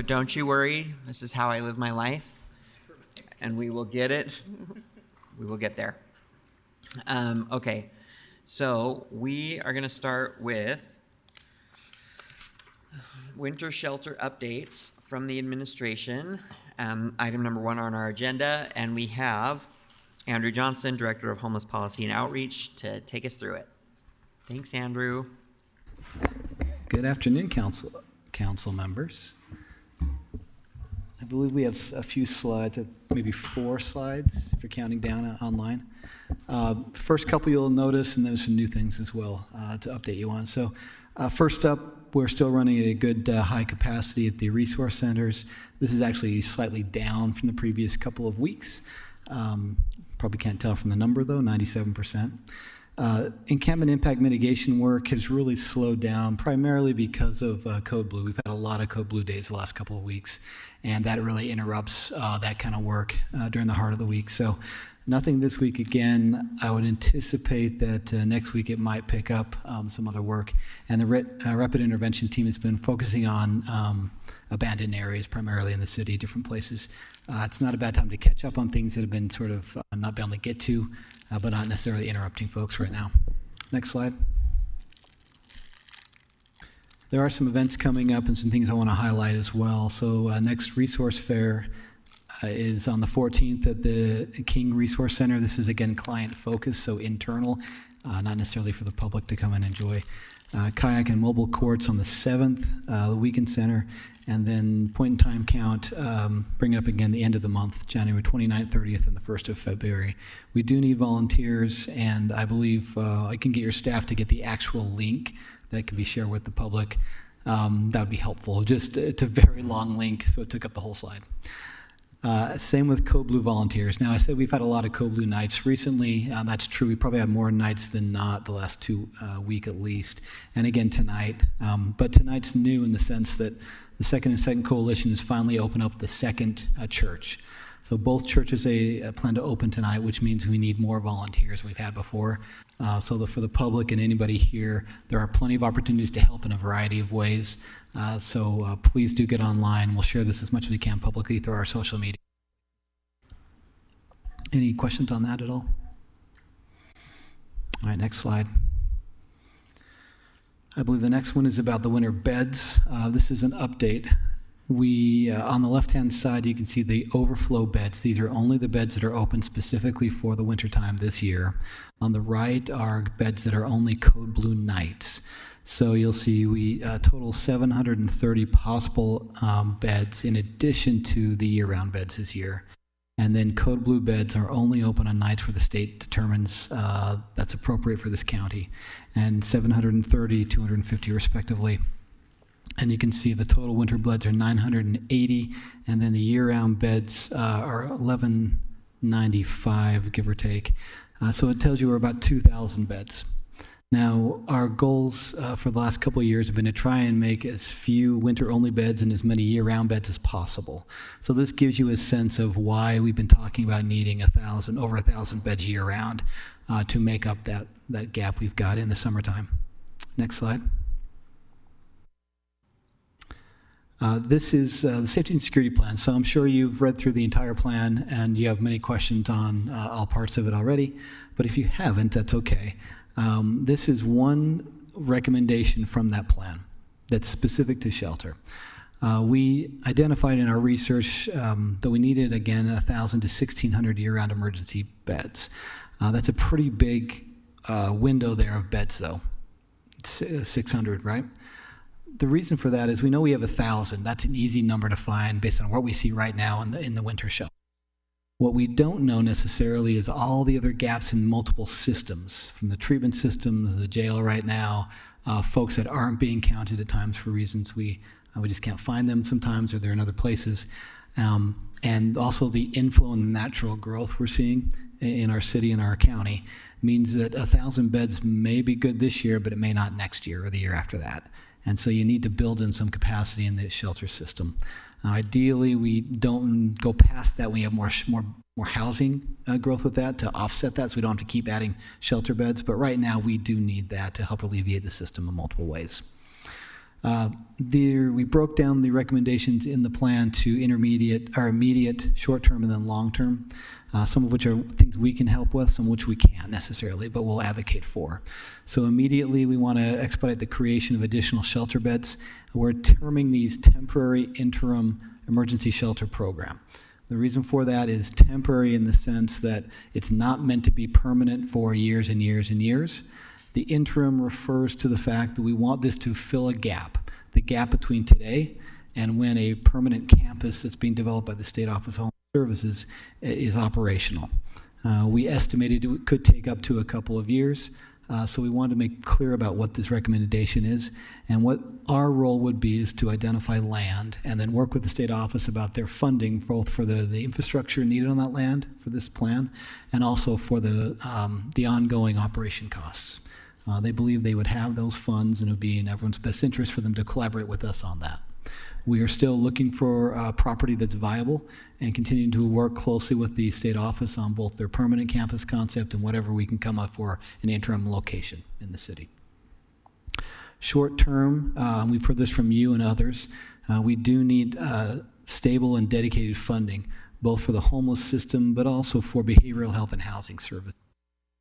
But don't you worry, this is how I live my life, and we will get it. We will get there. Okay, so we are going to start with winter shelter updates from the administration. Item number 1 on our agenda, and we have Andrew Johnson, Director of Homeless Policy and Outreach, to take us through it. Thanks, Andrew. Good afternoon, council members. I believe we have a few slides, maybe 4 slides if you're counting down online. First couple you'll notice, and then some new things as well to update you on. So first up, we're still running a good high capacity at the resource centers. This is actually slightly down from the previous couple of weeks. Probably can't tell from the number though, 97%. Encampment impact mitigation work has really slowed down primarily because of Code Blue. We've had a lot of Code Blue days the last couple of weeks, and that really interrupts that kind of work during the heart of the week. So nothing this week again. I would anticipate that next week it might pick up some other work. And the rapid intervention team has been focusing on abandoned areas, primarily in the city, different places. It's not a bad time to catch up on things that have been sort of not been able to get to, but not necessarily interrupting folks right now. Next slide. There are some events coming up and some things I want to highlight as well. So next resource fair is on the 14th at the King Resource Center. This is again client focused, so internal, not necessarily for the public to come and enjoy. Kayak and mobile courts on the 7th, the Weekend Center, and then point in time count, bring it up again the end of the month, January 29th, 30th, and the 1st of February. We do need volunteers, and I believe I can get your staff to get the actual link that can be shared with the public. That would be helpful. Just, it's a very long link, so it took up the whole slide. Same with Code Blue volunteers. Now, I said we've had a lot of Code Blue nights recently. That's true. We probably had more nights than not the last 2 weeks at least. And again, tonight. But tonight's new in the sense that the Second and Second Coalition has finally opened up the second church. So both churches plan to open tonight, which means we need more volunteers than we've had before. For the public and anybody here, there are plenty of opportunities to help in a variety of ways. So please do get online. We'll share this as much as we can publicly through our social media. Any questions on that at all? All right, next slide. I believe the next one is about the winter beds. This is an update. We, on the left-hand side, you can see the overflow beds. These are only the beds that are open specifically for the wintertime this year. On the right are beds that are only Code Blue nights. So you'll see we total 730 possible beds in addition to the year-round beds this year. And then Code Blue beds are only open on nights where the state determines that's appropriate for this county. And 730, 250 respectively. And you can see the total winter beds are 980, and then the year-round beds are 1195, give or take. So it tells you we're about 2,000 beds. Now, our goals for the last couple of years have been to try and make as few winter-only beds and as many year-round beds as possible. So this gives you a sense of why we've been talking about needing over 1,000 beds year-round to make up that gap we've got in the summertime. Next slide. This is the safety and security plan. So I'm sure you've read through the entire plan and you have many questions on all parts of it already. But if you haven't, that's okay. This is one recommendation from that plan that's specific to shelter. We identified in our research that we needed, again, 1,000 to 1,600 year-round emergency beds. That's a pretty big window there of beds, though. It's 600, right? The reason for that is we know we have 1,000. That's an easy number to find based on what we see right now in the winter shelter. What we don't know necessarily is all the other gaps in multiple systems, from the treatment systems, the jail right now, folks that aren't being counted at times for reasons we just can't find them sometimes, or they're in other places, and also the inflow and the natural growth we're seeing in our city and our county means that 1,000 beds may be good this year, but it may not next year or the year after that. And so you need to build in some capacity in the shelter system. Ideally, we don't go past that. We have more housing growth with that to offset that, so we don't have to keep adding shelter beds. But right now, we do need that to help alleviate the system in multiple ways. We broke down the recommendations in the plan to immediate, short-term, and then long-term, some of which are things we can help with, some of which we can't necessarily, but we'll advocate for. So immediately, we want to expedite the creation of additional shelter beds. We're terming these temporary interim emergency shelter program. The reason for that is temporary in the sense that it's not meant to be permanent for years and years and years. The interim refers to the fact that we want this to fill a gap, the gap between today and when a permanent campus that's being developed by the State Office of Home Services is operational. We estimated it could take up to a couple of years, so we wanted to make clear about what this recommendation is, and what our role would be is to identify land and then work with the state office about their funding, both for the infrastructure needed on that land for this plan and also for the ongoing operation costs. They believe they would have those funds, and it would be in everyone's best interest for them to collaborate with us on that. We are still looking for property that's viable and continuing to work closely with the state office on both their permanent campus concept and whatever we can come up for an interim location in the city. Short term, we've heard this from you and others, we do need stable and dedicated funding, both for the homeless system, but also for behavioral health and housing services.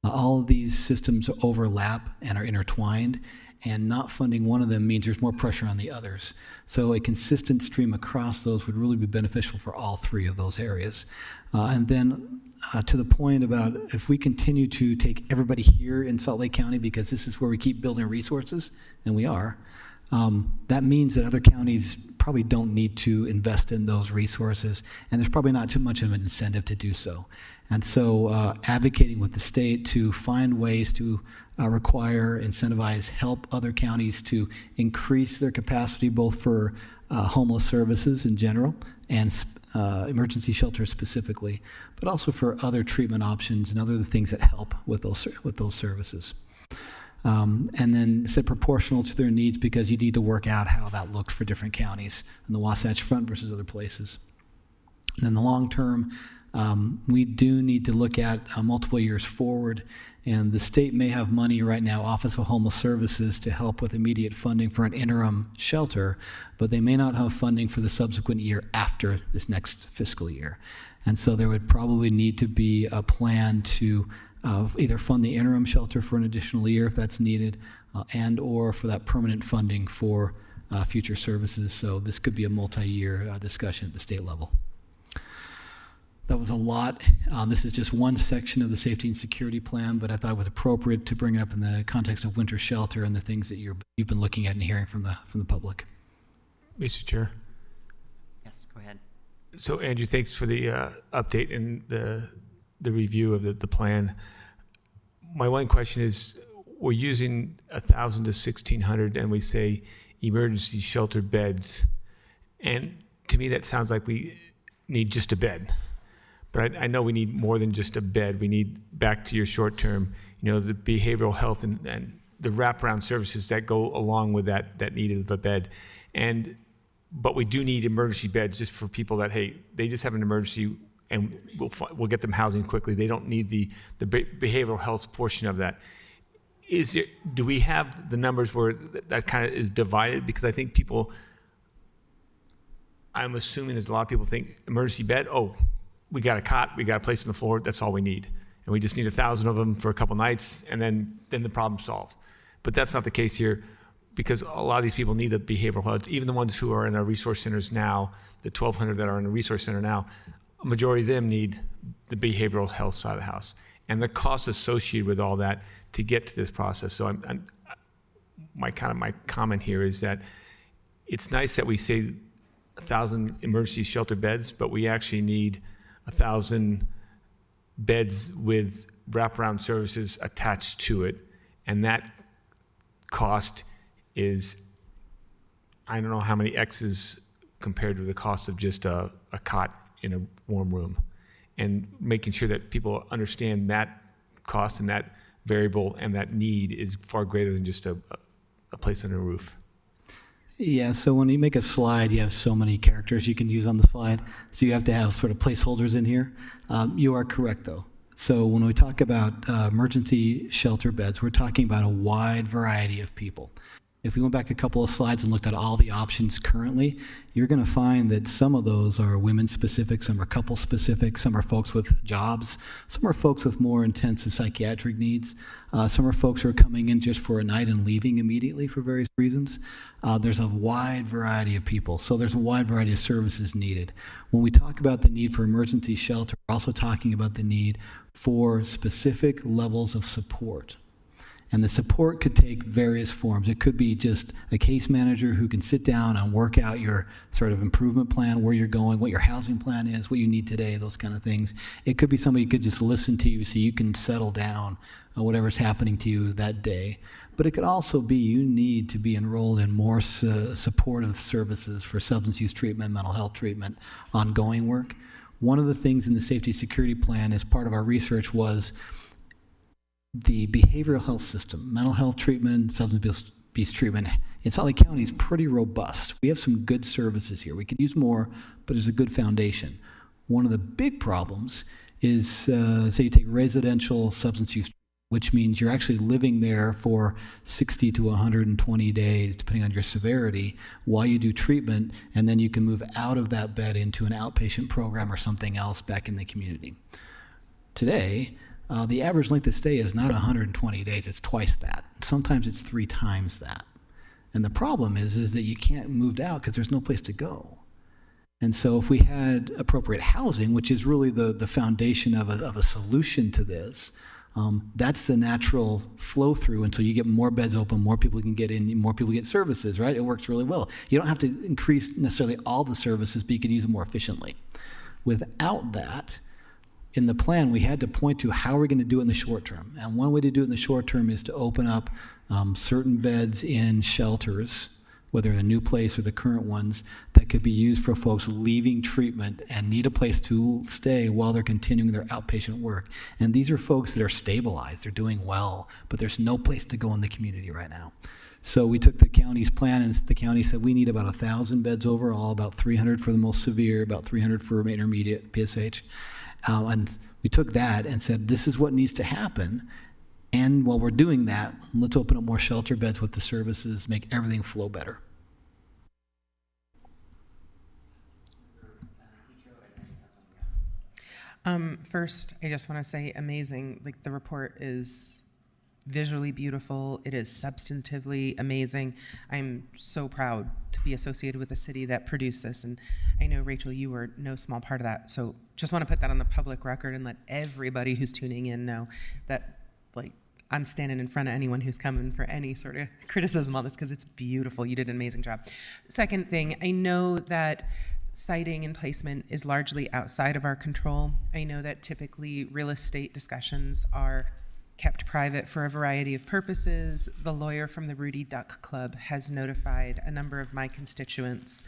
All of these systems overlap and are intertwined, and not funding one of them means there's more pressure on the others. So a consistent stream across those would really be beneficial for all three of those areas. And then to the point about if we continue to take everybody here in Salt Lake County, because this is where we keep building resources, and we are, that means that other counties probably don't need to invest in those resources, and there's probably not too much of an incentive to do so. And so advocating with the state to find ways to require, incentivize, help other counties to increase their capacity both for homeless services in general and emergency shelters specifically, but also for other treatment options and other things that help with those services. And then set proportional to their needs, because you need to work out how that looks for different counties in the Wasatch Front versus other places. And in the long term, we do need to look at multiple years forward, and the state may have money right now, Office of Homeless Services, to help with immediate funding for an interim shelter, but they may not have funding for the subsequent year after this next fiscal year. And so there would probably need to be a plan to either fund the interim shelter for an additional year if that's needed, and or for that permanent funding for future services. So this could be a multi-year discussion at the state level. That was a lot. This is just one section of the safety and security plan, but I thought it was appropriate to bring it up in the context of winter shelter and the things that you've been looking at and hearing from the public. Mr. Chair. Yes, go ahead. So Andrew, thanks for the update and the review of the plan. My one question is, we're using 1,000 to 1,600, and we say emergency shelter beds, and to me that sounds like we need just a bed. But I know we need more than just a bed. We need, back to your short term, the behavioral health and the wraparound services that go along with that need of a bed. But we do need emergency beds just for people that, hey, they just have an emergency and we'll get them housing quickly. They don't need the behavioral health portion of that. Do we have the numbers where that kind of is divided? Because I think I'm assuming there's a lot of people think emergency bed, oh, we got a cot, we got a place on the floor, that's all we need. And we just need 1,000 of them for a couple nights, and then the problem's solved. But that's not the case here, because a lot of these people need the behavioral health. Even the ones who are in our resource centers now, the 1,200 that are in the resource center now, a majority of them need the behavioral health side of the house. And the cost associated with all that to get to this process. So my comment here is that it's nice that we say 1,000 emergency shelter beds, but we actually need 1,000 beds with wraparound services attached to it, and that cost is, I don't know how many X's compared to the cost of just a cot in a warm room, and making sure that people understand that cost and that variable and that need is far greater than just a place under a roof. Yeah, so when you make a slide, you have so many characters you can use on the slide, so you have to have sort of placeholders in here. You are correct, though. So when we talk about emergency shelter beds, we're talking about a wide variety of people. If we went back a couple of slides and looked at all the options currently, you're going to find that some of those are women-specific, some are couple-specific, some are folks with jobs, some are folks with more intensive psychiatric needs, some are folks who are coming in just for a night and leaving immediately for various reasons. There's a wide variety of people, so there's a wide variety of services needed. When we talk about the need for emergency shelter, we're also talking about the need for specific levels of support. And the support could take various forms. It could be just a case manager who can sit down and work out your sort of improvement plan, where you're going, what your housing plan is, what you need today, those kind of things. It could be somebody who could just listen to you so you can settle down on whatever's happening to you that day. But it could also be you need to be enrolled in more supportive services for substance use treatment, mental health treatment, ongoing work. One of the things in the safety security plan as part of our research was the behavioral health system, mental health treatment, substance abuse treatment in Salt Lake County is pretty robust. We have some good services here. We could use more, but there's a good foundation. One of the big problems is, say you take residential substance use, which means you're actually living there for 60 to 120 days, depending on your severity, while you do treatment, and then you can move out of that bed into an outpatient program or something else back in the community. Today, the average length of stay is not 120 days, it's twice that. Sometimes it's 3 times that. And the problem is that you can't move out because there's no place to go. And so if we had appropriate housing, which is really the foundation of a solution to this, that's the natural flow through until you get more beds open, more people can get in, more people get services, right? It works really well. You don't have to increase necessarily all the services, but you could use them more efficiently. Without that, in the plan, we had to point to how we're going to do it in the short term. And one way to do it in the short term is to open up certain beds in shelters, whether in a new place or the current ones, that could be used for folks leaving treatment and need a place to stay while they're continuing their outpatient work. And these are folks that are stabilized, they're doing well, but there's no place to go in the community right now. So we took the county's plan, and the county said we need about 1,000 beds overall, about 300 for the most severe, about 300 for intermediate PSH. And we took that and said, this is what needs to happen. And while we're doing that, let's open up more shelter beds with the services, make everything flow better. First, I just want to say amazing. Like, the report is visually beautiful. It is substantively amazing. I'm so proud to be associated with a city that produced this. And I know, Rachel, you were no small part of that. So just want to put that on the public record and let everybody who's tuning in know that, like, I'm standing in front of anyone who's coming for any sort of criticism on this, because it's beautiful. You did an amazing job. Second thing, I know that siting and placement is largely outside of our control. I know that typically real estate discussions are kept private for a variety of purposes. The lawyer from the Rudy Duck Club has notified a number of my constituents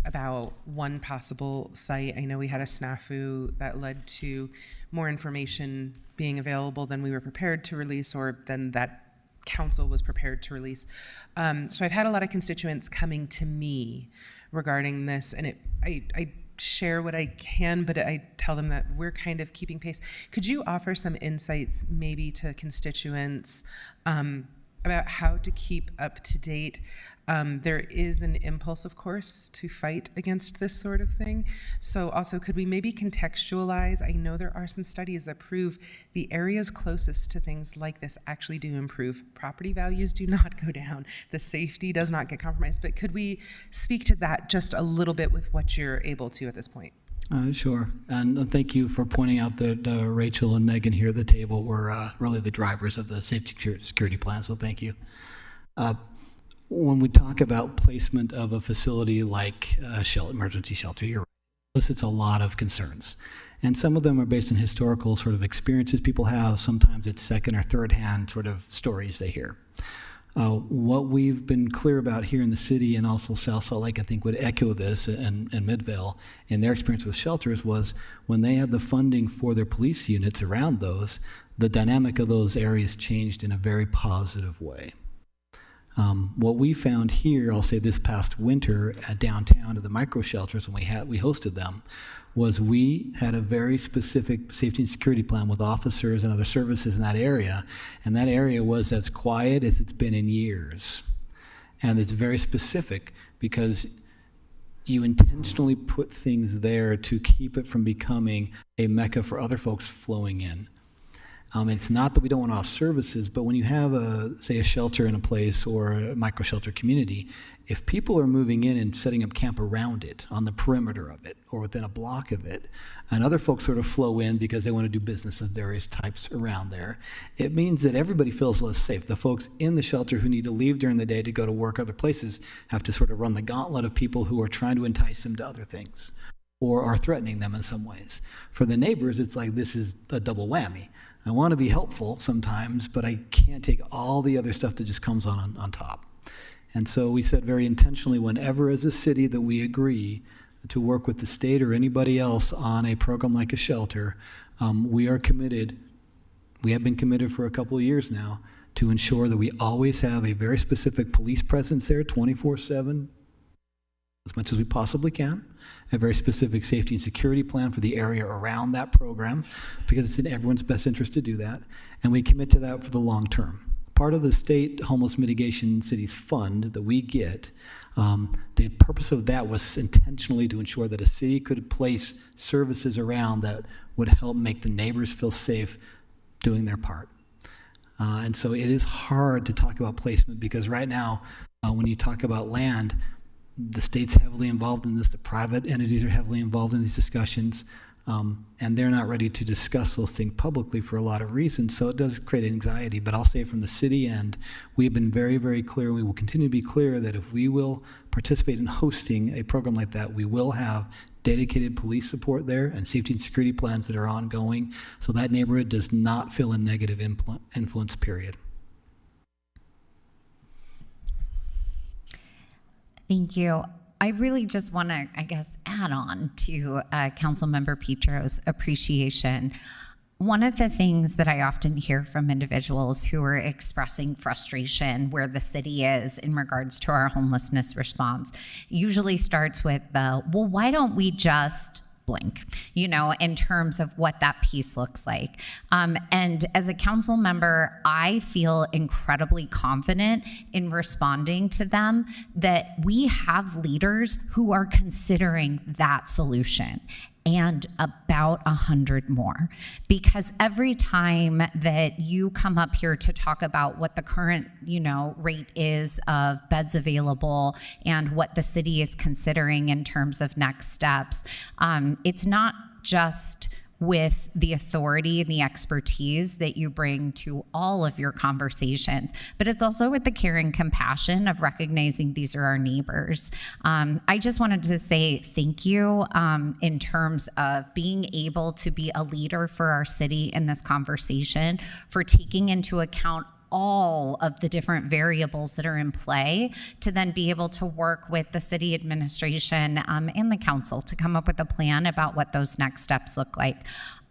about one possible site. I know we had a snafu that led to more information being available than we were prepared to release, or than that council was prepared to release. So I've had a lot of constituents coming to me regarding this, and I share what I can, but I tell them that we're kind of keeping pace. Could you offer some insights maybe to constituents about how to keep up to date? There is an impulse, of course, to fight against this sort of thing. So also, could we maybe contextualize? I know there are some studies that prove the areas closest to things like this actually do improve. Property values do not go down. The safety does not get compromised. But could we speak to that just a little bit with what you're able to at this point? Sure. And thank you for pointing out that Rachel and Megan here at the table were really the drivers of the safety security plan, so thank you. When we talk about placement of a facility like a emergency shelter, you're right, it elicits a lot of concerns. And some of them are based on historical sort of experiences people have. Sometimes it's second or third hand sort of stories they hear. What we've been clear about here in the city, and also South Salt Lake, I think, would echo this, and Midvale, in their experience with shelters, was when they had the funding for their police units around those, the dynamic of those areas changed in a very positive way. What we found here, I'll say this past winter at downtown at the micro shelters when we hosted them, was we had a very specific safety and security plan with officers and other services in that area, and that area was as quiet as it's been in years. And it's very specific because you intentionally put things there to keep it from becoming a mecca for other folks flowing in. It's not that we don't want to offer services, but when you have say a shelter in a place or a micro shelter community, if people are moving in and setting up camp around it, on the perimeter of it, or within a block of it, and other folks sort of flow in because they want to do business of various types around there, it means that everybody feels less safe. The folks in the shelter who need to leave during the day to go to work other places have to sort of run the gauntlet of people who are trying to entice them to other things or are threatening them in some ways. For the neighbors, it's like this is a double whammy. I want to be helpful sometimes, but I can't take all the other stuff that just comes on top. And so we said very intentionally, whenever as a city that we agree to work with the state or anybody else on a program like a shelter, we are committed, we have been committed for a couple of years now, to ensure that we always have a very specific police presence there 24/7, as much as we possibly can, a very specific safety and security plan for the area around that program, because it's in everyone's best interest to do that, and we commit to that for the long term. Part of the state homeless mitigation cities fund that we get, the purpose of that was intentionally to ensure that a city could place services around that would help make the neighbors feel safe doing their part. And so it is hard to talk about placement because right now, when you talk about land, the state's heavily involved in this, the private entities are heavily involved in these discussions, and they're not ready to discuss those things publicly for a lot of reasons, so it does create anxiety. But I'll say from the city end, we've been very, very clear, and we will continue to be clear that if we will participate in hosting a program like that, we will have dedicated police support there and safety and security plans that are ongoing, so that neighborhood does not feel a negative influence, period. Thank you. I really just want to, I guess, add on to Councilmember Petro's appreciation. One of the things that I often hear from individuals who are expressing frustration where the city is in regards to our homelessness response usually starts with, well, why don't we just blank, in terms of what that piece looks like. And as a council member, I feel incredibly confident in responding to them that we have leaders who are considering that solution and about 100 more. Because every time that you come up here to talk about what the current, rate is of beds available and what the city is considering in terms of next steps, it's not just with the authority and the expertise that you bring to all of your conversations, but it's also with the care and compassion of recognizing these are our neighbors. I just wanted to say thank you in terms of being able to be a leader for our city in this conversation, for taking into account all of the different variables that are in play to then be able to work with the city administration and the council to come up with a plan about what those next steps look like.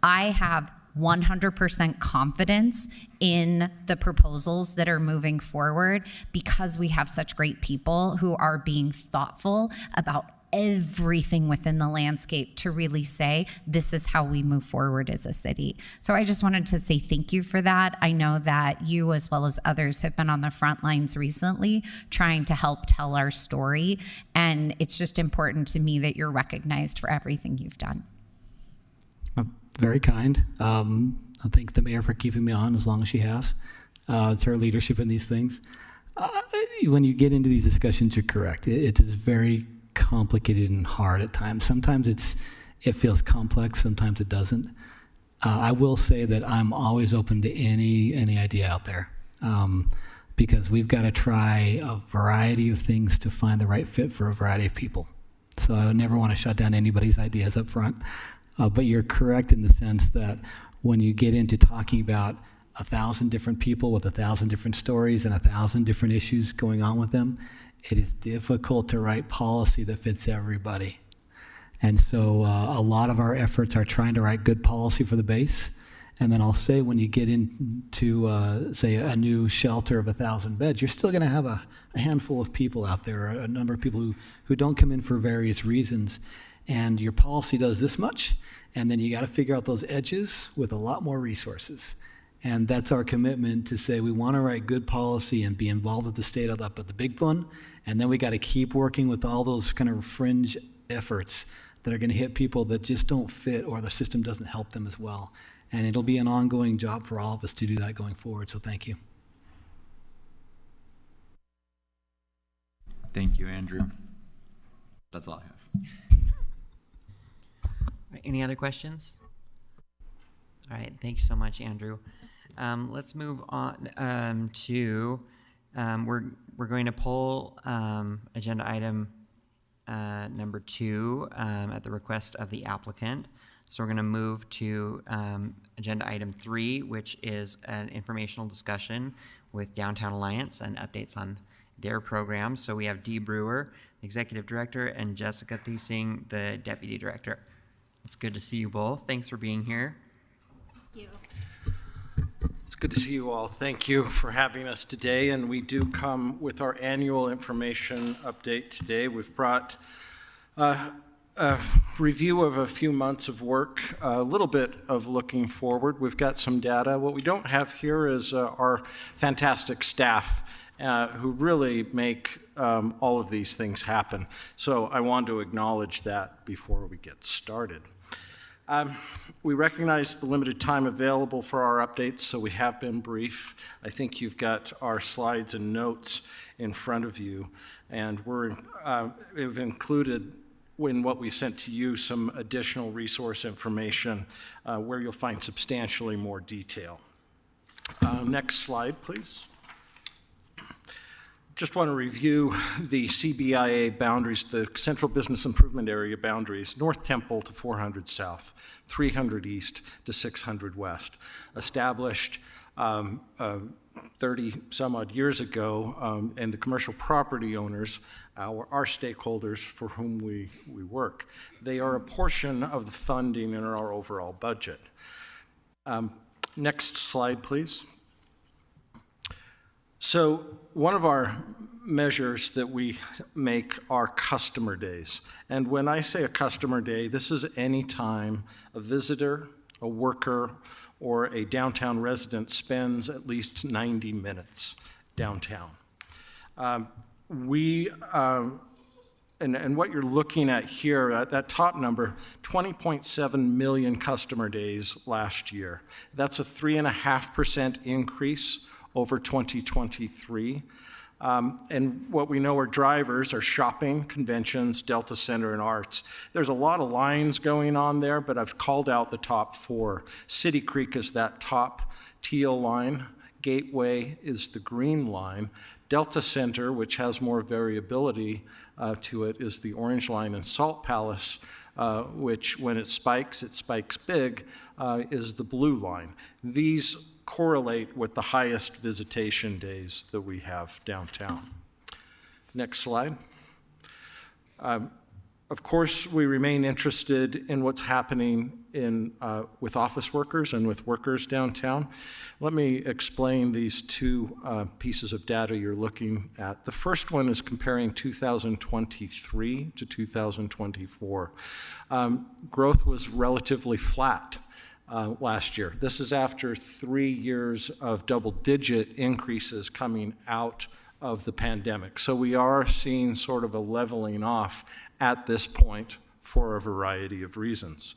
I have 100% confidence in the proposals that are moving forward because we have such great people who are being thoughtful about everything within the landscape to really say, this is how we move forward as a city. So I just wanted to say thank you for that. I know that you, as well as others, have been on the front lines recently trying to help tell our story. And it's just important to me that you're recognized for everything you've done. Very kind. I thank the mayor for keeping me on as long as she has. It's her leadership in these things. When you get into these discussions, you're correct. It is very complicated and hard at times. Sometimes it feels complex, sometimes it doesn't. I will say that I'm always open to any idea out there because we've got to try a variety of things to find the right fit for a variety of people. So I would never want to shut down anybody's ideas up front. But you're correct in the sense that when you get into talking about 1,000 different people with 1,000 different stories and 1,000 different issues going on with them, it is difficult to write policy that fits everybody. And so a lot of our efforts are trying to write good policy for the base And then I'll say when you get into, say, a new shelter of 1,000 beds, you're still going to have a handful of people out there, a number of people who don't come in for various reasons. And your policy does this much, and then you got to figure out those edges with a lot more resources. And that's our commitment to say we want to write good policy and be involved with the state up at the big one. And then we got to keep working with all those kind of fringe efforts that are going to hit people that just don't fit or the system doesn't help them as well. And it'll be an ongoing job for all of us to do that going forward. So thank you. Thank you, Andrew. That's all I have. Any other questions? All right, thank you so much, Andrew. Let's move on to, we're going to pull agenda item number 2 at the request of the applicant. So we're going to move to agenda item 3, which is an informational discussion with Downtown Alliance and updates on their programs. So we have Dee Brewer, the Executive Director, and Jessica Thiesing, the Deputy Director. It's good to see you both. Thanks for being here. Thank you. It's good to see you all. Thank you for having us today. And we do come with our annual information update today. We've brought a review of a few months of work, a little bit of looking forward. We've got some data. What we don't have here is our fantastic staff who really make all of these things happen. So I want to acknowledge that before we get started. We recognize the limited time available for our updates, so we have been brief. I think you've got our slides and notes in front of you, and we've included in what we sent to you some additional resource information where you'll find substantially more detail. Next slide, please. Just want to review the CBIA boundaries, the Central Business Improvement Area boundaries, North Temple to 400 South, 300 East to 600 West, established 30 some odd years ago, and the commercial property owners, our stakeholders for whom we work. They are a portion of the funding in our overall budget. Next slide, please. So one of our measures that we make are customer days. And when I say a customer day, this is any time a visitor, a worker, or a downtown resident spends at least 90 minutes downtown. And what you're looking at here, at that top number, 20.7 million customer days last year. That's a 3.5% increase over 2023. And what we know are drivers are shopping, conventions, Delta Center, and arts. There's a lot of lines going on there, but I've called out the top 4. City Creek is that top teal line. Gateway is the green line. Delta Center, which has more variability to it, is the orange line. And Salt Palace, which when it spikes big, is the blue line. These correlate with the highest visitation days that we have downtown. Next slide. Of course, we remain interested in what's happening with office workers and with workers downtown. Let me explain these two pieces of data you're looking at. The first one is comparing 2023 to 2024. Growth was relatively flat last year. This is after 3 years of double-digit increases coming out of the pandemic. So we are seeing sort of a leveling off at this point for a variety of reasons.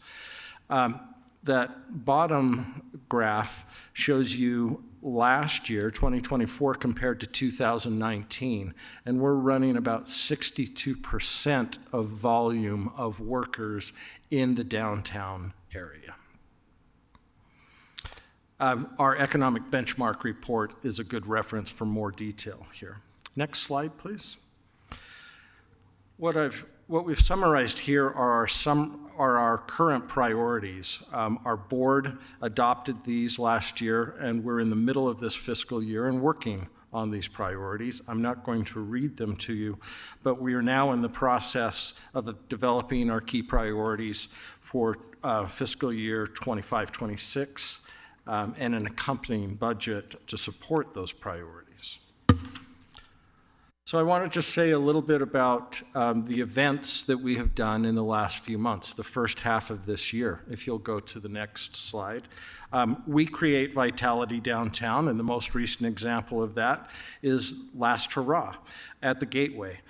That bottom graph shows you last year, 2024, compared to 2019, and we're running about 62% of volume of workers in the downtown area. Our economic benchmark report is a good reference for more detail here. Next slide, please. What we've summarized here are our current priorities. Our board adopted these last year, and we're in the middle of this fiscal year and working on these priorities. I'm not going to read them to you, but we are now in the process of developing our key priorities for fiscal year 25-26. and an accompanying budget to support those priorities. So I want to just say a little bit about the events that we have done in the last few months, the first half of this year. If you'll go to the next slide. We create vitality downtown, and the most recent example of that is Last Hurrah at the Gateway.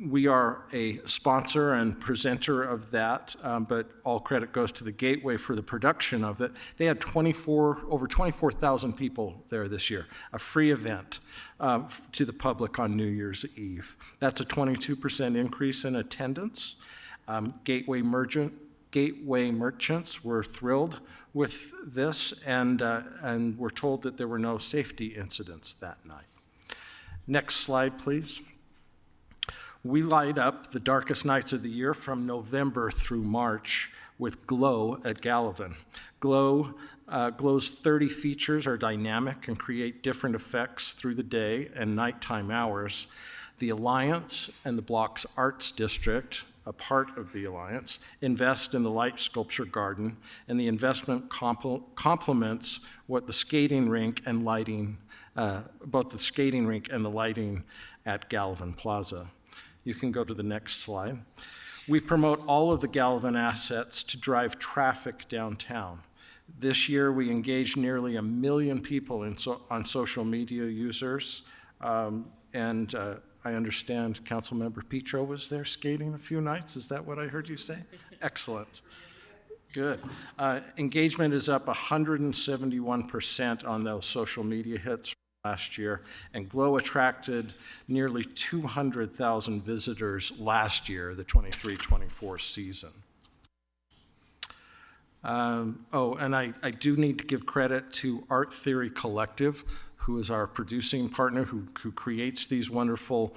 We are a sponsor and presenter of that, but all credit goes to the Gateway for the production of it. They had over 24,000 people there this year, a free event to the public on New Year's Eve. That's a 22% increase in attendance. Gateway merchants were thrilled with this and were told that there were no safety incidents that night. Next slide, please. We light up the darkest nights of the year from November through March with Glow at Gallivan. Glow's 30 features are dynamic and create different effects through the day and nighttime hours. The Alliance and the Block's Arts District, a part of the Alliance, invest in the light sculpture garden, and the investment complements what the skating rink and lighting, both the skating rink and the lighting at Gallivan Plaza. You can go to the next slide. We promote all of the Gallivan assets to drive traffic downtown. This year, we engaged nearly 1 million people on social media users, and I understand Councilmember Petro was there skating a few nights. Is that what I heard you say? Excellent. Good. Engagement is up 171% on those social media hits last year, and Glow attracted nearly 200,000 visitors last year, the 23-24 season. And I do need to give credit to Art Theory Collective, who is our producing partner, who creates these wonderful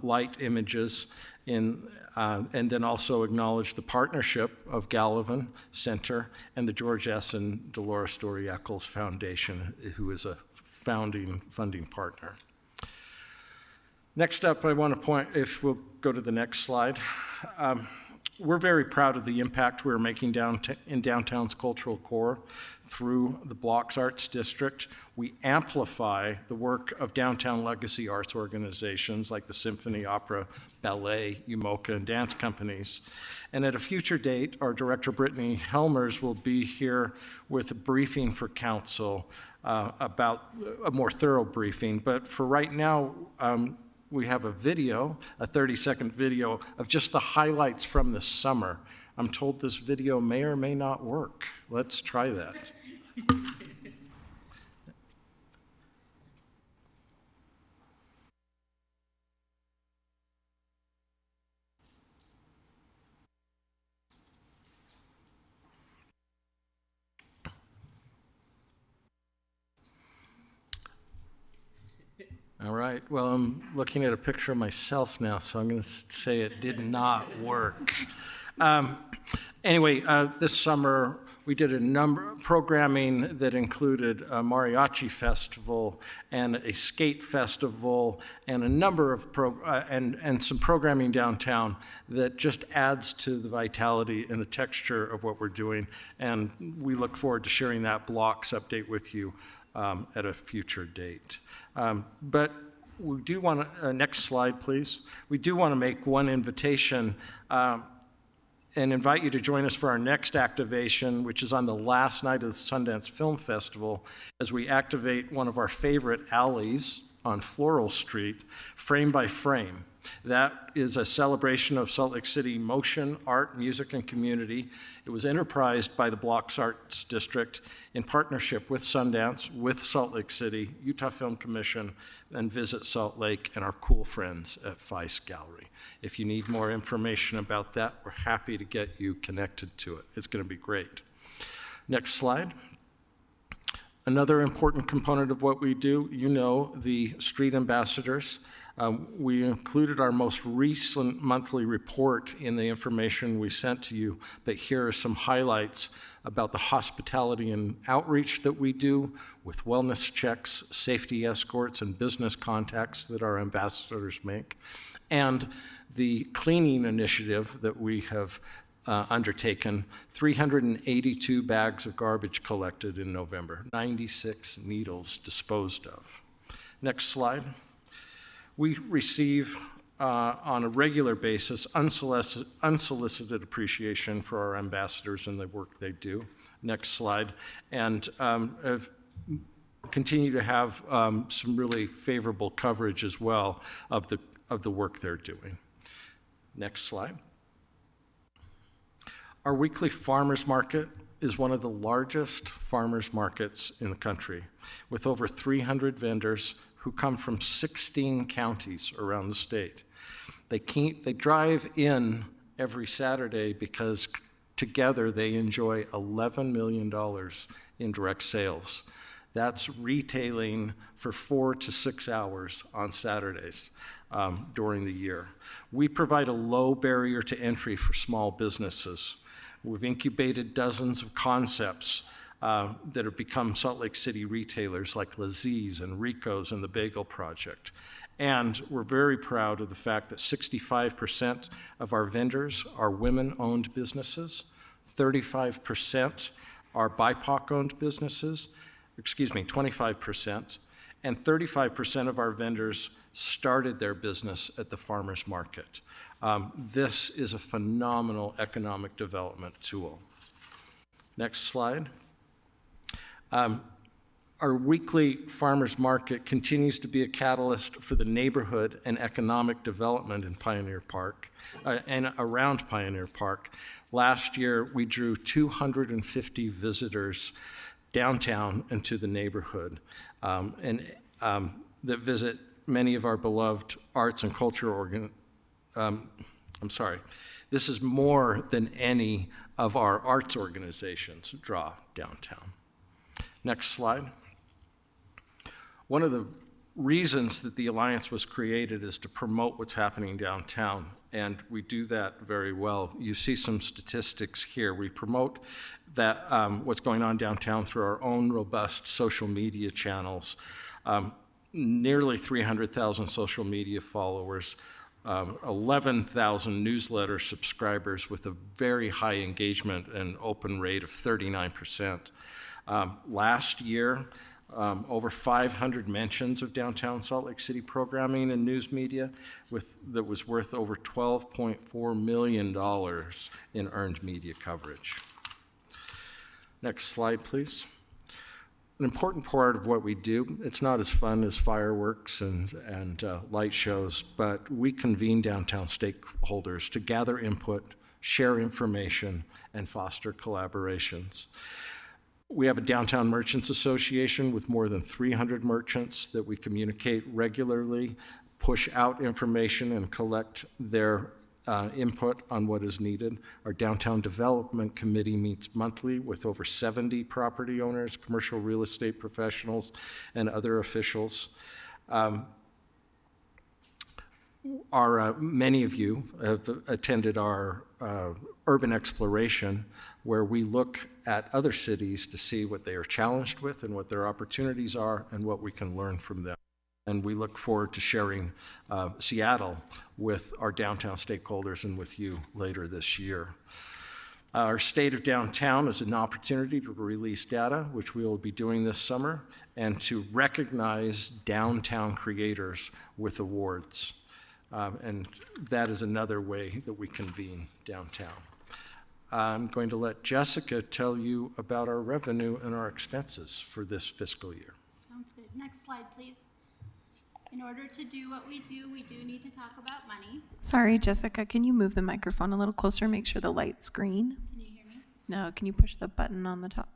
light images, and then also acknowledge the partnership of Gallivan Center and the George S. and Dolores Story Eccles Foundation, who is a founding funding partner. Next up, I want to point, if we'll go to the next slide, we're very proud of the impact we're making in downtown's cultural core through the Block's Arts District. We amplify the work of downtown legacy arts organizations like the Symphony, Opera, Ballet, UMOCA, and dance companies. And at a future date, our director, Brittany Helmers, will be here with a briefing for council about a more thorough briefing. But for right now, we have a video, a 30-second video of just the highlights from the summer. I'm told this video may or may not work. Let's try that. All right, well, I'm looking at a picture of myself now, so I'm going to say it did not work. Anyway, this summer we did a number of programming that included a mariachi festival and a skate festival and a number of and some programming downtown that just adds to the vitality and the texture of what we're doing. And we look forward to sharing that Blocks update with you at a future date. But we do want to, next slide, please. We do want to make one invitation and invite you to join us for our next activation, which is on the last night of the Sundance Film Festival, as we activate one of our favorite alleys on Floral Street, Frame by Frame. That is a celebration of Salt Lake City motion, art, music, and community. It was enterprised by the Block's Arts District in partnership with Sundance, with Salt Lake City, Utah Film Commission, and Visit Salt Lake, and our cool friends at Feist Gallery. If you need more information about that, we're happy to get you connected to it. It's going to be great. Next slide. Another important component of what we do, you know, the street ambassadors. We included our most recent monthly report in the information we sent to you, but here are some highlights about the hospitality and outreach that we do with wellness checks, safety escorts, and business contacts that our ambassadors make, and the cleaning initiative that we have undertaken, 382 bags of garbage collected in November, 96 needles disposed of. Next slide. We receive on a regular basis unsolicited appreciation for our ambassadors and the work they do. Next slide. And continue to have some really favorable coverage as well of the work they're doing. Next slide. Our weekly farmers market is one of the largest farmers markets in the country, with over 300 vendors who come from 16 counties around the state. They drive in every Saturday because together they enjoy $11 million in direct sales. That's retailing for 4 to 6 hours on Saturdays during the year. We provide a low barrier to entry for small businesses. We've incubated dozens of concepts that have become Salt Lake City retailers like Lazee's and Rico's and the Bagel Project. And we're very proud of the fact that 65% of our vendors are women-owned businesses, 35% are BIPOC-owned businesses, 25%, and 35% of our vendors started their business at the farmers market. This is a phenomenal economic development tool. Next slide. Our weekly farmers market continues to be a catalyst for the neighborhood and economic development in Pioneer Park and around Pioneer Park. Last year, we drew 250 visitors downtown and to the neighborhood, that visit many of our beloved arts and culture this is more than any of our arts organizations draw downtown. Next slide. One of the reasons that the Alliance was created is to promote what's happening downtown, and we do that very well. You see some statistics here. We promote that what's going on downtown through our own robust social media channels. Nearly 300,000 social media followers, 11,000 newsletter subscribers with a very high engagement and open rate of 39%. Last year, over 500 mentions of downtown Salt Lake City programming and news media that was worth over $12.4 million in earned media coverage. Next slide, please. An important part of what we do, it's not as fun as fireworks and light shows, but we convene downtown stakeholders to gather input, share information, and foster collaborations. We have a Downtown Merchants Association with more than 300 merchants that we communicate regularly, push out information, and collect their input on what is needed. Our Downtown Development Committee meets monthly with over 70 property owners, commercial real estate professionals, and other officials. Many of you have attended our urban exploration, where we look at other cities to see what they are challenged with and what their opportunities are and what we can learn from them. And we look forward to sharing Seattle with our downtown stakeholders and with you later this year. Our State of Downtown is an opportunity to release data, which we will be doing this summer, and to recognize downtown creators with awards. And that is another way that we convene downtown. I'm going to let Jessica tell you about our revenue and our expenses for this fiscal year. Sounds good. Next slide, please. In order to do what we do need to talk about money. Sorry, Jessica, can you move the microphone a little closer, make sure the light's green? Can you hear me? No, can you push the button on the top?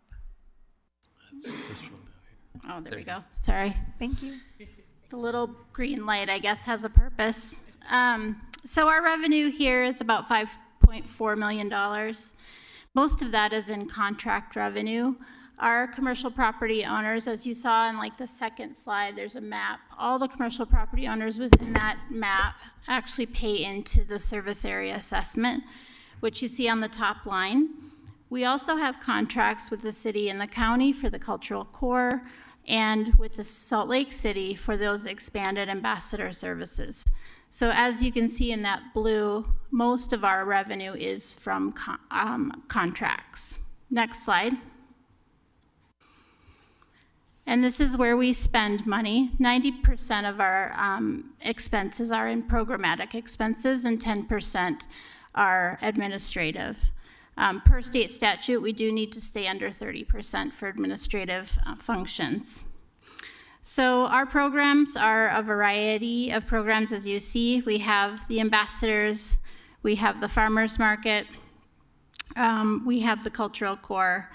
That's this one down here. Oh, there we go. Sorry. Thank you. It's a little green light, I guess, has a purpose. So our revenue here is about $5.4 million. Most of that is in contract revenue. Our commercial property owners, as you saw in like the second slide, there's a map. All the commercial property owners within that map actually pay into the service area assessment, which you see on the top line. We also have contracts with the city and the county for the cultural core, and with the Salt Lake City for those expanded ambassador services. So as you can see in that blue, most of our revenue is from contracts. Next slide. And this is where we spend money. 90% of our expenses are in programmatic expenses and 10% are administrative. Per state statute, we do need to stay under 30% for administrative functions. So our programs are a variety of programs, as you see. We have the ambassadors, we have the farmers market, we have the cultural core.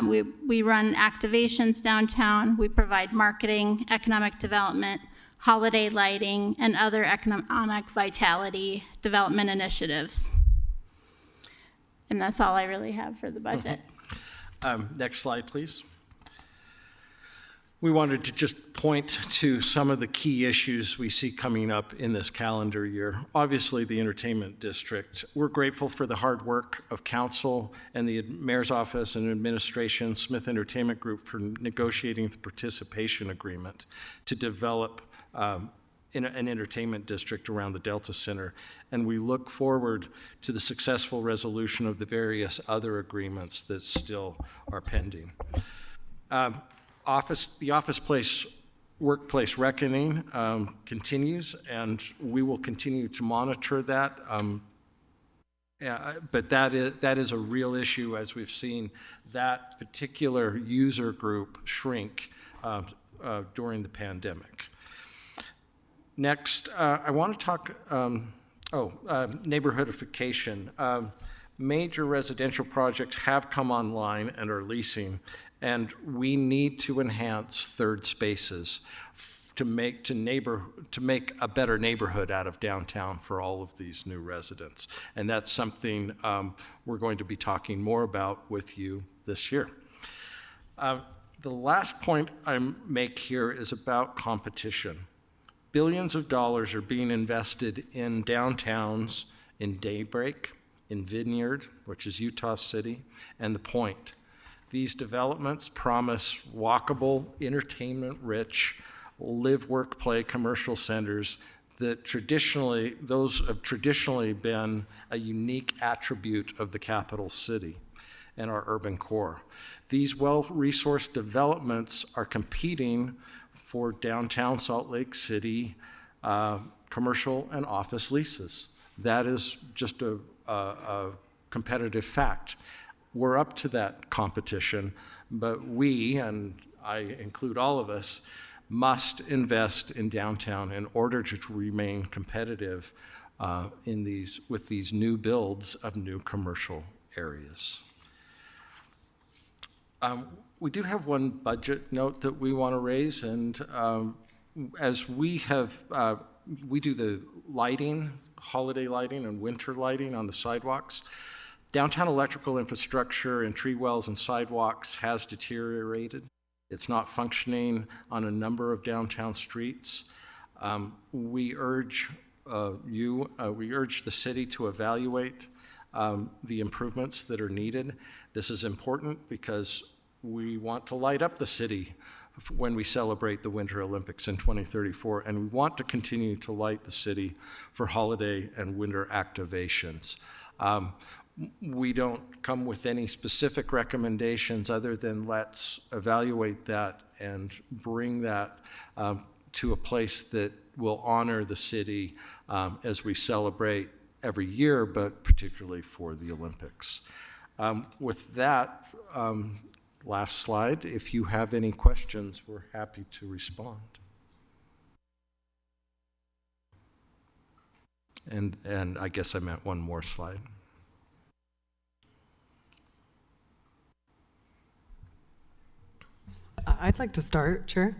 We run activations downtown. We provide marketing, economic development, holiday lighting, and other economic vitality development initiatives. And that's all I really have for the budget. Next slide, please. We wanted to just point to some of the key issues we see coming up in this calendar year. Obviously, the entertainment district. We're grateful for the hard work of council and the mayor's office and administration, Smith Entertainment Group, for negotiating the participation agreement to develop in an entertainment district around the Delta Center. And we look forward to the successful resolution of the various other agreements that still are pending. The workplace reckoning continues, and we will continue to monitor that. But that is a real issue, as we've seen that particular user group shrink during the pandemic. Next, I want to talk, neighborhoodification. Major residential projects have come online and are leasing, and we need to enhance third spaces to make a better neighborhood out of downtown for all of these new residents. And that's something we're going to be talking more about with you this year. The last point I make here is about competition. Billions of dollars are being invested in downtowns, in Daybreak, in Vineyard, which is Utah City, and The Point. These developments promise walkable, entertainment-rich, live, work, play commercial centers that those have traditionally been a unique attribute of the capital city and our urban core. These well-resourced developments are competing for downtown Salt Lake City commercial and office leases. That is just a competitive fact. We're up to that competition, but we, and I include all of us, must invest in downtown in order to remain competitive with these new builds of new commercial areas. We do have one budget note that we want to raise, and as we do the lighting, holiday lighting and winter lighting on the sidewalks. Downtown electrical infrastructure and tree wells and sidewalks has deteriorated. It's not functioning on a number of downtown streets. We urge the city to evaluate the improvements that are needed. This is important because we want to light up the city when we celebrate the Winter Olympics in 2034, and we want to continue to light the city for holiday and winter activations. We don't come with any specific recommendations other than let's evaluate that and bring that to a place that will honor the city as we celebrate every year, but particularly for the Olympics. With that, last slide, if you have any questions, we're happy to respond. And I guess I meant one more slide. I'd like to start, Chair.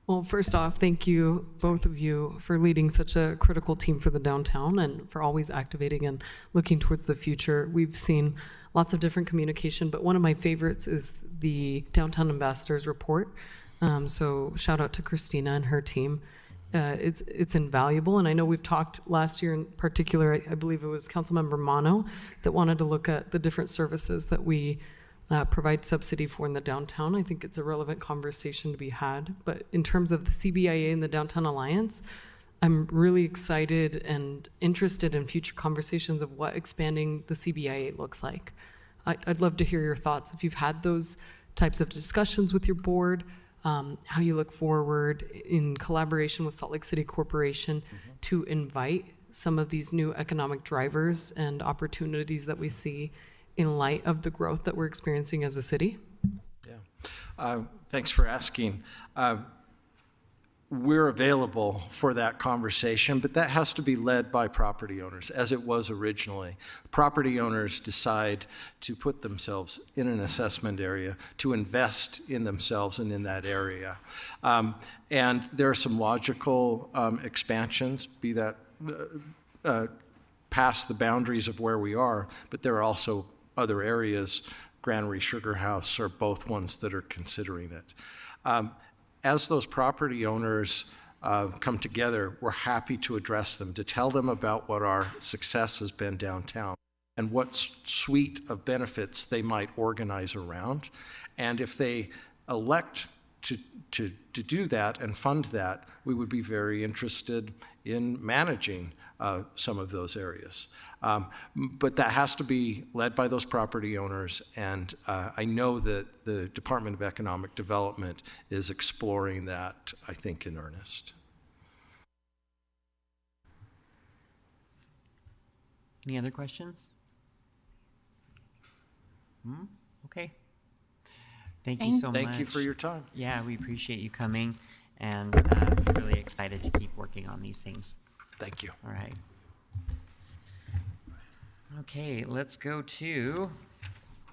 Well, first off, thank you, both of you, for leading such a critical team for the downtown and for always activating and looking towards the future. We've seen lots of different communication, but one of my favorites is the Downtown Ambassadors report. So shout out to Christina and her team. It's invaluable, and I know we've talked last year in particular, I believe it was Councilmember Mono that wanted to look at the different services that we provide subsidy for in the downtown. I think it's a relevant conversation to be had. But in terms of the CBIA and the Downtown Alliance, I'm really excited and interested in future conversations of what expanding the CBIA looks like. I'd love to hear your thoughts if you've had those types of discussions with your board, how you look forward in collaboration with Salt Lake City Corporation to invite some of these new economic drivers and opportunities that we see in light of the growth that we're experiencing as a city. Yeah, thanks for asking. We're available for that conversation, but that has to be led by property owners, as it was originally. Property owners decide to put themselves in an assessment area, to invest in themselves and in that area. And there are some logical expansions, be that past the boundaries of where we are, but there are also other areas. Granary Sugar House are both ones that are considering it. As those property owners come together, we're happy to address them, to tell them about what our success has been downtown and what suite of benefits they might organize around. And if they elect to do that and fund that, we would be very interested in managing some of those areas. But that has to be led by those property owners, and I know that the Department of Economic Development is exploring that, I think, in earnest. Any other questions? Okay. Thank you so much. Thank you for your time. Yeah, we appreciate you coming, and really excited to keep working on these things. Thank you. All right. Okay, let's go to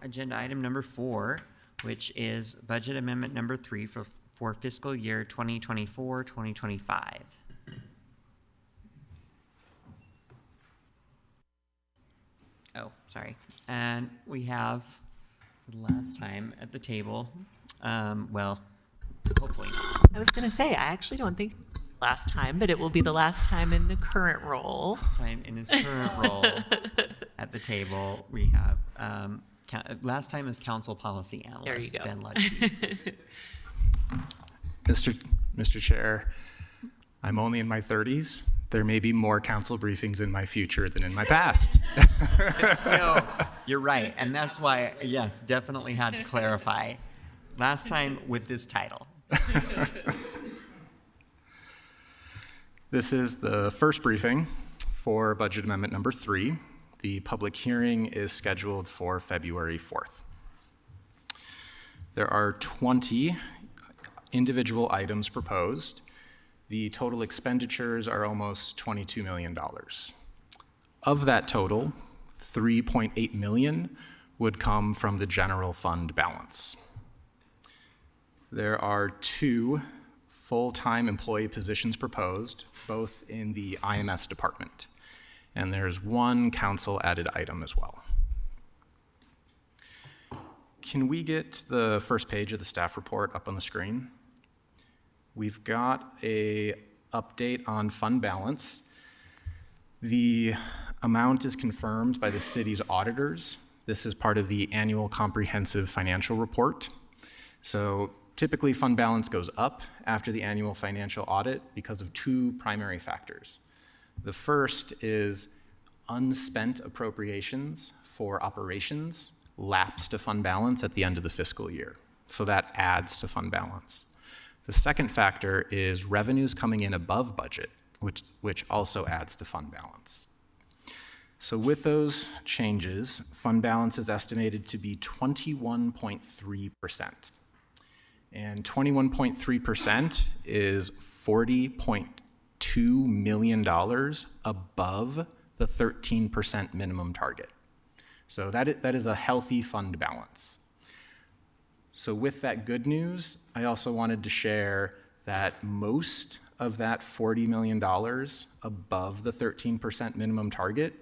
agenda item number 4, which is budget amendment number 3 for fiscal year 2024-2025. Oh, sorry. And we have, for the last time at the table, well, hopefully not. I was going to say, I actually don't think last time, but it will be the last time in the current role. Last time in his current role at the table, we have, last time as council policy analyst, There you go. Ben Ludge. Mr. Chair, I'm only in my 30s. There may be more council briefings in my future than in my past. No, you're right. And that's why, yes, definitely had to clarify. Last time with this title. This is the first briefing for budget amendment number 3. The public hearing is scheduled for February 4th. There are 20 individual items proposed. The total expenditures are almost $22 million. Of that total, $3.8 million would come from the general fund balance. There are 2 full-time employee positions proposed, both in the IMS department. And there's 1 council added item as well. Can we get the first page of the staff report up on the screen? We've got a update on fund balance. The amount is confirmed by the city's auditors. This is part of the annual comprehensive financial report. So typically fund balance goes up after the annual financial audit because of 2 primary factors. The first is unspent appropriations for operations lapse to fund balance at the end of the fiscal year. So that adds to fund balance. The second factor is revenues coming in above budget, which also adds to fund balance. So with those changes, fund balance is estimated to be 21.3%. And 21.3% is $40.2 million above the 13% minimum target. So that is a healthy fund balance. So with that good news, I also wanted to share that most of that $40 million above the 13% minimum target,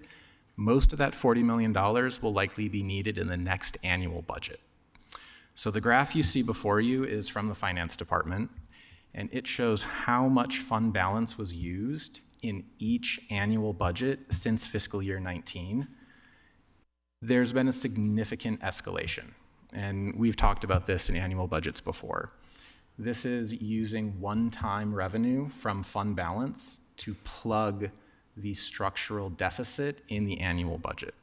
most of that $40 million will likely be needed in the next annual budget. So the graph you see before you is from the finance department, and it shows how much fund balance was used in each annual budget since fiscal year 19. There's been a significant escalation. And we've talked about this in annual budgets before. This is using one-time revenue from fund balance to plug the structural deficit in the annual budget.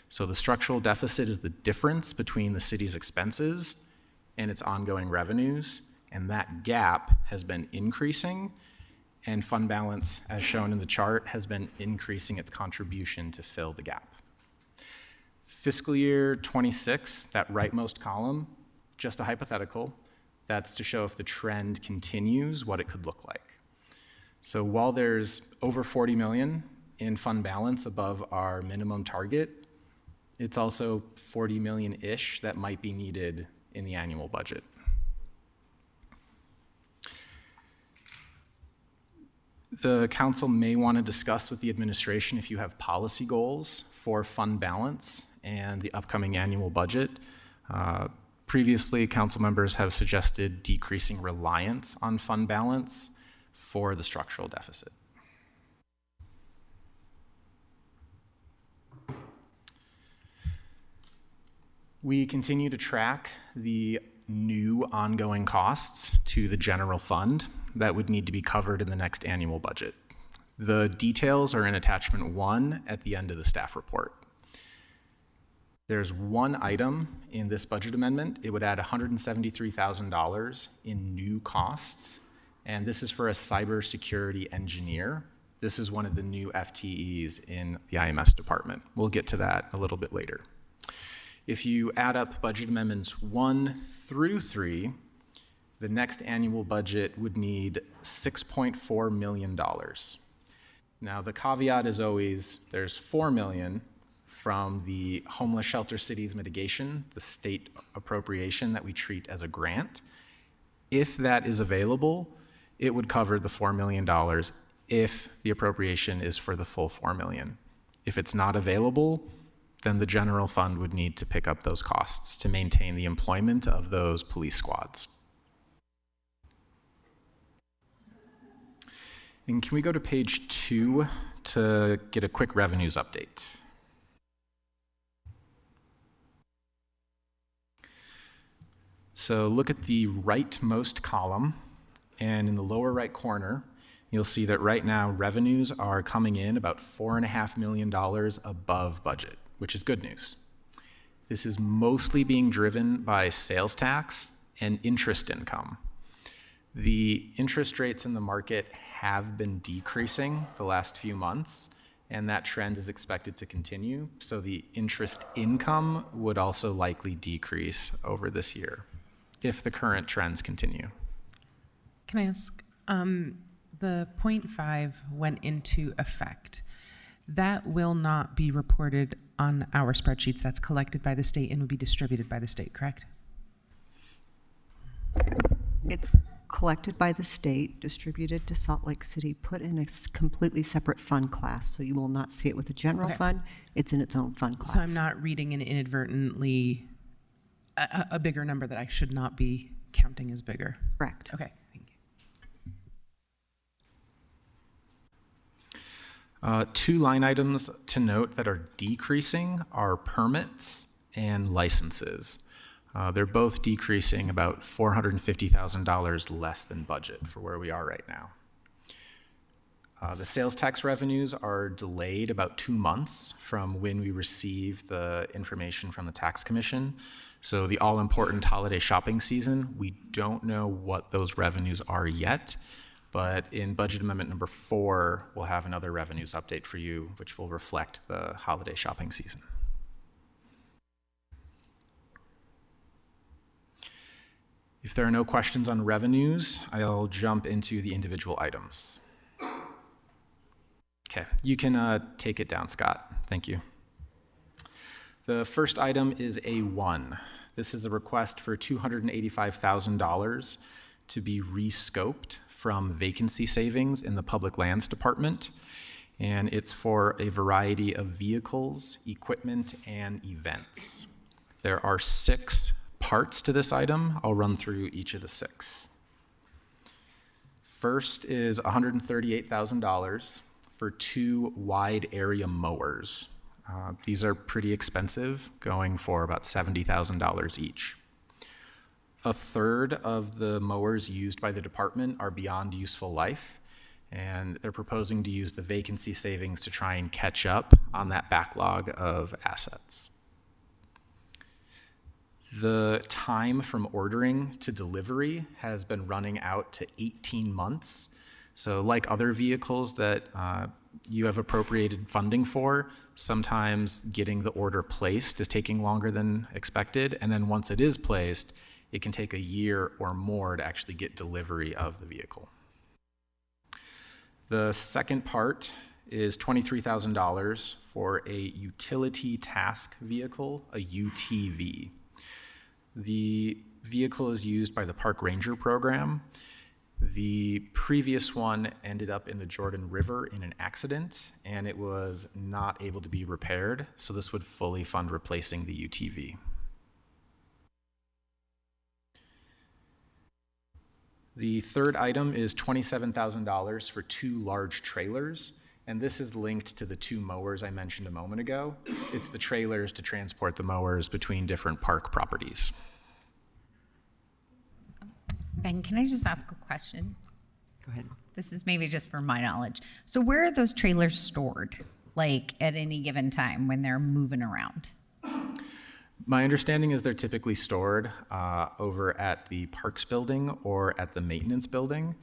So the structural deficit is the difference between the city's expenses and its ongoing revenues, and that gap has been increasing, and fund balance, as shown in the chart, has been increasing its contribution to fill the gap. Fiscal year 26, that rightmost column, just a hypothetical, that's to show if the trend continues, what it could look like. So while there's over 40 million in fund balance above our minimum target, it's also 40 million-ish that might be needed in the annual budget. The council may want to discuss with the administration if you have policy goals for fund balance and the upcoming annual budget. Previously, council members have suggested decreasing reliance on fund balance for the structural deficit. We continue to track the new ongoing costs to the general fund that would need to be covered in the next annual budget. The details are in attachment 1 at the end of the staff report. There's one item in this budget amendment. It would add $173,000 in new costs, and this is for a cybersecurity engineer. This is one of the new FTEs in the IMS department. We'll get to that a little bit later. If you add up budget amendments 1 through 3, the next annual budget would need $6.4 million. Now, the caveat is always there's $4 million from the Homeless Shelter Cities Mitigation, the state appropriation that we treat as a grant. If that is available, it would cover the $4 million if the appropriation is for the full $4 million. If it's not available, then the general fund would need to pick up those costs to maintain the employment of those police squads. And can we go to page 2 to get a quick revenues update? So look at the rightmost column, and in the lower right corner, you'll see that right now revenues are coming in about $4.5 million above budget, which is good news. This is mostly being driven by sales tax and interest income. The interest rates in the market have been decreasing the last few months, and that trend is expected to continue. So the interest income would also likely decrease over this year if the current trends continue. Can I ask, the 0.5 went into effect. That will not be reported on our spreadsheets. That's collected by the state and will be distributed by the state, correct? It's collected by the state, distributed to Salt Lake City, put in a completely separate fund class. So you will not see it with the general fund. It's in its own fund class. So I'm not reading an inadvertently a bigger number that I should not be counting as bigger. Correct. Okay, thank you. 2 line items to note that are decreasing are permits and licenses. They're both decreasing about $450,000 less than budget for where we are right now. The sales tax revenues are delayed about 2 months from when we receive the information from the tax commission. So the all-important holiday shopping season, we don't know what those revenues are yet, but in budget amendment number 4, we'll have another revenues update for you, which will reflect the holiday shopping season. If there are no questions on revenues, I'll jump into the individual items. Okay, you can take it down, Scott. Thank you. The first item is A1. This is a request for $285,000 to be rescoped from vacancy savings in the Public Lands Department, and it's for a variety of vehicles, equipment, and events. There are 6 parts to this item. I'll run through each of the 6. First is $138,000 for 2 wide area mowers. These are pretty expensive, going for about $70,000 each. A third of the mowers used by the department are beyond useful life, And they're proposing to use the vacancy savings to try and catch up on that backlog of assets. The time from ordering to delivery has been running out to 18 months. So like other vehicles that you have appropriated funding for, sometimes getting the order placed is taking longer than expected. And then once it is placed, it can take a year or more to actually get delivery of the vehicle. The second part is $23,000 for a utility task vehicle, a UTV. The vehicle is used by the Park Ranger program. The previous one ended up in the Jordan River in an accident, and it was not able to be repaired, so this would fully fund replacing the UTV. The third item is $27,000 for 2 large trailers, and this is linked to the 2 mowers I mentioned a moment ago. It's the trailers to transport the mowers between different park properties. Ben, can I just ask a question? Go ahead. This is maybe just for my knowledge. So where are those trailers stored, like at any given time when they're moving around? My understanding is they're typically stored over at the Parks building or at the maintenance building.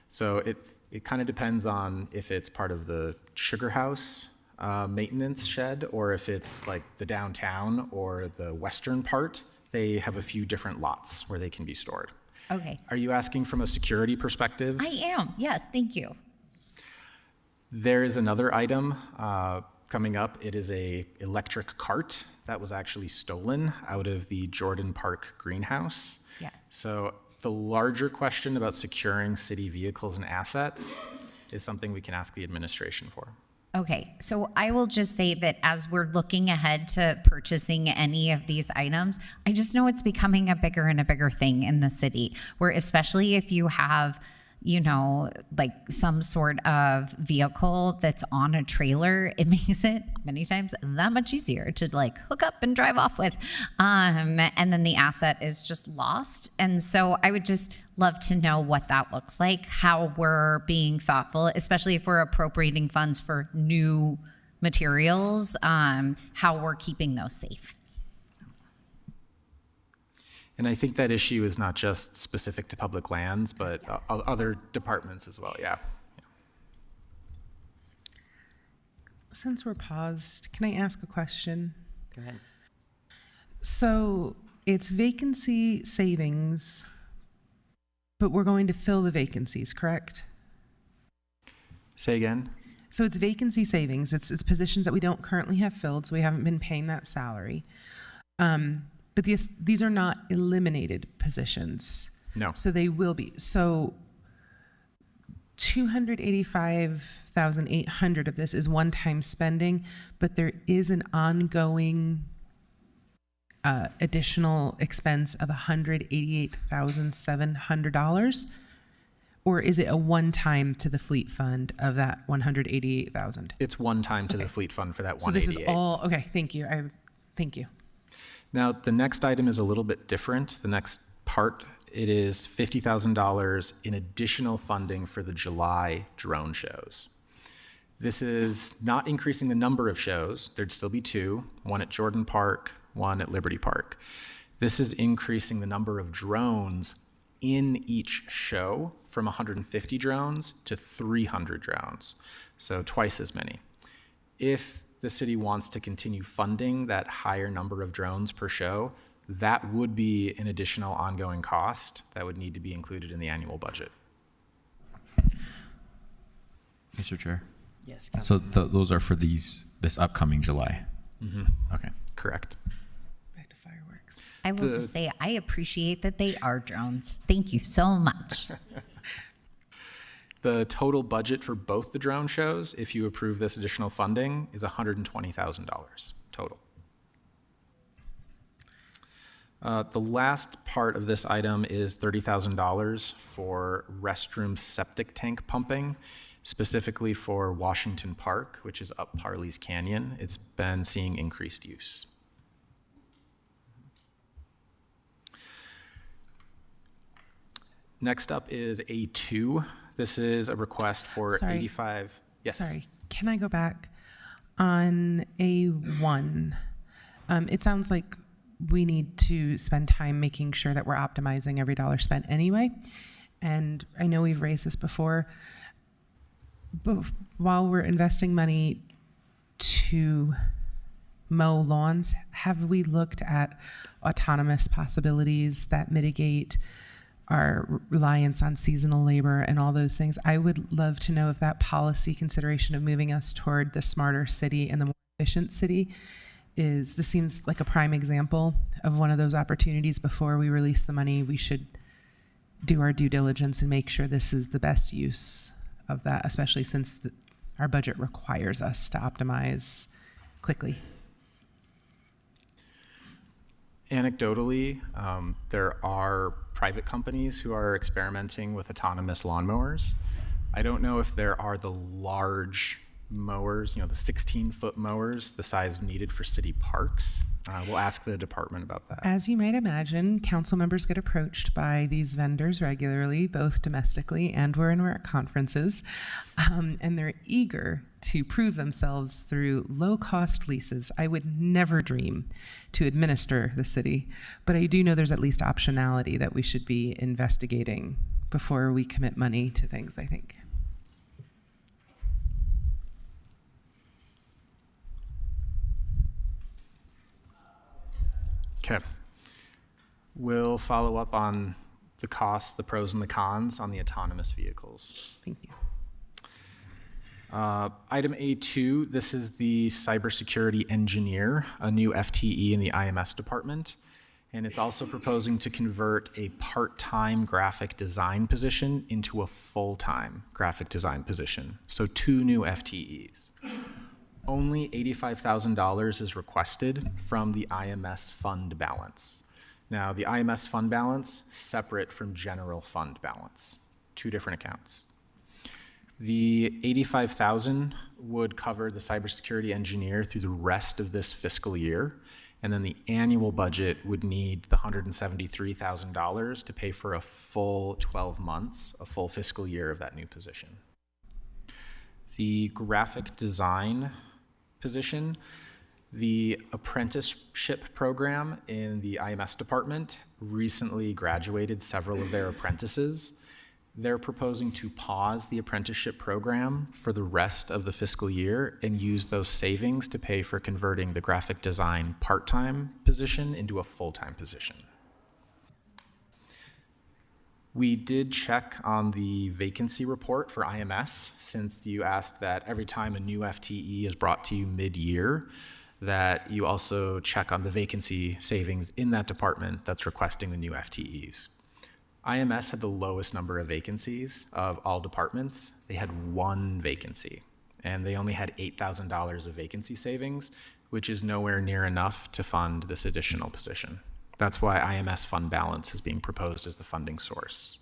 So it kind of depends on if it's part of the Sugar House maintenance shed or if it's like the downtown or the western part. They have a few different lots where they can be stored. Okay. Are you asking from a security perspective? I am. Yes, thank you. There is another item coming up. It is a electric cart that was actually stolen out of the Jordan Park greenhouse. Yes. So the larger question about securing city vehicles and assets is something we can ask the administration for. Okay, so I will just say that as we're looking ahead to purchasing any of these items, I just know it's becoming a bigger and a bigger thing in the city, where especially if you have, you know, like some sort of vehicle that's on a trailer, it makes it many times that much easier to like hook up and drive off with. And then the asset is just lost. And so I would just love to know what that looks like, how we're being thoughtful, especially if we're appropriating funds for new materials, how we're keeping those safe. And I think that issue is not just specific to public lands, but other departments as well, yeah. Since we're paused, can I ask a question? Go ahead. So it's vacancy savings, but we're going to fill the vacancies, correct? Say again? So it's vacancy savings. It's positions that we don't currently have filled, so we haven't been paying that salary. But these are not eliminated positions. No. So they will be. So 285,800 of this is one-time spending, but there is an ongoing additional expense of $188,700, or is it a one-time to the fleet fund of that 188,000? It's one time to the fleet fund for that 188. So this is all okay. Thank you. Thank you. Now the next item is a little bit different. The next part, it is $50,000 in additional funding for the July drone shows. This is not increasing the number of shows. There'd still be 2, one at Jordan Park, one at Liberty Park. This is increasing the number of drones in each show from 150 drones to 300 drones, so twice as many. If the city wants to continue funding that higher number of drones per show, that would be an additional ongoing cost that would need to be included in the annual budget. Mr. Chair. Yes, So those are for this upcoming July. Mm-hmm. Okay. Correct. Back to fireworks. I will just say I appreciate that they are drones. Thank you so much. The total budget for both the drone shows, if you approve this additional funding, is $120,000 total. The last part of this item is $30,000 for restroom septic tank pumping, specifically for Washington Park, which is up Parley's Canyon. It's been seeing increased use. Next up is A2. This is a request for Sorry. 85. Yes. Sorry, can I go back? On A1, it sounds like we need to spend time making sure that we're optimizing every dollar spent anyway. And I know we've raised this before, but while we're investing money to mow lawns, have we looked at autonomous possibilities that mitigate our reliance on seasonal labor and all those things? I would love to know if that policy consideration of moving us toward the smarter city and the more efficient city this seems like a prime example of one of those opportunities. Before we release the money, we should do our due diligence and make sure this is the best use of that, especially since our budget requires us to optimize quickly. Anecdotally, there are private companies who are experimenting with autonomous lawnmowers. I don't know if there are the large mowers, the 16-foot mowers, the size needed for city parks. We'll ask the department about that. As you might imagine, council members get approached by these vendors regularly, both domestically and when we're at conferences, and they're eager to prove themselves through low-cost leases. I would never dream to administer the city, but I do know there's at least optionality that we should be investigating before we commit money to things, I think. Okay. We'll follow up on the costs, the pros and the cons on the autonomous vehicles. Thank you. Item A2, this is the cybersecurity engineer, a new FTE in the IMS department. And it's also proposing to convert a part-time graphic design position into a full-time graphic design position. So 2 new FTEs. Only $85,000 is requested from the IMS fund balance. Now, the IMS fund balance, separate from general fund balance, 2 different accounts. The $85,000 would cover the cybersecurity engineer through the rest of this fiscal year, and then the annual budget would need the $173,000 to pay for a full 12 months, a full fiscal year of that new position. The graphic design position, the apprenticeship program in the IMS department recently graduated several of their apprentices. They're proposing to pause the apprenticeship program for the rest of the fiscal year and use those savings to pay for converting the graphic design part-time position into a full-time position. We did check on the vacancy report for IMS, since you asked that every time a new FTE is brought to you mid-year, that you also check on the vacancy savings in that department that's requesting the new FTEs. IMS had the lowest number of vacancies of all departments. They had 1 vacancy, and they only had $8,000 of vacancy savings, which is nowhere near enough to fund this additional position. That's why IMS fund balance is being proposed as the funding source.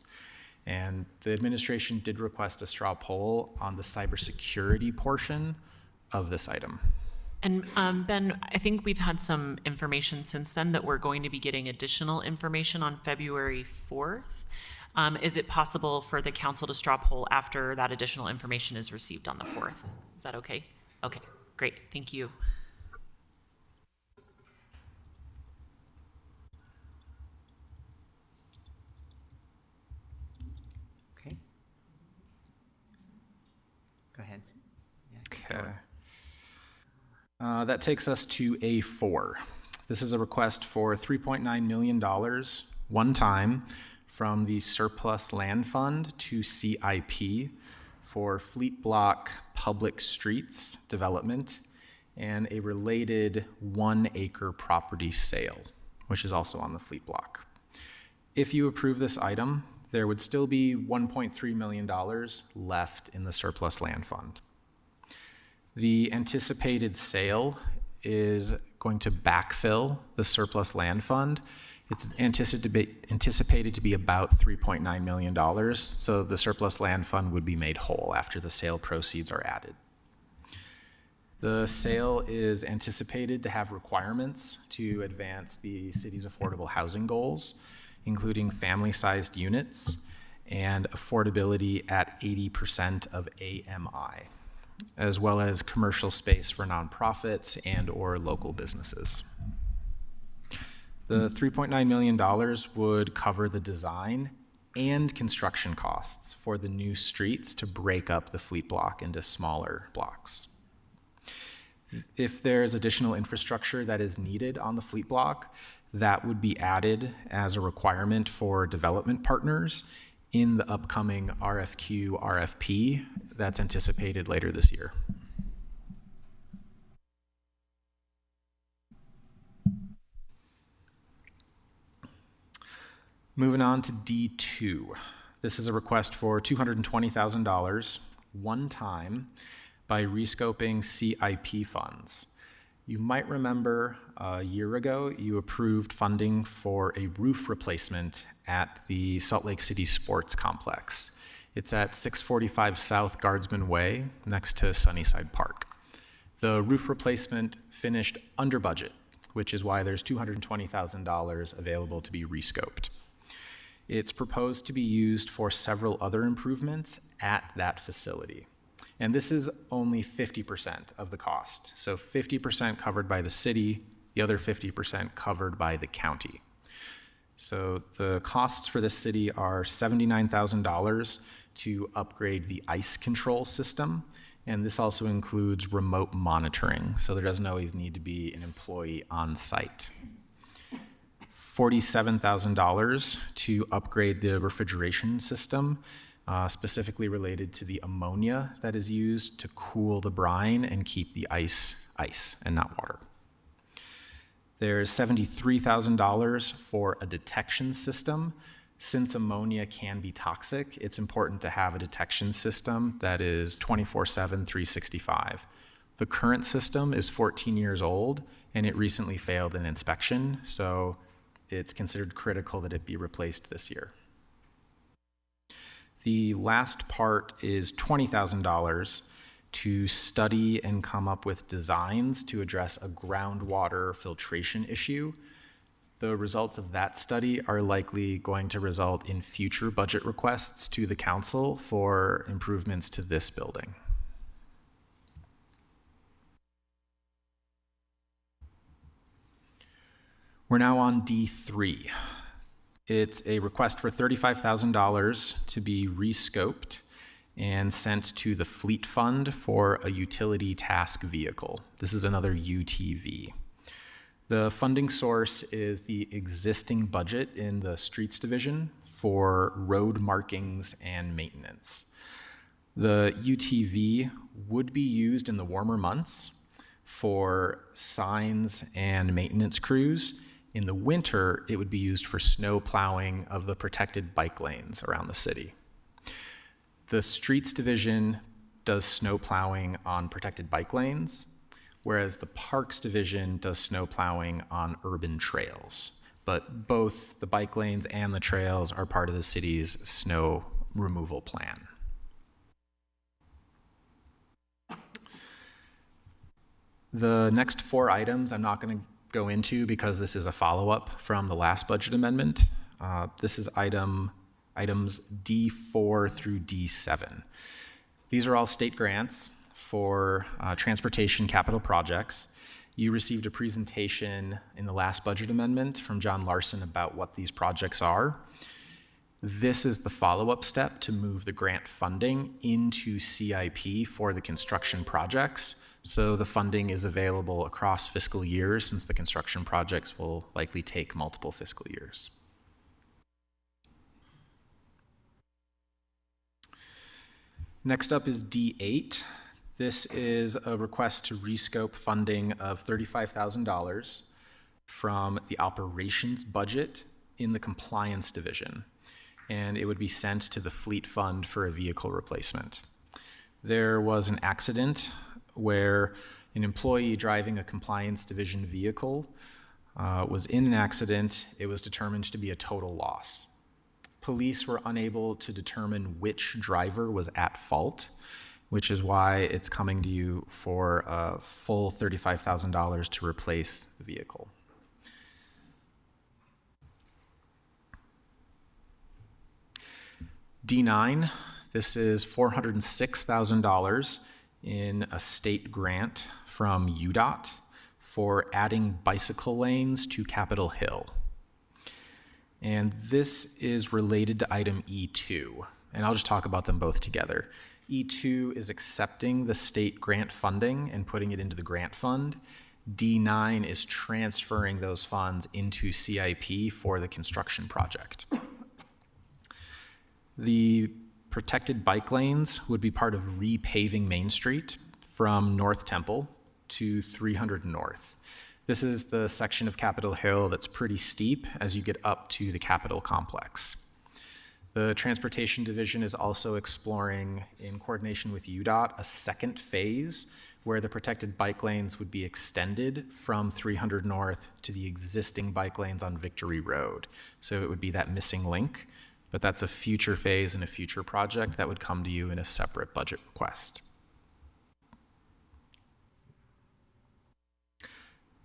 And the administration did request a straw poll on the cybersecurity portion of this item. And Ben, I think we've had some information since then that we're going to be getting additional information on February 4th. Is it possible for the council to straw poll after that additional information is received on the 4th? Is that okay? Okay, great, thank you. Okay. Go ahead. Okay. That takes us to A4. This is a request for $3.9 million one time from the surplus land fund to CIP for fleet block public streets development and a related 1-acre property sale, which is also on the fleet block. If you approve this item, there would still be $1.3 million left in the surplus land fund. The anticipated sale is going to backfill the surplus land fund. It's anticipated to be about $3.9 million, so the surplus land fund would be made whole after the sale proceeds are added. The sale is anticipated to have requirements to advance the city's affordable housing goals, including family-sized units and affordability at 80% of AMI, as well as commercial space for nonprofits and or local businesses. The $3.9 million would cover the design and construction costs for the new streets to break up the fleet block into smaller blocks. If there's additional infrastructure that is needed on the fleet block, that would be added as a requirement for development partners in the upcoming RFQ, RFP that's anticipated later this year. Moving on to D2. This is a request for $220,000 one time by rescoping CIP funds. You might remember a year ago, you approved funding for a roof replacement at the Salt Lake City Sports Complex. It's at 645 South Guardsman Way, next to Sunnyside Park. The roof replacement finished under budget, which is why there's $220,000 available to be rescoped. It's proposed to be used for several other improvements at that facility. And this is only 50% of the cost. So 50% covered by the city, the other 50% covered by the county. So the costs for the city are $79,000 to upgrade the ice control system. And this also includes remote monitoring. So there doesn't always need to be an employee on site. $47,000 to upgrade the refrigeration system, specifically related to the ammonia that is used to cool the brine and keep the ice and not water. There's $73,000 for a detection system. Since ammonia can be toxic, it's important to have a detection system that is 24/7, 365. The current system is 14 years old and it recently failed an inspection, so it's considered critical that it be replaced this year. The last part is $20,000 to study and come up with designs to address a groundwater filtration issue. The results of that study are likely going to result in future budget requests to the council for improvements to this building. We're now on D3. It's a request for $35,000 to be rescoped and sent to the fleet fund for a utility task vehicle. This is another UTV. The funding source is the existing budget in the streets division for road markings and maintenance. The UTV would be used in the warmer months for signs and maintenance crews. In the winter, it would be used for snow plowing of the protected bike lanes around the city. The streets division does snow plowing on protected bike lanes, whereas the parks division does snow plowing on urban trails. But both the bike lanes and the trails are part of the city's snow removal plan. The next four items I'm not going to go into because this is a follow-up from the last budget amendment. This is items D4 through D7. These are all state grants for transportation capital projects. You received a presentation in the last budget amendment from John Larson about what these projects are. This is the follow-up step to move the grant funding into CIP for the construction projects. So the funding is available across fiscal years since the construction projects will likely take multiple fiscal years. Next up is D8. This is a request to rescope funding of $35,000 from the operations budget in the compliance division, and it would be sent to the fleet fund for a vehicle replacement. There was an accident where an employee driving a compliance division vehicle was in an accident. It was determined to be a total loss. Police were unable to determine which driver was at fault, which is why it's coming to you for a full $35,000 to replace the vehicle. D9, this is $406,000 in a state grant from UDOT for adding bicycle lanes to Capitol Hill. And this is related to item E2, and I'll just talk about them both together. E2 is accepting the state grant funding and putting it into the grant fund. D9 is transferring those funds into CIP for the construction project. The protected bike lanes would be part of repaving Main Street from North Temple to 300 North. This is the section of Capitol Hill that's pretty steep as you get up to the Capitol complex. The Transportation Division is also exploring, in coordination with UDOT, a second phase where the protected bike lanes would be extended from 300 North to the existing bike lanes on Victory Road. So it would be that missing link, but that's a future phase and a future project that would come to you in a separate budget request.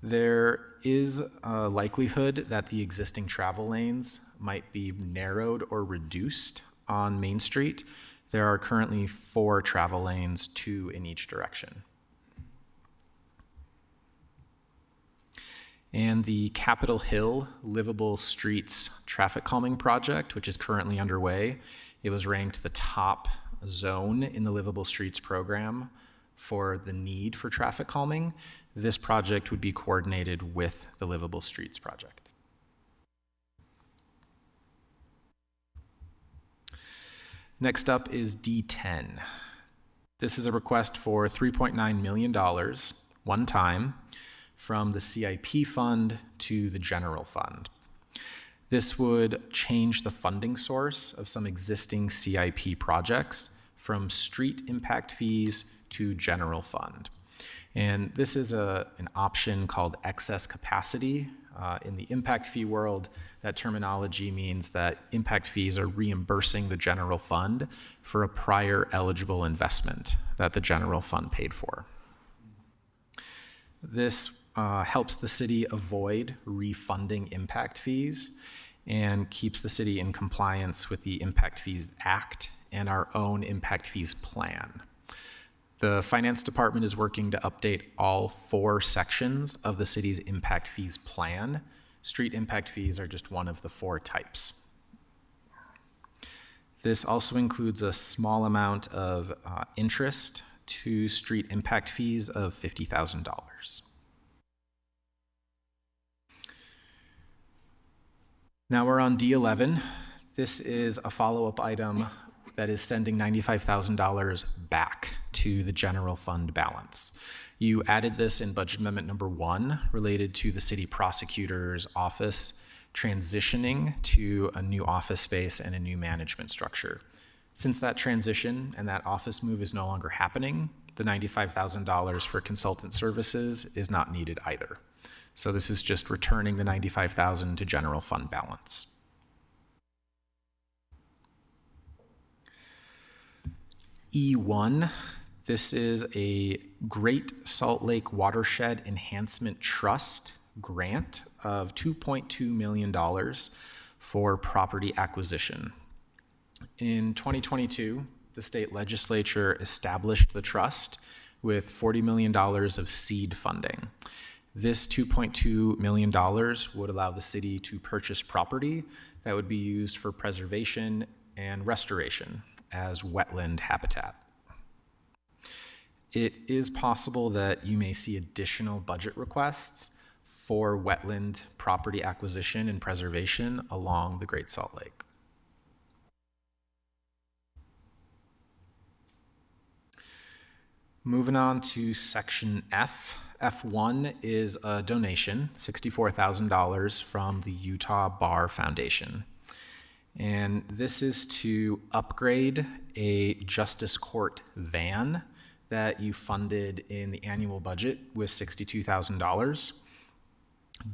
There is a likelihood that the existing travel lanes might be narrowed or reduced on Main Street. There are currently 4 travel lanes, 2 in each direction. And the Capitol Hill Livable Streets traffic calming project, which is currently underway, it was ranked the top zone in the Livable Streets program for the need for traffic calming. This project would be coordinated with the Livable Streets project. Next up is D10. This is a request for $3.9 million, one time, from the CIP fund to the general fund. This would change the funding source of some existing CIP projects from street impact fees to general fund. And this is an option called excess capacity. In the impact fee world, that terminology means that impact fees are reimbursing the general fund for a prior eligible investment that the general fund paid for. This helps the city avoid refunding impact fees and keeps the city in compliance with the Impact Fees Act and our own impact fees plan. The finance department is working to update all 4 sections of the city's impact fees plan. Street impact fees are just one of the 4 types. This also includes a small amount of interest to street impact fees of $50,000. Now we're on D11. This is a follow-up item that is sending $95,000 back to the general fund balance. You added this in budget amendment number 1 related to the city prosecutor's office transitioning to a new office space and a new management structure. Since that transition and that office move is no longer happening, the $95,000 for consultant services is not needed either. So this is just returning the $95,000 to general fund balance. E1, this is a Great Salt Lake Watershed Enhancement Trust grant of $2.2 million for property acquisition. In 2022, the state legislature established the trust with $40 million of seed funding. This $2.2 million would allow the city to purchase property that would be used for preservation and restoration as wetland habitat. It is possible that you may see additional budget requests for wetland property acquisition and preservation along the Great Salt Lake. Moving on to section F. F1 is a donation, $64,000 from the Utah Bar Foundation. And this is to upgrade a justice court van that you funded in the annual budget with $62,000,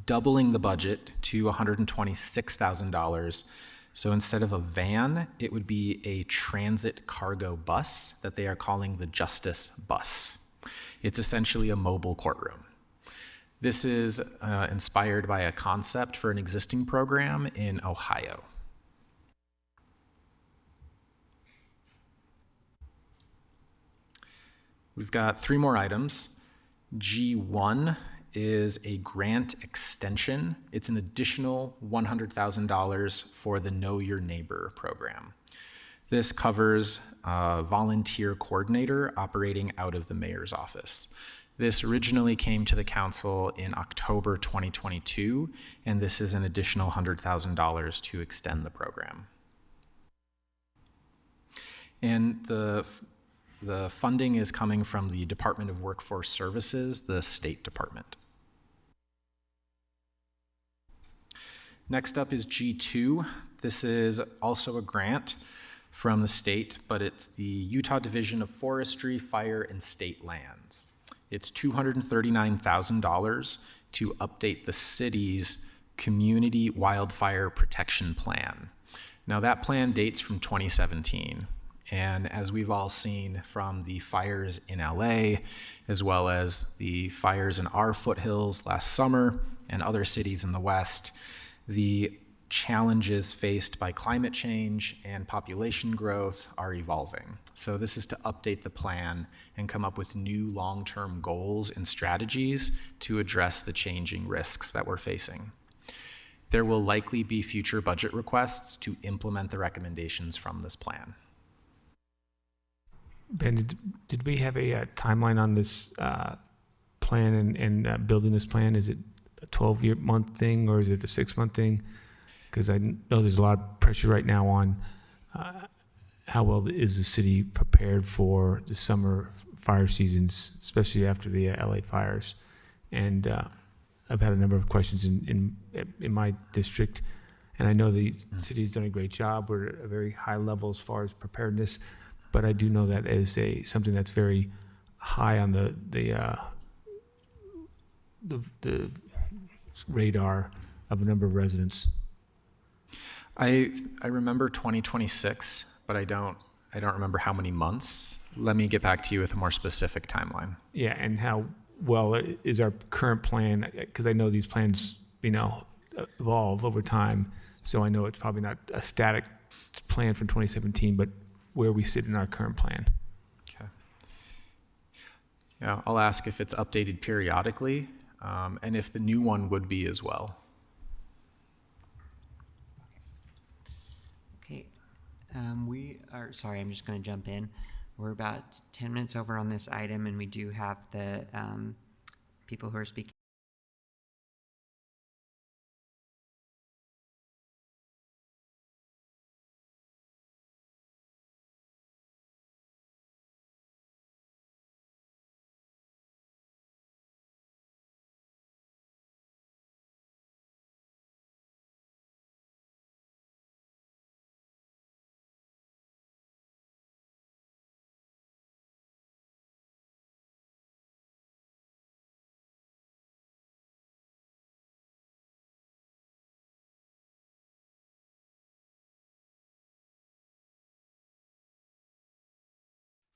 doubling the budget to $126,000. So instead of a van, it would be a transit cargo bus that they are calling the Justice Bus. It's essentially a mobile courtroom. This is inspired by a concept for an existing program in Ohio. We've got 3 more items. G1 is a grant extension. It's an additional $100,000 for the Know Your Neighbor program. This covers a volunteer coordinator operating out of the mayor's office. This originally came to the council in October 2022, and this is an additional $100,000 to extend the program. And the funding is coming from the Department of Workforce Services, the State Department. Next up is G2. This is also a grant from the state, but it's the Utah Division of Forestry, Fire, and State Lands. It's $239,000 to update the city's Community Wildfire Protection Plan. Now that plan dates from 2017. And as we've all seen from the fires in LA, as well as the fires in our foothills last summer and other cities in the West, the challenges faced by climate change and population growth are evolving. So this is to update the plan and come up with new long-term goals and strategies to address the changing risks that we're facing. There will likely be future budget requests to implement the recommendations from this plan. Ben, did we have a timeline on this plan and building this plan? Is it a 12-month thing or is it a 6-month thing? Because I know there's a lot of pressure right now on how well is the city prepared for the summer fire seasons, especially after the LA fires. And I've had a number of questions in my district, and I know the city's done a great job. We're at a very high level as far as preparedness, but I do know that is something that's very high on the radar of a number of residents. I remember 2026, but I don't remember how many months. Let me get back to you with a more specific timeline. Yeah, and how well is our current plan? Because I know these plans, evolve over time. So I know it's probably not a static plan from 2017, but where we sit in our current plan. Okay. Yeah, I'll ask if it's updated periodically, and if the new one would be as well. Okay, sorry, I'm just going to jump in. We're about 10 minutes over on this item, and we do have the people who are speaking.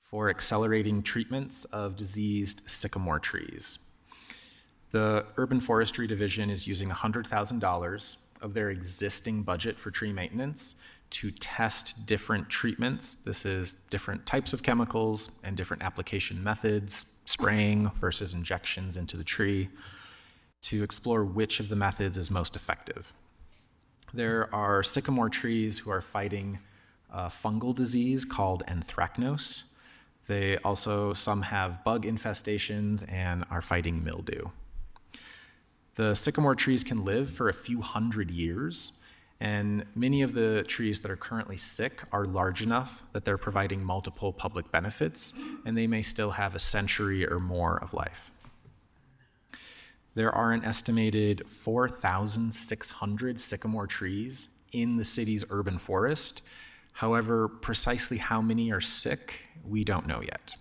For accelerating treatments of diseased sycamore trees. The Urban Forestry Division is using $100,000 of their existing budget for tree maintenance to test different treatments. This is different types of chemicals and different application methods, spraying versus injections into the tree, to explore which of the methods is most effective. There are sycamore trees who are fighting a fungal disease called anthracnose. They also, some have bug infestations and are fighting mildew. The sycamore trees can live for a few hundred years, and many of the trees that are currently sick are large enough that they're providing multiple public benefits, and they may still have a century or more of life. There are an estimated 4,600 sycamore trees in the city's urban forest. However, precisely how many are sick, we don't know yet.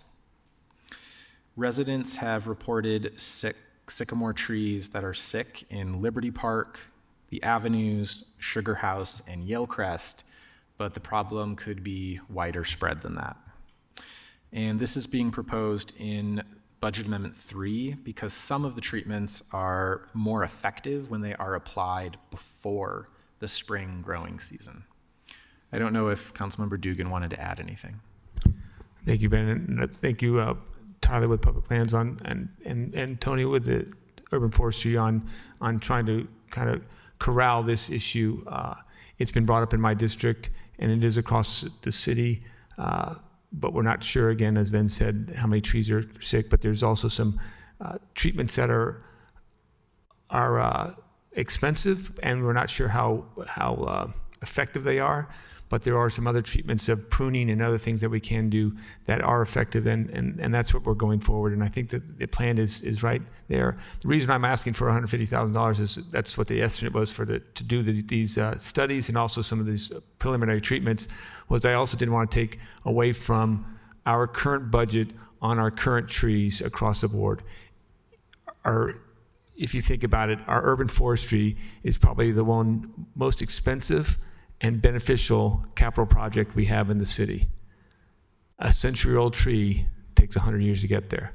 Residents have reported sycamore trees that are sick in Liberty Park, the Avenues, Sugar House, and Yalecrest, but the problem could be wider spread than that. And this is being proposed in Budget Amendment 3 because some of the treatments are more effective when they are applied before the spring growing season. I don't know if Councilmember Dugan wanted to add anything. Thank you, Ben, and thank you, Tyler with Public Lands and Tony with the Urban Forestry on trying to kind of corral this issue. It's been brought up in my district, and it is across the city, but we're not sure, again, as Ben said, how many trees are sick, but there's also some treatments that are expensive, and we're not sure how effective they are. But there are some other treatments of pruning and other things that we can do that are effective, and that's what we're going forward. And I think that the plan is right there. The reason I'm asking for $150,000 is that's what the estimate was to do these studies and also some of these preliminary treatments. Was I also didn't want to take away from our current budget on our current trees across the board. If you think about it, our urban forestry is probably the one most expensive and beneficial capital project we have in the city. A century-old tree takes 100 years to get there.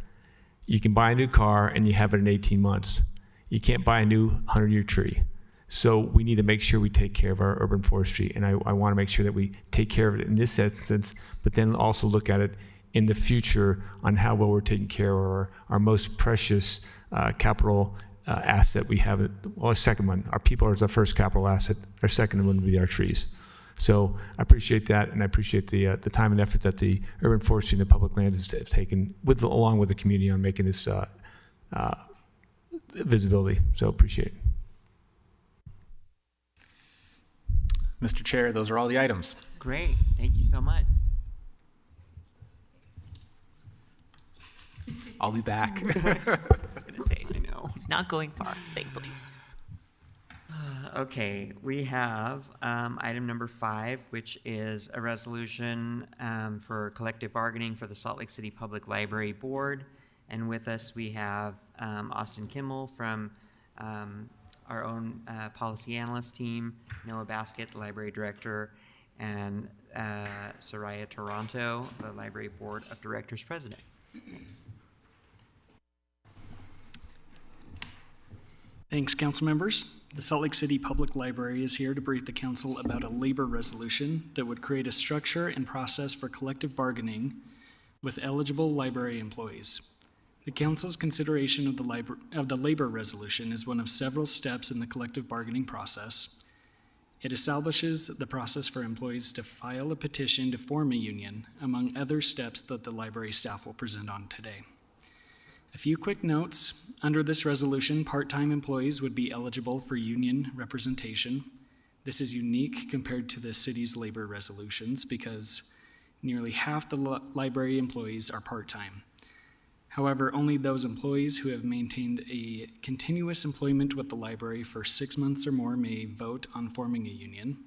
You can buy a new car and you have it in 18 months. You can't buy a new 100-year tree. So we need to make sure we take care of our urban forestry, and I want to make sure that we take care of it in this instance, but then also look at it in the future on how well we're taking care of our most precious capital asset we have. Well, our second one, our people is our first capital asset. Our second one would be our trees. So I appreciate that, and I appreciate the time and effort that the urban forestry and the public lands have taken, along with the community, on making this visibility. So appreciate it. Mr. Chair, those are all the items. Great, thank you so much. I'll be back. I was going to say, I know. he's not going far, thankfully. Okay, we have item number 5, which is a resolution for collective bargaining for the Salt Lake City Public Library Board. And with us, we have Austin Kimmel from our own policy analyst team, Noah Baskett, the library director, and Soraya Toronto, the library board of directors president. Thanks. Thanks, council members. The Salt Lake City Public Library is here to brief the council about a labor resolution that would create a structure and process for collective bargaining with eligible library employees. The council's consideration of the labor resolution is one of several steps in the collective bargaining process. It establishes the process for employees to file a petition to form a union, among other steps that the library staff will present on today. A few quick notes. Under this resolution, part-time employees would be eligible for union representation. This is unique compared to the city's labor resolutions because nearly half the library employees are part-time. However, only those employees who have maintained a continuous employment with the library for 6 months or more may vote on forming a union,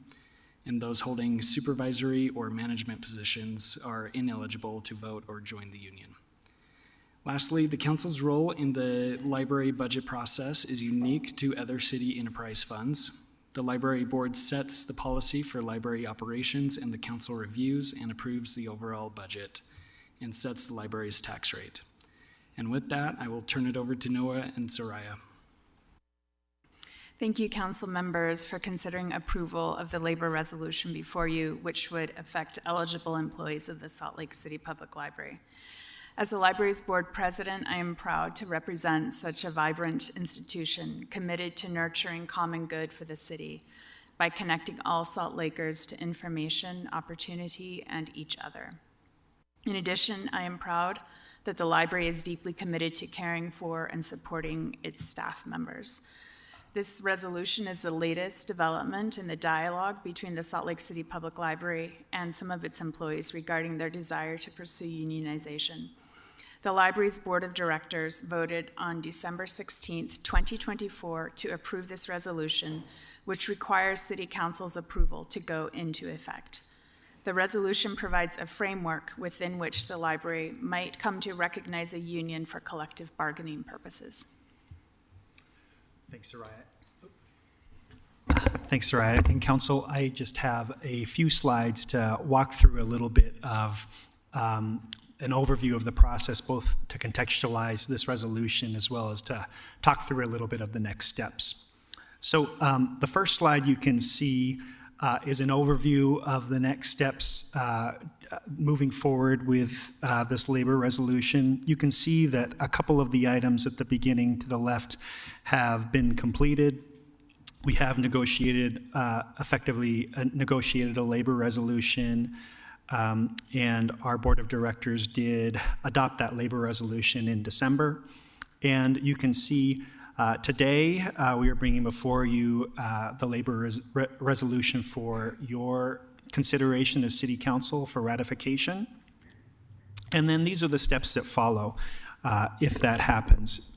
and those holding supervisory or management positions are ineligible to vote or join the union. Lastly, the council's role in the library budget process is unique to other city enterprise funds. The library board sets the policy for library operations, and the council reviews and approves the overall budget and sets the library's tax rate. And with that, I will turn it over to Noah and Soraya. Thank you, council members, for considering approval of the labor resolution before you, which would affect eligible employees of the Salt Lake City Public Library. As the library's board president, I am proud to represent such a vibrant institution committed to nurturing common good for the city by connecting all Salt Lakers to information, opportunity, and each other. In addition, I am proud that the library is deeply committed to caring for and supporting its staff members. This resolution is the latest development in the dialogue between the Salt Lake City Public Library and some of its employees regarding their desire to pursue unionization. The library's board of directors voted on December 16th, 2024 to approve this resolution, which requires City Council's approval to go into effect. The resolution provides a framework within which the library might come to recognize a union for collective bargaining purposes. Thanks, Soraya. Thanks, Soraya. And council, I just have a few slides to walk through a little bit of an overview of the process, both to contextualize this resolution as well as to talk through a little bit of the next steps. So the first slide you can see is an overview of the next steps moving forward with this labor resolution. You can see that a couple of the items at the beginning to the left have been completed. We have effectively negotiated a labor resolution, and our board of directors did adopt that labor resolution in December. And you can see today we are bringing before you the labor resolution for your consideration as City Council for ratification. And then these are the steps that follow if that happens.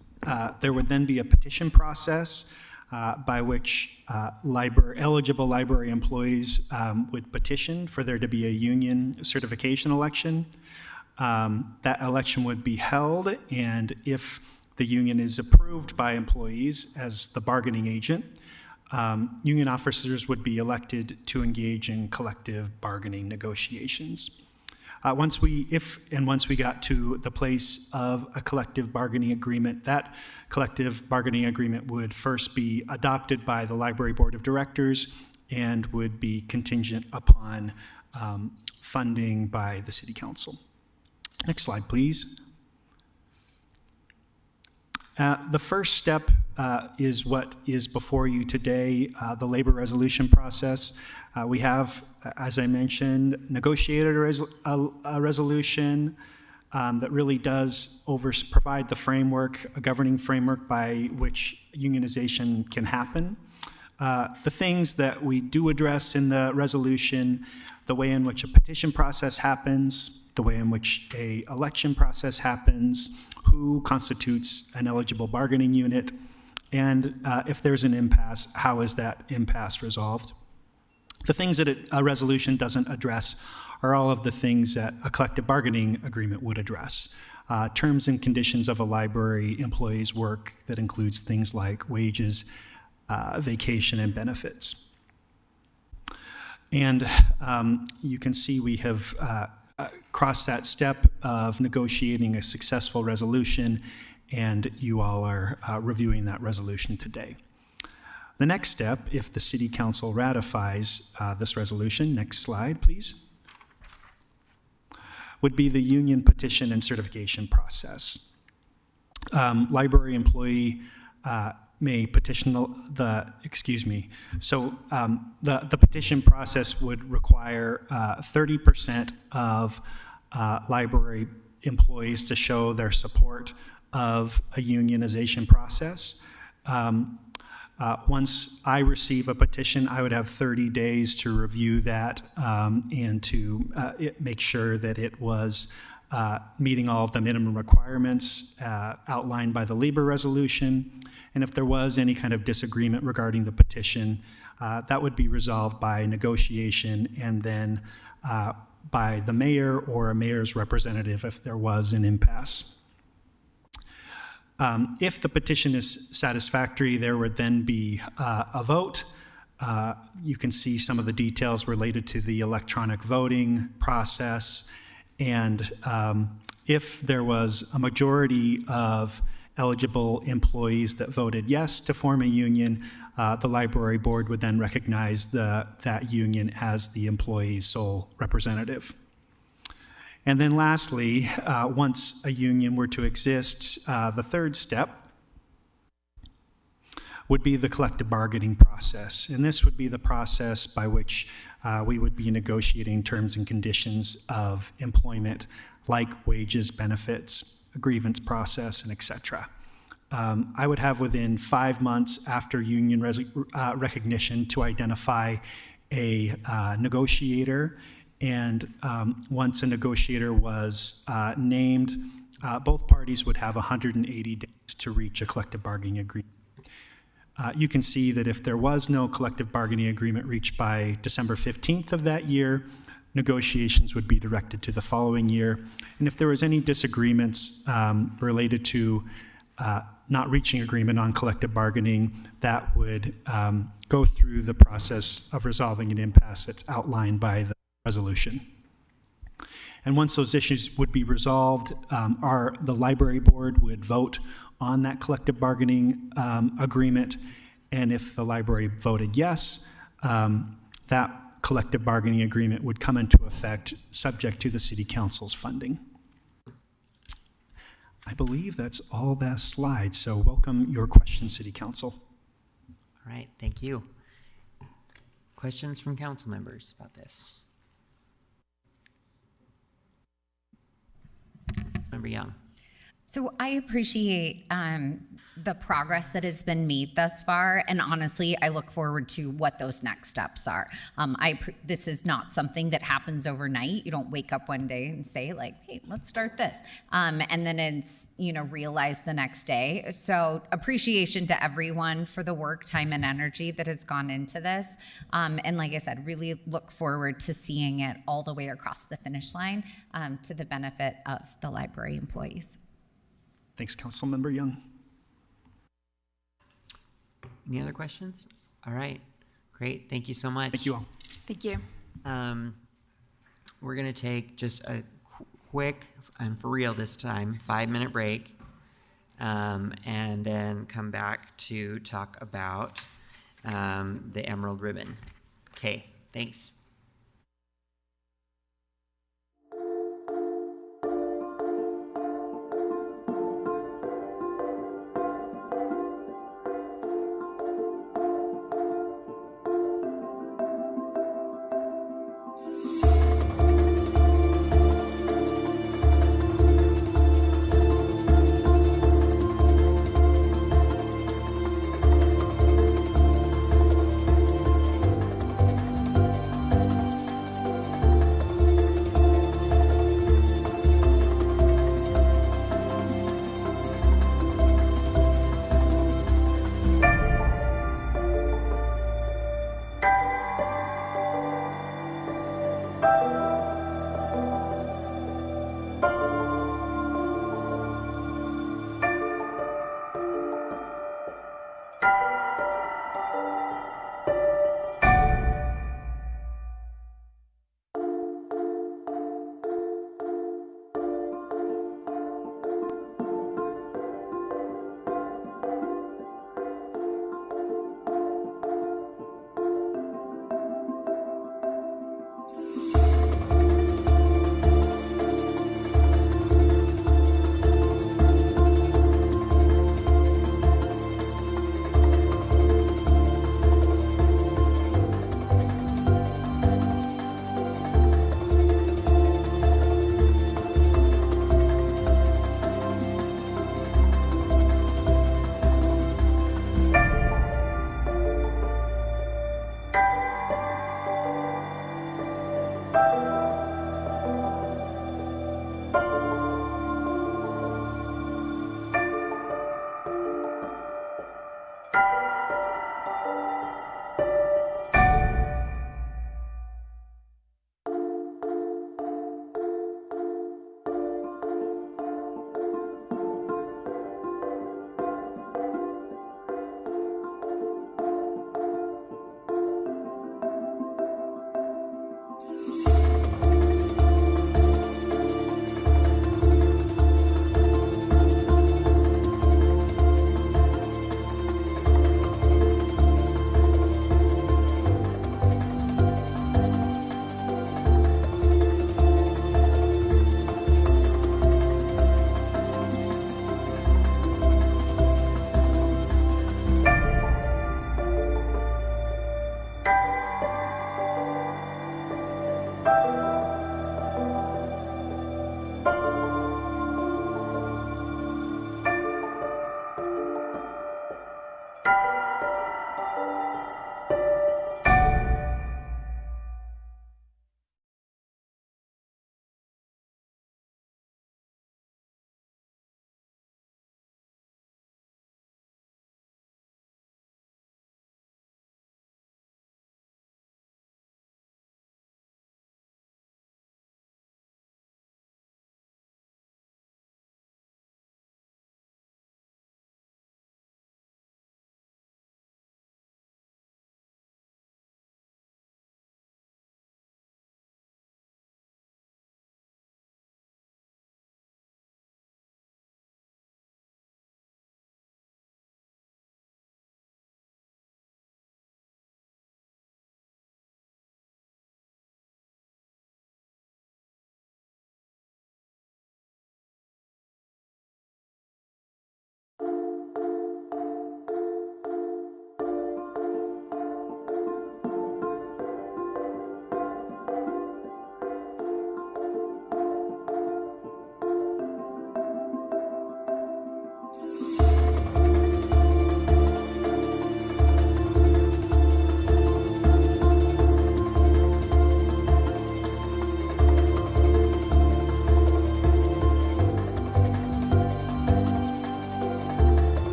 There would then be a petition process by which eligible library employees would petition for there to be a union certification election. That election would be held, and if the union is approved by employees as the bargaining agent, union officers would be elected to engage in collective bargaining negotiations. Once we got to the place of a collective bargaining agreement, that collective bargaining agreement would first be adopted by the library board of directors and would be contingent upon funding by the city council. Next slide, please. The first step is what is before you today, the labor resolution process. We have, as I mentioned, negotiated a resolution that really does provide the framework, a governing framework by which unionization can happen. The things that we do address in the resolution, the way in which a petition process happens, the way in which an election process happens, who constitutes an eligible bargaining unit, and if there's an impasse, how is that impasse resolved? The things that a resolution doesn't address are all of the things that a collective bargaining agreement would address. Terms and conditions of a library employee's work that includes things like wages, vacation, and benefits. And you can see we have crossed that step of negotiating a successful resolution, and you all are reviewing that resolution today. The next step, if the City Council ratifies this resolution, next slide, please, would be the union petition and certification process. Library employee may petition the petition process would require 30% of library employees to show their support of a unionization process. Once I receive a petition, I would have 30 days to review that and to make sure that it was meeting all of the minimum requirements outlined by the labor resolution. And if there was any kind of disagreement regarding the petition, that would be resolved by negotiation and then by the mayor or a mayor's representative if there was an impasse. If the petition is satisfactory, there would then be a vote. You can see some of the details related to the electronic voting process. And if there was a majority of eligible employees that voted yes to form a union, the library board would then recognize that union as the employee's sole representative. And then lastly, once a union were to exist, the third step would be the collective bargaining process. And this would be the process by which we would be negotiating terms and conditions of employment, like wages, benefits, a grievance process, and et cetera. I would have within 5 months after union recognition to identify a negotiator. And once a negotiator was named, both parties would have 180 days to reach a collective bargaining agreement. You can see that if there was no collective bargaining agreement reached by December 15th of that year, negotiations would be directed to the following year. And if there was any disagreements related to not reaching agreement on collective bargaining, that would go through the process of resolving an impasse that's outlined by the resolution. And once those issues would be resolved, the library board would vote on that collective bargaining agreement. And if the library voted yes, that collective bargaining agreement would come into effect subject to the city council's funding. I believe that's all that slide, so welcome your questions, City Council. All right, thank you. Questions from council members about this? Member Young. So I appreciate the progress that has been made thus far, and honestly, I look forward to what those next steps are. This is not something that happens overnight. You don't wake up one day and say like, "Hey, let's start this," and then it's realized the next day. So appreciation to everyone for the work, time, and energy that has gone into this, and like I said, really look forward to seeing it all the way across the finish line to the benefit of the library employees. Thanks, Councilmember Young. Any other questions? All right, great. Thank you so much. Thank you all. Thank you. We're going to take just a quick, and for real this time, 5-minute break, and then come back to talk about the Emerald Ribbon. Okay, thanks.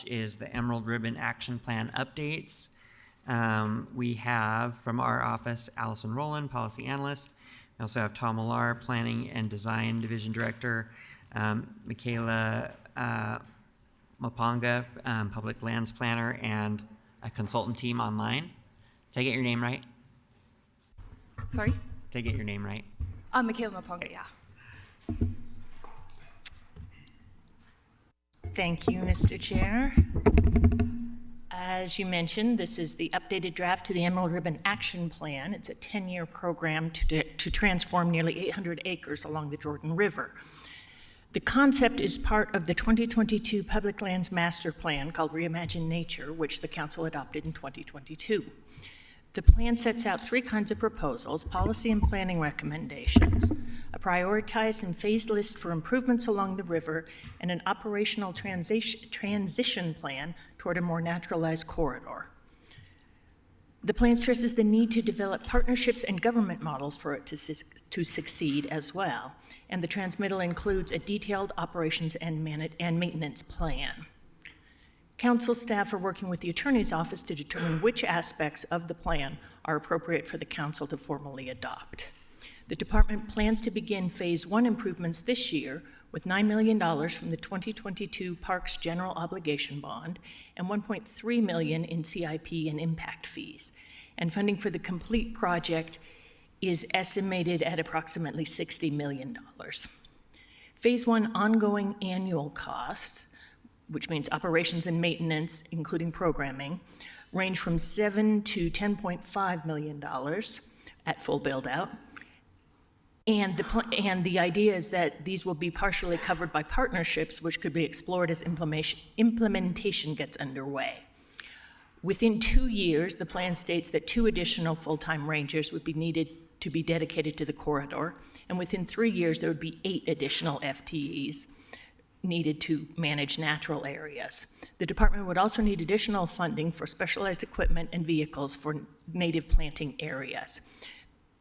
which is the Emerald Ribbon Action Plan updates. We have from our office, Allison Rowland, Policy Analyst. We also have Tom Millar, Planning and Design Division Director. Michaela Mapanga, Public Lands Planner, and a consultant team online. Did I get your name right? Sorry? Did I get your name right? Michaela Maponga, yeah. Thank you, Mr. Chair. As you mentioned, this is the updated draft to the Emerald Ribbon Action Plan. It's a 10-year program to transform nearly 800 acres along the Jordan River. The concept is part of the 2022 Public Lands Master Plan called Reimagine Nature, which the Council adopted in 2022. The plan sets out three kinds of proposals: policy and planning recommendations, a prioritized and phased list for improvements along the river, and an operational transition plan toward a more naturalized corridor. The plan stresses the need to develop partnerships and government models for it to succeed as well, and the transmittal includes a detailed operations and maintenance plan. Council staff are working with the Attorney's Office to determine which aspects of the plan are appropriate for the Council to formally adopt. The department plans to begin Phase 1 improvements this year with $9 million from the 2022 Parks General Obligation Bond and $1.3 million in CIP and impact fees. And funding for the complete project is estimated at approximately $60 million. Phase 1 ongoing annual costs, which means operations and maintenance, including programming, range from $7 to $10.5 million at full build-out. And the idea is that these will be partially covered by partnerships, which could be explored as implementation gets underway. Within 2 years, the plan states that 2 additional full-time rangers would be needed to be dedicated to the corridor, and within 3 years, there would be 8 additional FTEs needed to manage natural areas. The department would also need additional funding for specialized equipment and vehicles for native planting areas.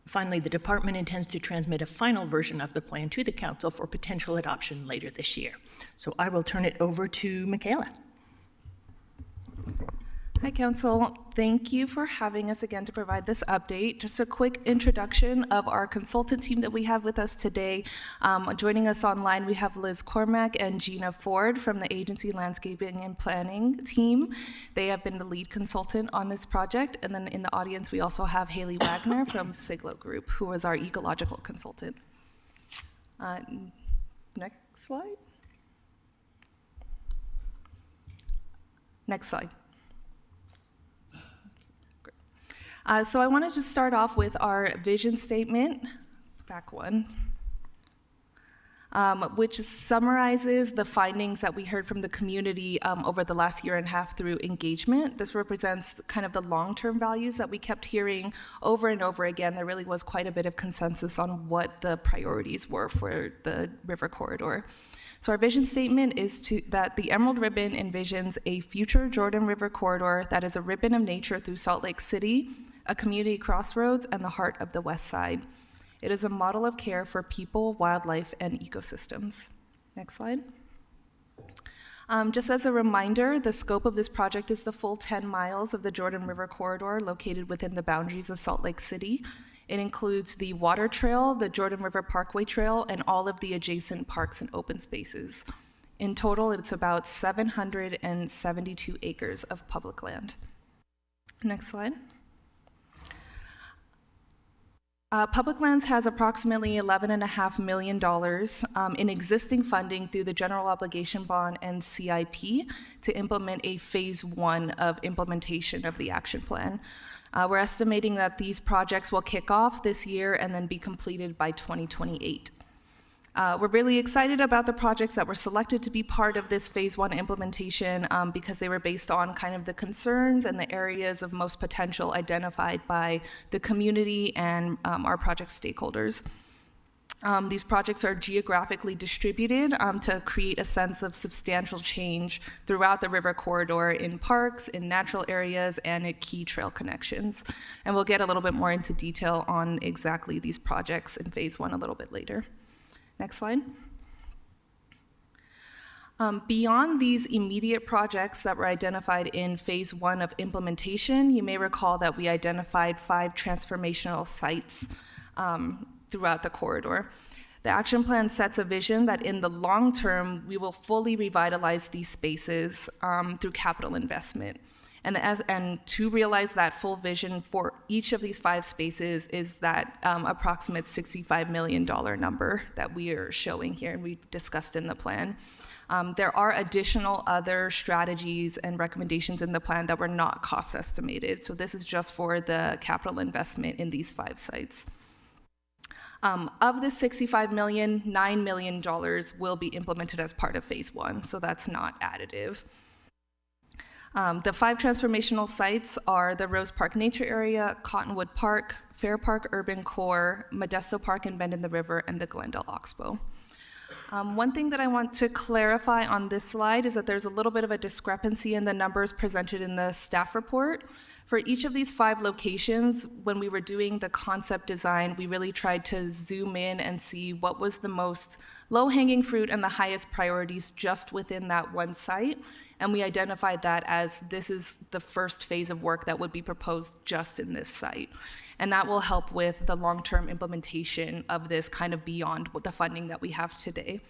Finally, the department intends to transmit a final version of the plan to the council for potential adoption later this year. So I will turn it over to Michaela. Hi, Council. Thank you for having us again to provide this update. Just a quick introduction of our consultant team that we have with us today. Joining us online, we have Liz Cormack and Gina Ford from the Agency Landscaping and Planning team. They have been the lead consultant on this project. And then in the audience, we also have Haley Wagner from Siglo Group, who is our ecological consultant. Next slide. Next slide. So I wanted to start off with our vision statement, back one, which summarizes the findings that we heard from the community over the last year and a half through engagement. This represents kind of the long-term values that we kept hearing over and over again. There really was quite a bit of consensus on what the priorities were for the river corridor. So our vision statement is that the Emerald Ribbon envisions a future Jordan River corridor that is a ribbon of nature through Salt Lake City, a community crossroads, and the heart of the West Side. It is a model of care for people, wildlife, and ecosystems. Next slide. Just as a reminder, the scope of this project is the full 10 miles of the Jordan River corridor located within the boundaries of Salt Lake City. It includes the Water Trail, the Jordan River Parkway Trail, and all of the adjacent parks and open spaces. In total, it's about 772 acres of public land. Next slide. Public Lands has approximately $11.5 million in existing funding through the General Obligation Bond and CIP to implement a phase 1 of implementation of the action plan. We're estimating that these projects will kick off this year and then be completed by 2028. We're really excited about the projects that were selected to be part of this phase 1 implementation because they were based on kind of the concerns and the areas of most potential identified by the community and our project stakeholders. These projects are geographically distributed to create a sense of substantial change throughout the river corridor in parks, in natural areas, and at key trail connections. And we'll get a little bit more into detail on exactly these projects in phase 1 a little bit later. Next slide. Beyond these immediate projects that were identified in phase 1 of implementation, you may recall that we identified 5 transformational sites throughout the corridor. The action plan sets a vision that in the long term, we will fully revitalize these spaces through capital investment. And to realize that full vision for each of these 5 spaces is that approximate $65 million number that we are showing here and we've discussed in the plan. There are additional other strategies and recommendations in the plan that were not cost estimated. So this is just for the capital investment in these 5 sites. Of the $65 million, $9 million will be implemented as part of phase 1, so that's not additive. The 5 transformational sites are the Rose Park Nature Area, Cottonwood Park, Fair Park Urban Core, Modesto Park and Bend in the River, and the Glendale Oxbow. One thing that I want to clarify on this slide is that there's a little bit of a discrepancy in the numbers presented in the staff report. For each of these 5 locations, when we were doing the concept design, we really tried to zoom in and see what was the most low-hanging fruit and the highest priorities just within that one site. And we identified that as this is the first phase of work that would be proposed just in this site. And that will help with the long-term implementation of this kind of beyond what the funding that we have today.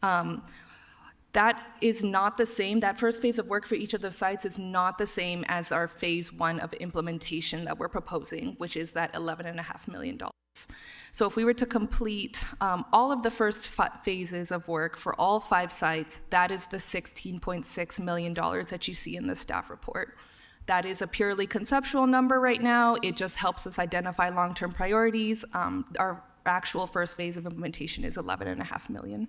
That is not the same, that first phase of work for each of the sites is not the same as our phase 1 of implementation that we're proposing, which is that $11.5 million. So if we were to complete all of the first phases of work for all 5 sites, that is the $16.6 million that you see in the staff report. That is a purely conceptual number right now. It just helps us identify long-term priorities. Our actual first phase of implementation is $11.5 million.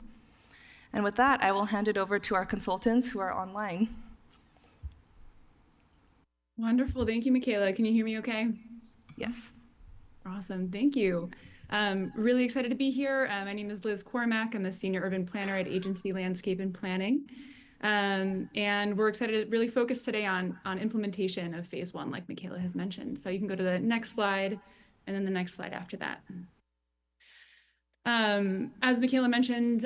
And with that, I will hand it over to our consultants who are online. Wonderful. Thank you, Michaela. Can you hear me okay? Yes. Awesome. Thank you. Really excited to be here. My name is Liz Cormack. I'm the Senior Urban Planner at Agency Landscape and Planning. And we're excited to really focus today on implementation of phase 1, like Michaela has mentioned. So you can go to the next slide and then the next slide after that. As Michaela mentioned,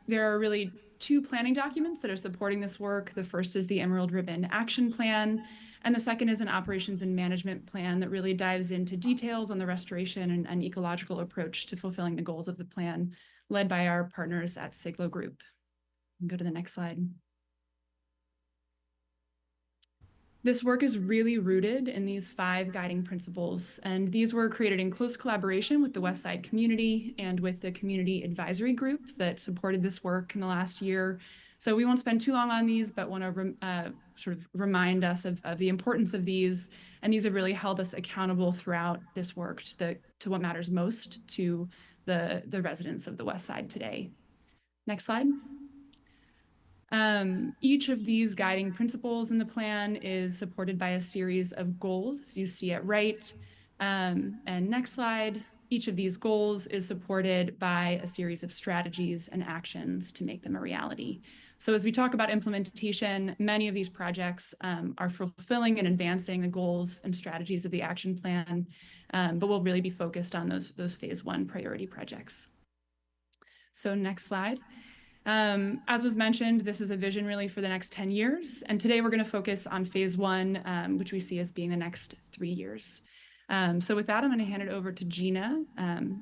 there are really 2 planning documents that are supporting this work. The first is the Emerald Ribbon Action Plan, and the second is an operations and management plan that really dives into details on the restoration and ecological approach to fulfilling the goals of the plan, led by our partners at Siglo Group. Go to the next slide. This work is really rooted in these 5 guiding principles, and these were created in close collaboration with the West Side community and with the community advisory group that supported this work in the last year. So we won't spend too long on these, but want to sort of remind us of the importance of these, and these have really held us accountable throughout this work to what matters most to the residents of the West Side today. Next slide. Each of these guiding principles in the plan is supported by a series of goals, as you see it right. And next slide, each of these goals is supported by a series of strategies and actions to make them a reality. So as we talk about implementation, many of these projects are fulfilling and advancing the goals and strategies of the action plan, but we'll really be focused on those phase 1 priority projects. So next slide. As was mentioned, this is a vision really for the next 10 years. And today we're going to focus on phase 1, which we see as being the next 3 years. So with that, I'm going to hand it over to Gina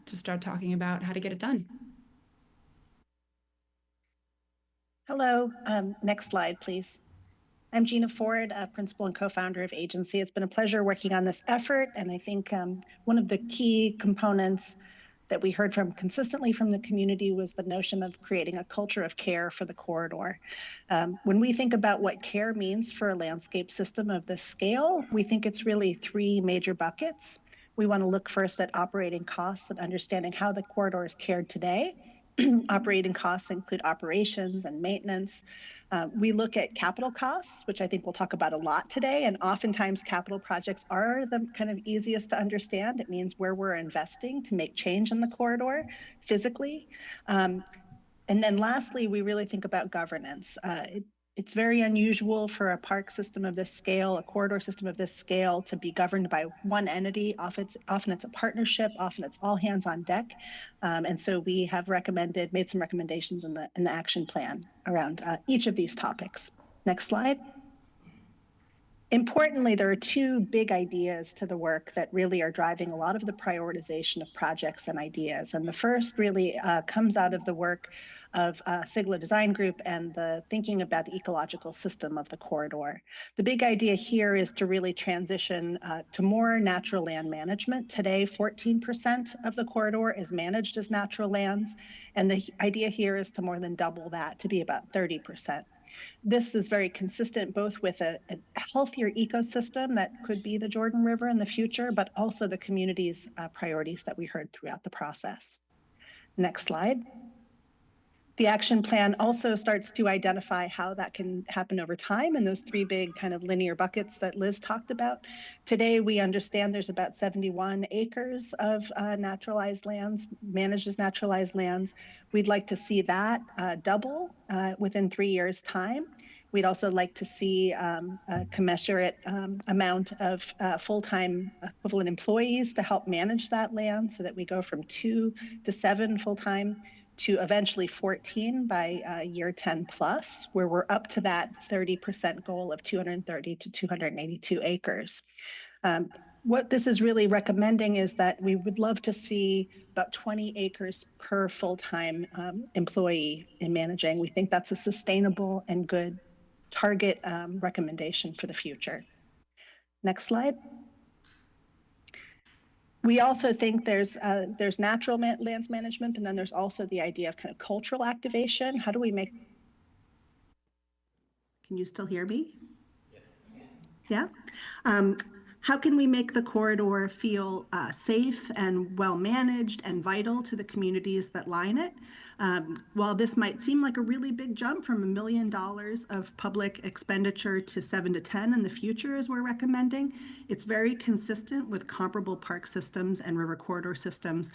to start talking about how to get it done. Hello. Next slide, please. I'm Gina Ford, principal and co-founder of Agency. It's been a pleasure working on this effort, and I think one of the key components that we heard from consistently from the community was the notion of creating a culture of care for the corridor. When we think about what care means for a landscape system of this scale, we think it's really three major buckets. We want to look first at operating costs and understanding how the corridor is cared today. Operating costs include operations and maintenance. We look at capital costs, which I think we'll talk about a lot today, and oftentimes capital projects are the kind of easiest to understand. It means where we're investing to make change in the corridor physically. And then lastly, we really think about governance. It's very unusual for a park system of this scale, a corridor system of this scale, to be governed by one entity. Often it's a partnership, often it's all hands on deck. And so we have made some recommendations in the action plan around each of these topics. Next slide. Importantly, there are two big ideas to the work that really are driving a lot of the prioritization of projects and ideas. And the first really comes out of the work of Sigla Design Group and the thinking about the ecological system of the corridor. The big idea here is to really transition to more natural land management. Today, 14% of the corridor is managed as natural lands, and the idea here is to more than double that, to be about 30%. This is very consistent both with a healthier ecosystem that could be the Jordan River in the future, but also the community's priorities that we heard throughout the process. Next slide. The action plan also starts to identify how that can happen over time in those three big kind of linear buckets that Liz talked about. Today, we understand there's about 71 acres of naturalized lands, managed as naturalized lands. We'd like to see that double within 3 years' time. We'd also like to see a commensurate amount of full-time equivalent employees to help manage that land so that we go from 2 to 7 full-time to eventually 14 by year 10 plus, where we're up to that 30% goal of 230 to 282 acres. What this is really recommending is that we would love to see about 20 acres per full-time employee in managing. We think that's a sustainable and good target recommendation for the future. Next slide. We also think there's natural lands management, and then there's also the idea of kind of cultural activation. How do we make? Can you still hear me? Yes. Yeah. How can we make the corridor feel safe and well managed and vital to the communities that line it? While this might seem like a really big jump from $1 million of public expenditure to 7 to 10 in the future, as we're recommending, it's very consistent with comparable park systems and river corridor systems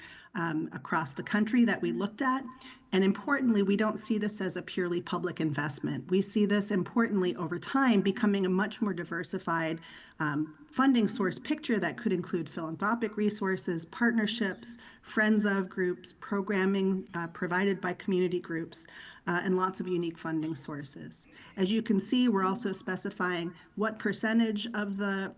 across the country that we looked at. And importantly, we don't see this as a purely public investment. We see this, importantly, over time, becoming a much more diversified funding source picture that could include philanthropic resources, partnerships, friends of groups, programming provided by community groups, and lots of unique funding sources. As you can see, we're also specifying what percentage of the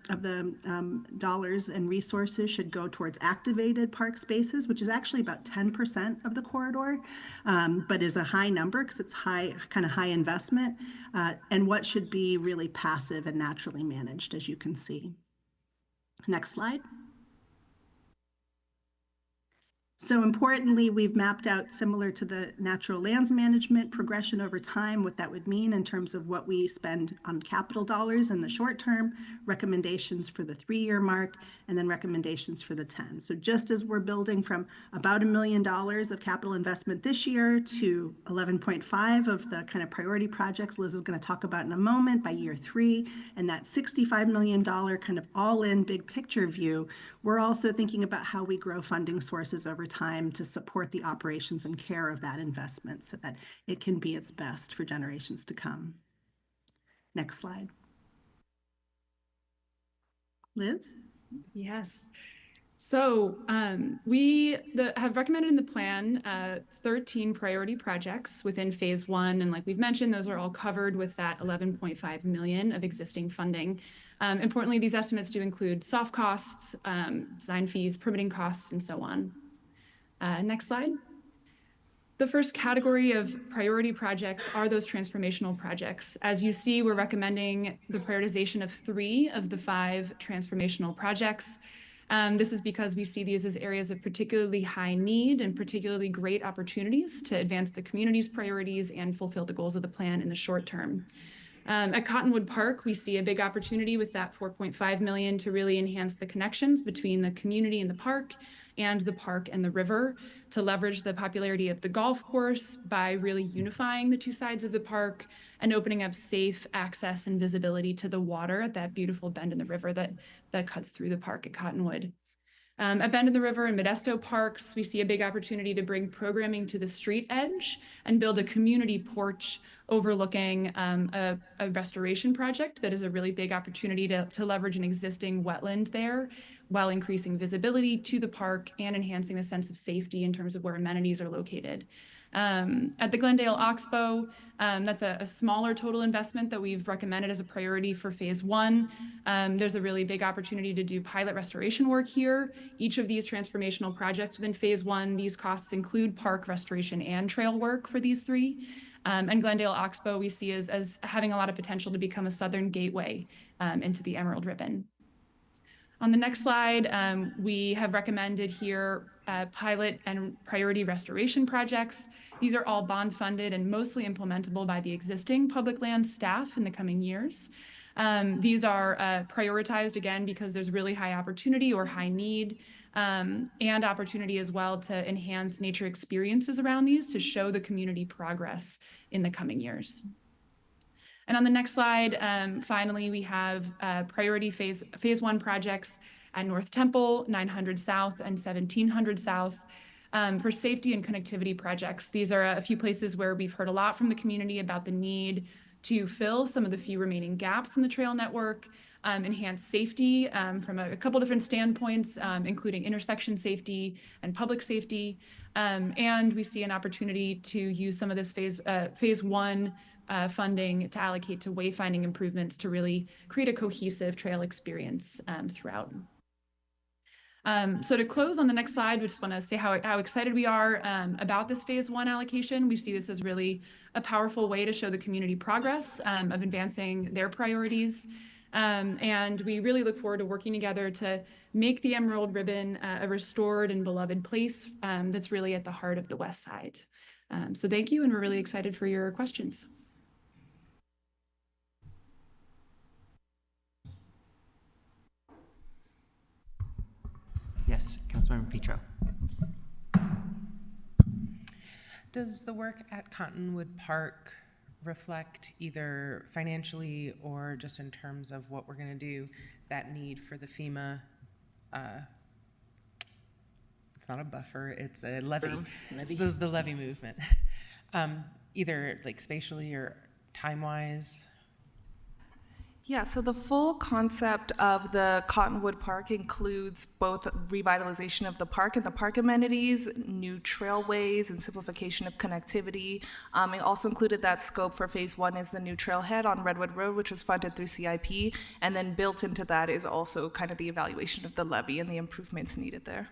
dollars and resources should go towards activated park spaces, which is actually about 10% of the corridor, but is a high number because it's kind of high investment, and what should be really passive and naturally managed, as you can see. Next slide. So importantly, we've mapped out, similar to the natural lands management progression over time, what that would mean in terms of what we spend on capital dollars in the short term, recommendations for the 3-year mark, and then recommendations for the 10. So just as we're building from about $1 million of capital investment this year to 11.5 of the kind of priority projects Liz is going to talk about in a moment by year 3, and that $65 million kind of all-in big picture view, we're also thinking about how we grow funding sources over time to support the operations and care of that investment so that it can be its best for generations to come. Next slide. Liz? Yes. So we have recommended in the plan 13 priority projects within phase 1. And like we've mentioned, those are all covered with that $11.5 million of existing funding. Importantly, these estimates do include soft costs, design fees, permitting costs, and so on. Next slide. The first category of priority projects are those transformational projects. As you see, we're recommending the prioritization of 3 of the 5 transformational projects. This is because we see these as areas of particularly high need and particularly great opportunities to advance the community's priorities and fulfill the goals of the plan in the short term. At Cottonwood Park, we see a big opportunity with that $4.5 million to really enhance the connections between the community and the park and the river, to leverage the popularity of the golf course by really unifying the 2 sides of the park and opening up safe access and visibility to the water at that beautiful bend in the river that cuts through the park at Cottonwood. At Bend in the River and Modesto Parks, we see a big opportunity to bring programming to the street edge and build a community porch overlooking a restoration project that is a really big opportunity to leverage an existing wetland there while increasing visibility to the park and enhancing the sense of safety in terms of where amenities are located. At the Glendale Oxbow, that's a smaller total investment that we've recommended as a priority for phase 1. There's a really big opportunity to do pilot restoration work here. Each of these transformational projects within phase 1, these costs include park restoration and trail work for these 3. And Glendale Oxbow we see as having a lot of potential to become a southern gateway into the Emerald Ribbon. On the next slide, we have recommended here pilot and priority restoration projects. These are all bond funded and mostly implementable by the existing public land staff in the coming years. These are prioritized again because there's really high opportunity or high need and opportunity as well to enhance nature experiences around these to show the community progress in the coming years. And on the next slide, finally, we have priority phase 1 projects at North Temple, 900 South and 1700 South for safety and connectivity projects. These are a few places where we've heard a lot from the community about the need to fill some of the few remaining gaps in the trail network, enhance safety from a couple different standpoints, including intersection safety and public safety. And we see an opportunity to use some of this phase 1 funding to allocate to wayfinding improvements to really create a cohesive trail experience throughout. So to close on the next slide, we just want to say how excited we are about this phase 1 allocation. We see this as really a powerful way to show the community progress of advancing their priorities. And we really look forward to working together to make the Emerald Ribbon a restored and beloved place that's really at the heart of the West Side. So thank you, and we're really excited for your questions. Yes, Councilmember Petro. Does the work at Cottonwood Park reflect either financially or just in terms of what we're going to do, that need for the FEMA, it's not a buffer, it's a levy, the levy movement, either like spatially or time-wise? Yeah, so the full concept of the Cottonwood Park includes both revitalization of the park and the park amenities, new trailways, and simplification of connectivity. It also included that scope for phase 1 is the new trailhead on Redwood Road, which was funded through CIP, and then built into that is also kind of the evaluation of the levee and the improvements needed there.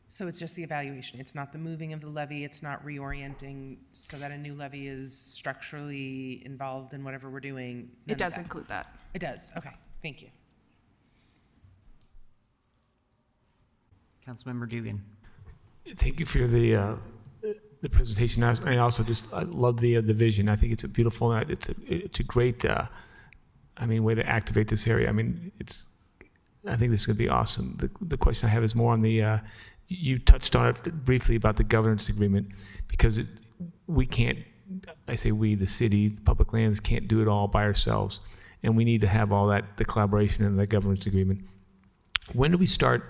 So it's just the evaluation. It's not the moving of the levee. It's not reorienting so that a new levee is structurally involved in whatever we're doing. It does include that. It does. Okay. Thank you. Councilmember Dugan. Thank you for the presentation. I also I love the vision. I think it's a beautiful. It's a great. Way to activate this area. I think this is going to be awesome. The question I have is more on the. You touched on it briefly about the governance agreement, because we can't, I say we, the city, the public lands can't do it all by ourselves. And we need to have all that, the collaboration and the governance agreement. When do we start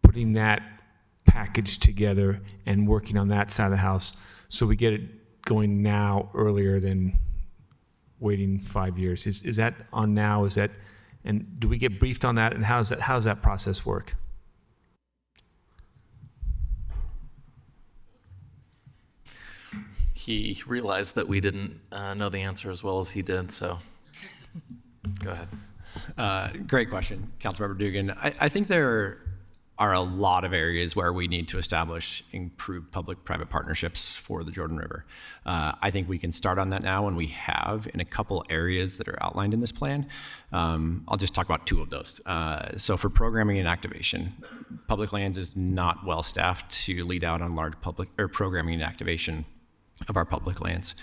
putting that package together and working on that side of the house so we get it going now earlier than waiting 5 years? Is that on now? And do we get briefed on that? And how does that process work? He realized that we didn't know the answer as well as he did, so go ahead. Great question, Councilmember Dugan. I think there are a lot of areas where we need to establish improved public-private partnerships for the Jordan River. I think we can start on that now, and we have in a couple areas that are outlined in this plan. I'll just talk about two of those. So for programming and activation, Public Lands is not well-staffed to lead out on large public or programming and activation of our public lands.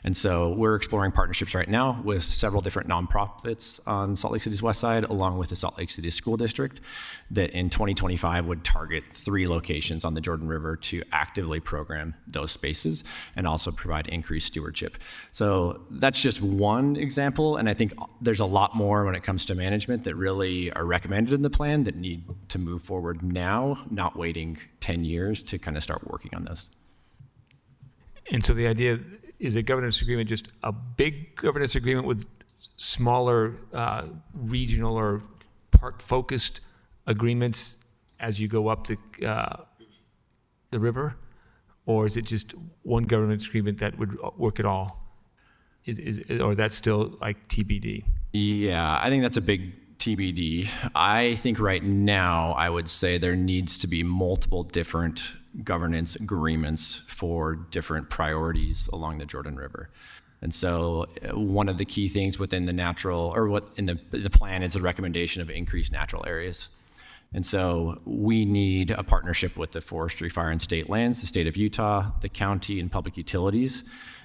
And so we're exploring partnerships right now with several different nonprofits on Salt Lake City's west side, along with the Salt Lake City School District, that in 2025 would target 3 locations on the Jordan River to actively program those spaces and also provide increased stewardship. So that's just one example, and I think there's a lot more when it comes to management that really are recommended in the plan that need to move forward now, not waiting 10 years to kind of start working on this. And so the idea is a governance agreement, just a big governance agreement with smaller regional or park-focused agreements as you go up the river? Or is it just one governance agreement that would work at all? Or that's still like TBD? Yeah, I think that's a big TBD. I think right now I would say there needs to be multiple different governance agreements for different priorities along the Jordan River. And so one of the key things within the natural, or what in the plan is the recommendation of increased natural areas. And so we need a partnership with the Forestry, Fire, and State Lands, the state of Utah, the county, and public utilities.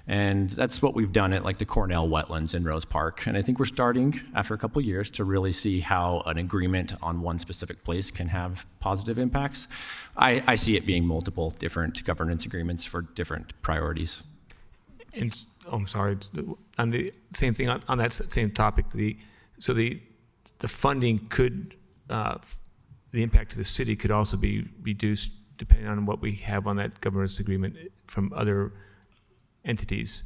And that's what we've done at like the Cornell Wetlands in Rose Park. And I think we're starting after a couple of years to really see how an agreement on one specific place can have positive impacts. I see it being multiple different governance agreements for different priorities. And I'm sorry, on the same thing on that same topic, the funding could, the impact to the city could also be reduced depending on what we have on that governance agreement from other entities,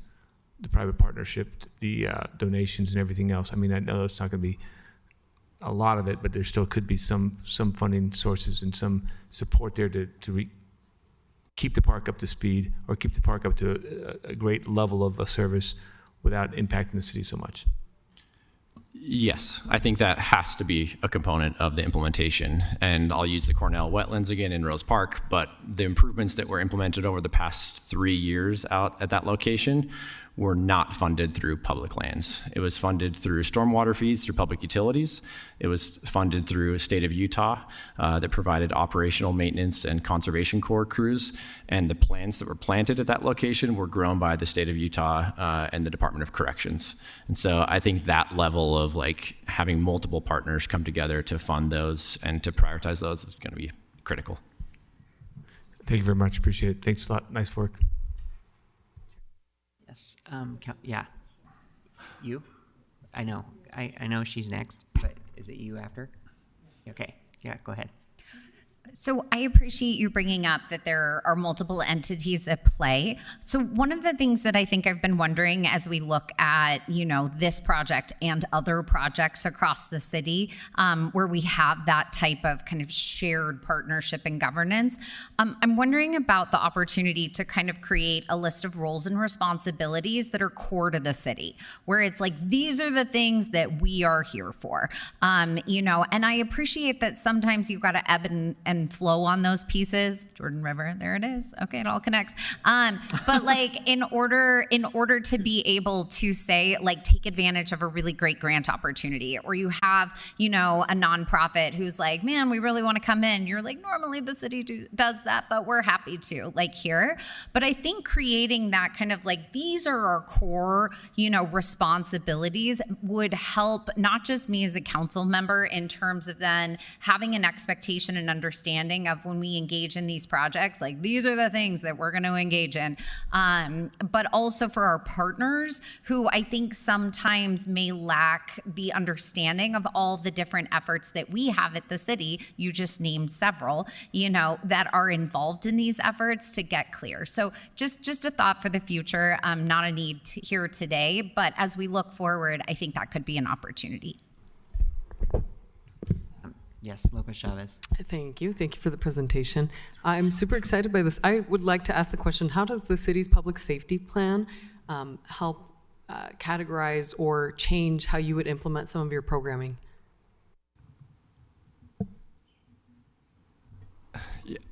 the private partnership, the donations and everything else. I mean, I know it's not going to be a lot of it, but there still could be some funding sources and some support there to keep the park up to speed or keep the park up to a great level of a service without impacting the city so much. Yes, I think that has to be a component of the implementation. And I'll use the Cornell Wetlands again in Rose Park, but the improvements that were implemented over the past 3 years out at that location were not funded through public lands. It was funded through stormwater fees through public utilities. It was funded through the state of Utah that provided operational maintenance and conservation corps crews. And the plants that were planted at that location were grown by the state of Utah and the Department of Corrections. And so I think that level of like having multiple partners come together to fund those and to prioritize those is going to be critical. Thank you very much. Appreciate it. Thanks a lot. Nice work. Yes. Yeah. You? I know. I know she's next, but is it you after? Okay. Yeah, go ahead. So I appreciate you bringing up that there are multiple entities at play. So one of the things that I think I've been wondering as we look at, this project and other projects across the city, where we have that type of kind of shared partnership and governance, I'm wondering about the opportunity to kind of create a list of roles and responsibilities that are core to the city, where it's like, these are the things that we are here for, and I appreciate that sometimes you've got to ebb and flow on those pieces. Jordan River, there it is. Okay, it all connects. But like in order to be able to say, like, take advantage of a really great grant opportunity, or you have, a nonprofit who's like, man, we really want to come in. You're like, normally the city does that, but we're happy to, like, here. But I think creating that kind of like, these are our core, responsibilities would help not just me as a council member in terms of then having an expectation and understanding of when we engage in these projects, like these are the things that we're going to engage in, but also for our partners who I think sometimes may lack the understanding of all the different efforts that we have at the city. You just named several, that are involved in these efforts to get clear. So just a thought for the future, not a need here today, but as we look forward, I think that could be an opportunity. Yes, Lopez Chavez. Thank you. Thank you for the presentation. I'm super excited by this. I would like to ask the question, how does the city's public safety plan help categorize or change how you would implement some of your programming?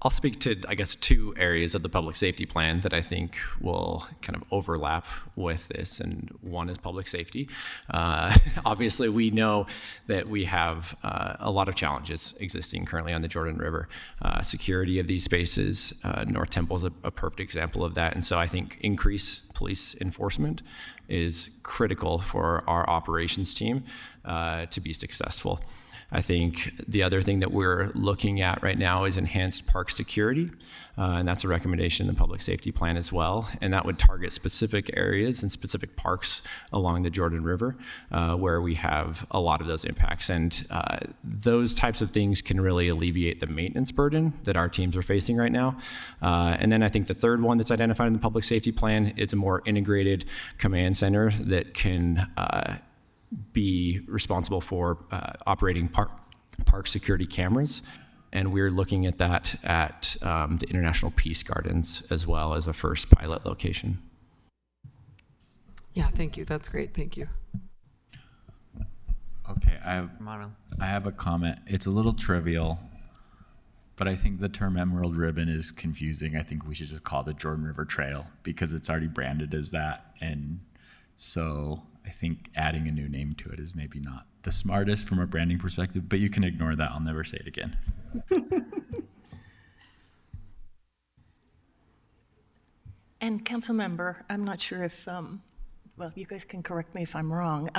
I'll speak to, I guess, two areas of the public safety plan that I think will kind of overlap with this, and one is public safety. Obviously, we know that we have a lot of challenges existing currently on the Jordan River. Security of these spaces, North Temple is a perfect example of that, and so I think increased police enforcement is critical for our operations team to be successful. I think the other thing that we're looking at right now is enhanced park security, and that's a recommendation in the public safety plan as well, and that would target specific areas and specific parks along the Jordan River where we have a lot of those impacts, and those types of things can really alleviate the maintenance burden that our teams are facing right now. And then I think the third one that's identified in the public safety plan is a more integrated command center that can be responsible for operating park security cameras. And we're looking at that at the International Peace Gardens as well as a first pilot location. Yeah, thank you. That's great. Thank you. Okay, I have a comment. It's a little trivial, but I think the term Emerald Ribbon is confusing. I think we should just call it the Jordan River Trail because it's already branded as that. And so I think adding a new name to it is maybe not the smartest from a branding perspective, but you can ignore that. I'll never say it again. And council member, I'm not sure if, well, you guys can correct me if I'm wrong,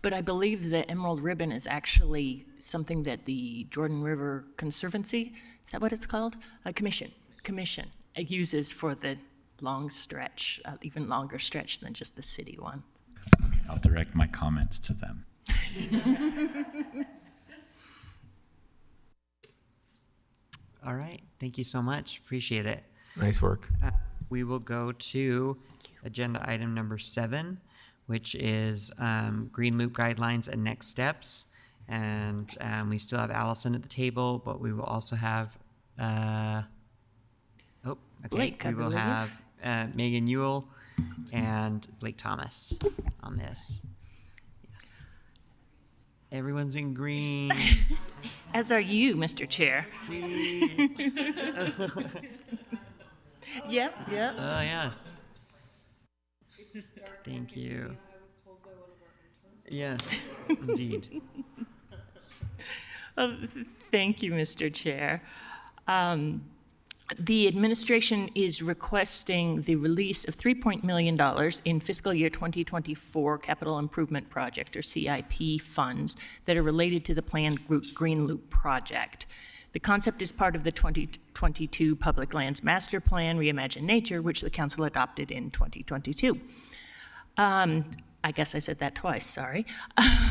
but I believe the Emerald Ribbon is actually something that the Jordan River Conservancy, is that what it's called? Commission uses for the long stretch, even longer stretch than just the city one. Okay, I'll direct my comments to them. All right. Thank you so much. Appreciate it. Nice work. We will go to agenda item number 7, which is Green Loop guidelines and next steps. And we still have Allison at the table, but we will also have, Blake, I we will believe. have Megan Ewell and Blake Thomas on this. Yes. Everyone's in green. As are you, Mr. Chair. Yep. Oh, yes. Thank you. Yes, indeed. Thank you, Mr. Chair. The administration is requesting the release of $3 million in fiscal year 2024 capital improvement project, or CIP, funds that are related to the planned Green Loop project. The concept is part of the 2022 Public Lands Master Plan, Reimagine Nature, which the council adopted in 2022. I guess I said that twice, sorry.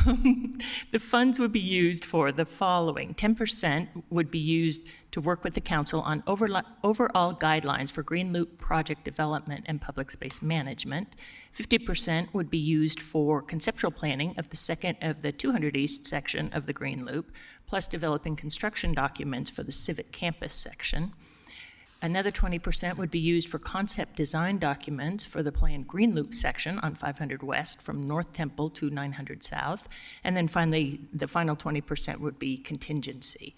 The funds would be used for the following. 10% would be used to work with the council on overall guidelines for Green Loop project development and public space management. 50% would be used for conceptual planning of the 200 East section of the Green Loop, plus developing construction documents for the Civic Campus section. Another 20% would be used for concept design documents for the planned Green Loop section on 500 West from North Temple to 900 South. And then finally, the final 20% would be contingency.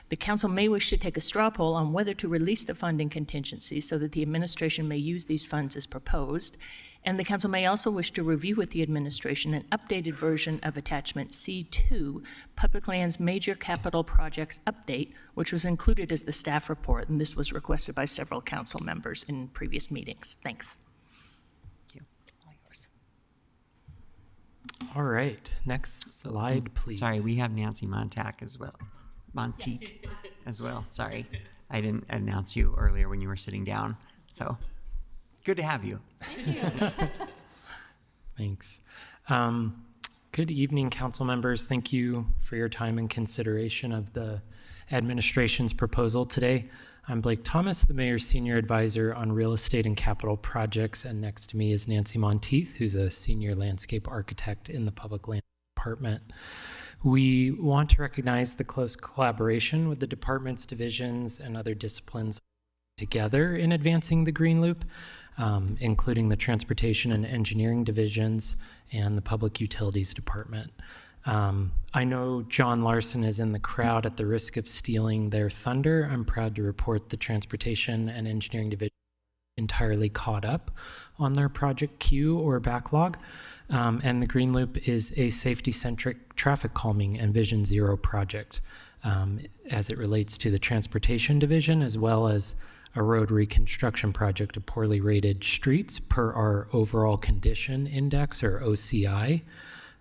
The council may wish to take a straw poll on whether to release the funding contingency so that the administration may use these funds as proposed. And the council may also wish to review with the administration an updated version of attachment C2, Public Lands Major Capital Projects Update, which was included as the staff report, and this was requested by several council members in previous meetings. Thanks. Thank you. All yours. All right, next slide, please. Sorry, we have Nancy Montague as well. Monteith as well. Sorry, I didn't announce you earlier when you were sitting down. So good to have you. Thank you. Thanks. Good evening, council members. Thank you for your time and consideration of the administration's proposal today. I'm Blake Thomas, the mayor's senior advisor on real estate and capital projects, and next to me is Nancy Monteith, who's a senior landscape architect in the Public Land Department. We want to recognize the close collaboration with the department's divisions and other disciplines together in advancing the Green Loop, including the transportation and engineering divisions and the public utilities department. I know John Larson is in the crowd. At the risk of stealing their thunder, I'm proud to report the Transportation and Engineering Division entirely caught up on their project queue or backlog. And the Green Loop is a safety-centric traffic calming and Vision Zero project as it relates to the Transportation Division, as well as a road reconstruction project of poorly rated streets per our overall condition index, or OCI,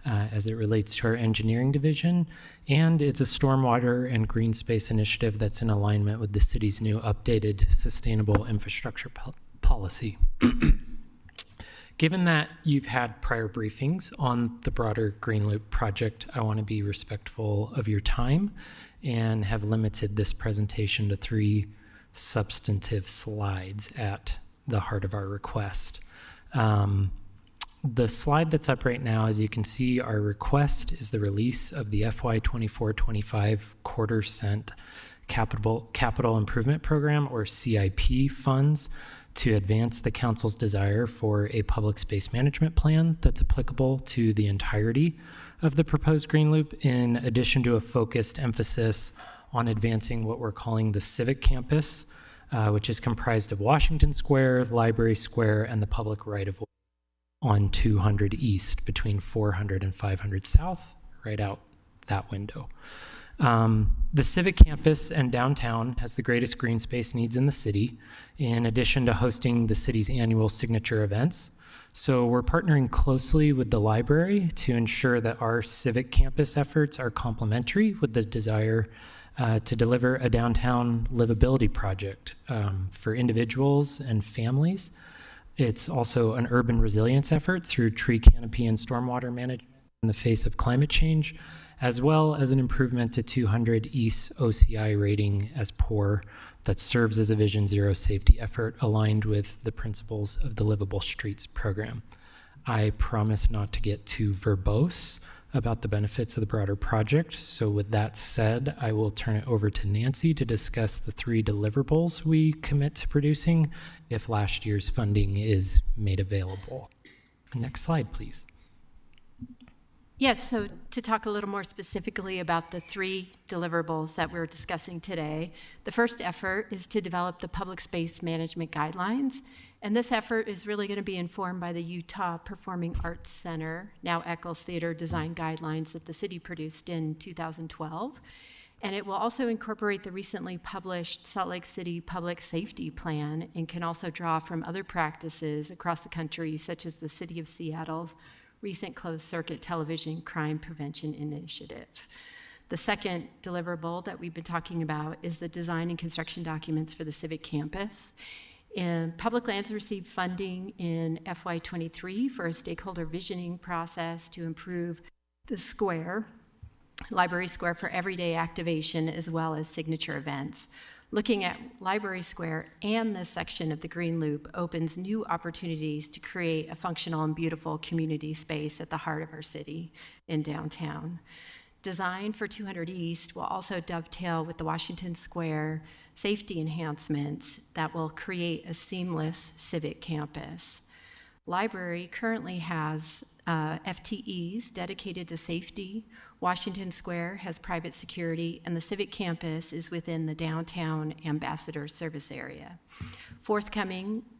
as it relates to our engineering division. And it's a stormwater and green space initiative that's in alignment with the city's new updated sustainable infrastructure policy. Given that you've had prior briefings on the broader Green Loop project, I want to be respectful of your time and have limited this presentation to 3 substantive slides at the heart of our request. The slide that's up right now, as you can see, our request is the release of the FY 24-25 quarter cent capital improvement program, or CIP funds, to advance the council's desire for a public space management plan that's applicable to the entirety of the proposed Green Loop, in addition to a focused emphasis on advancing what we're calling the civic campus, which is comprised of Washington Square, Library Square, and the public right-of-way on 200 East between 400 and 500 South, right out that window. The Civic Campus and downtown has the greatest green space needs in the city, in addition to hosting the city's annual signature events. So we're partnering closely with the library to ensure that our Civic Campus efforts are complementary with the desire to deliver a downtown livability project for individuals and families. It's also an urban resilience effort through tree canopy and stormwater management in the face of climate change, as well as an improvement to 200 East OCI rating as poor that serves as a Vision Zero safety effort aligned with the principles of the Livable Streets program. I promise not to get too verbose about the benefits of the broader project. So with that said, I will turn it over to Nancy to discuss the 3 deliverables we commit to producing if last year's funding is made available. Next slide, please. Yes, so to talk a little more specifically about the 3 deliverables that we're discussing today, the first effort is to develop the public space management guidelines. And this effort is really going to be informed by the Utah Performing Arts Center, now Eccles Theater design guidelines that the city produced in 2012. And it will also incorporate the recently published Salt Lake City Public Safety Plan, and can also draw from other practices across the country, such as the City of Seattle's recent closed circuit television crime prevention initiative. The second deliverable that we've been talking about is the design and construction documents for the Civic Campus. And Public Lands received funding in FY23 for a stakeholder visioning process to improve the square, Library Square, for everyday activation as well as signature events. Looking at Library Square and this section of the Green Loop opens new opportunities to create a functional and beautiful community space at the heart of our city in downtown. Design for 200 East will also dovetail with the Washington Square safety enhancements that will create a seamless civic campus. Library currently has FTEs dedicated to safety. Washington Square has private security, and the Civic Campus is within the downtown ambassador service area.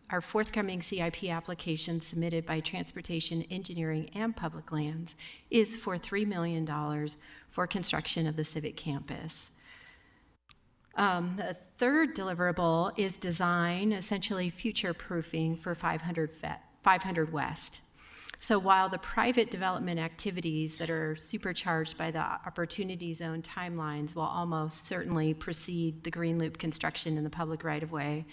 Our forthcoming CIP application submitted by Transportation, Engineering, and Public Lands is for $3 million for construction of the Civic Campus. The third deliverable is design, essentially future-proofing for 500 West. So while the private development activities that are supercharged by the Opportunity Zone timelines will almost certainly precede the Green Loop construction in the public right-of-way,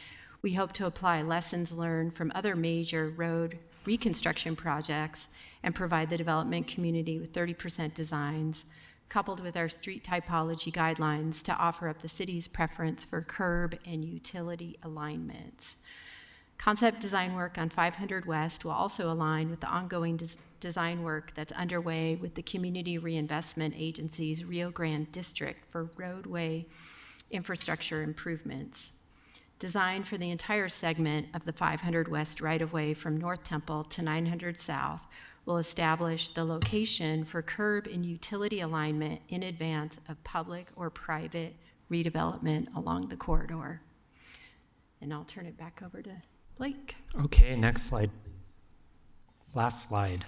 we hope to apply lessons learned from other major road reconstruction projects and provide the development community with 30% designs, coupled with our street typology guidelines to offer up the city's preference for curb and utility alignments. Concept design work on 500 West will also align with the ongoing design work that's underway with the Community Reinvestment Agency's Rio Grande District for roadway infrastructure improvements. designed for the entire segment of the 500 West right-of-way from North Temple to 900 South, will establish the location for curb and utility alignment in advance of public or private redevelopment along the corridor. And I'll turn it back over to Blake. Okay, next slide, please. Last slide.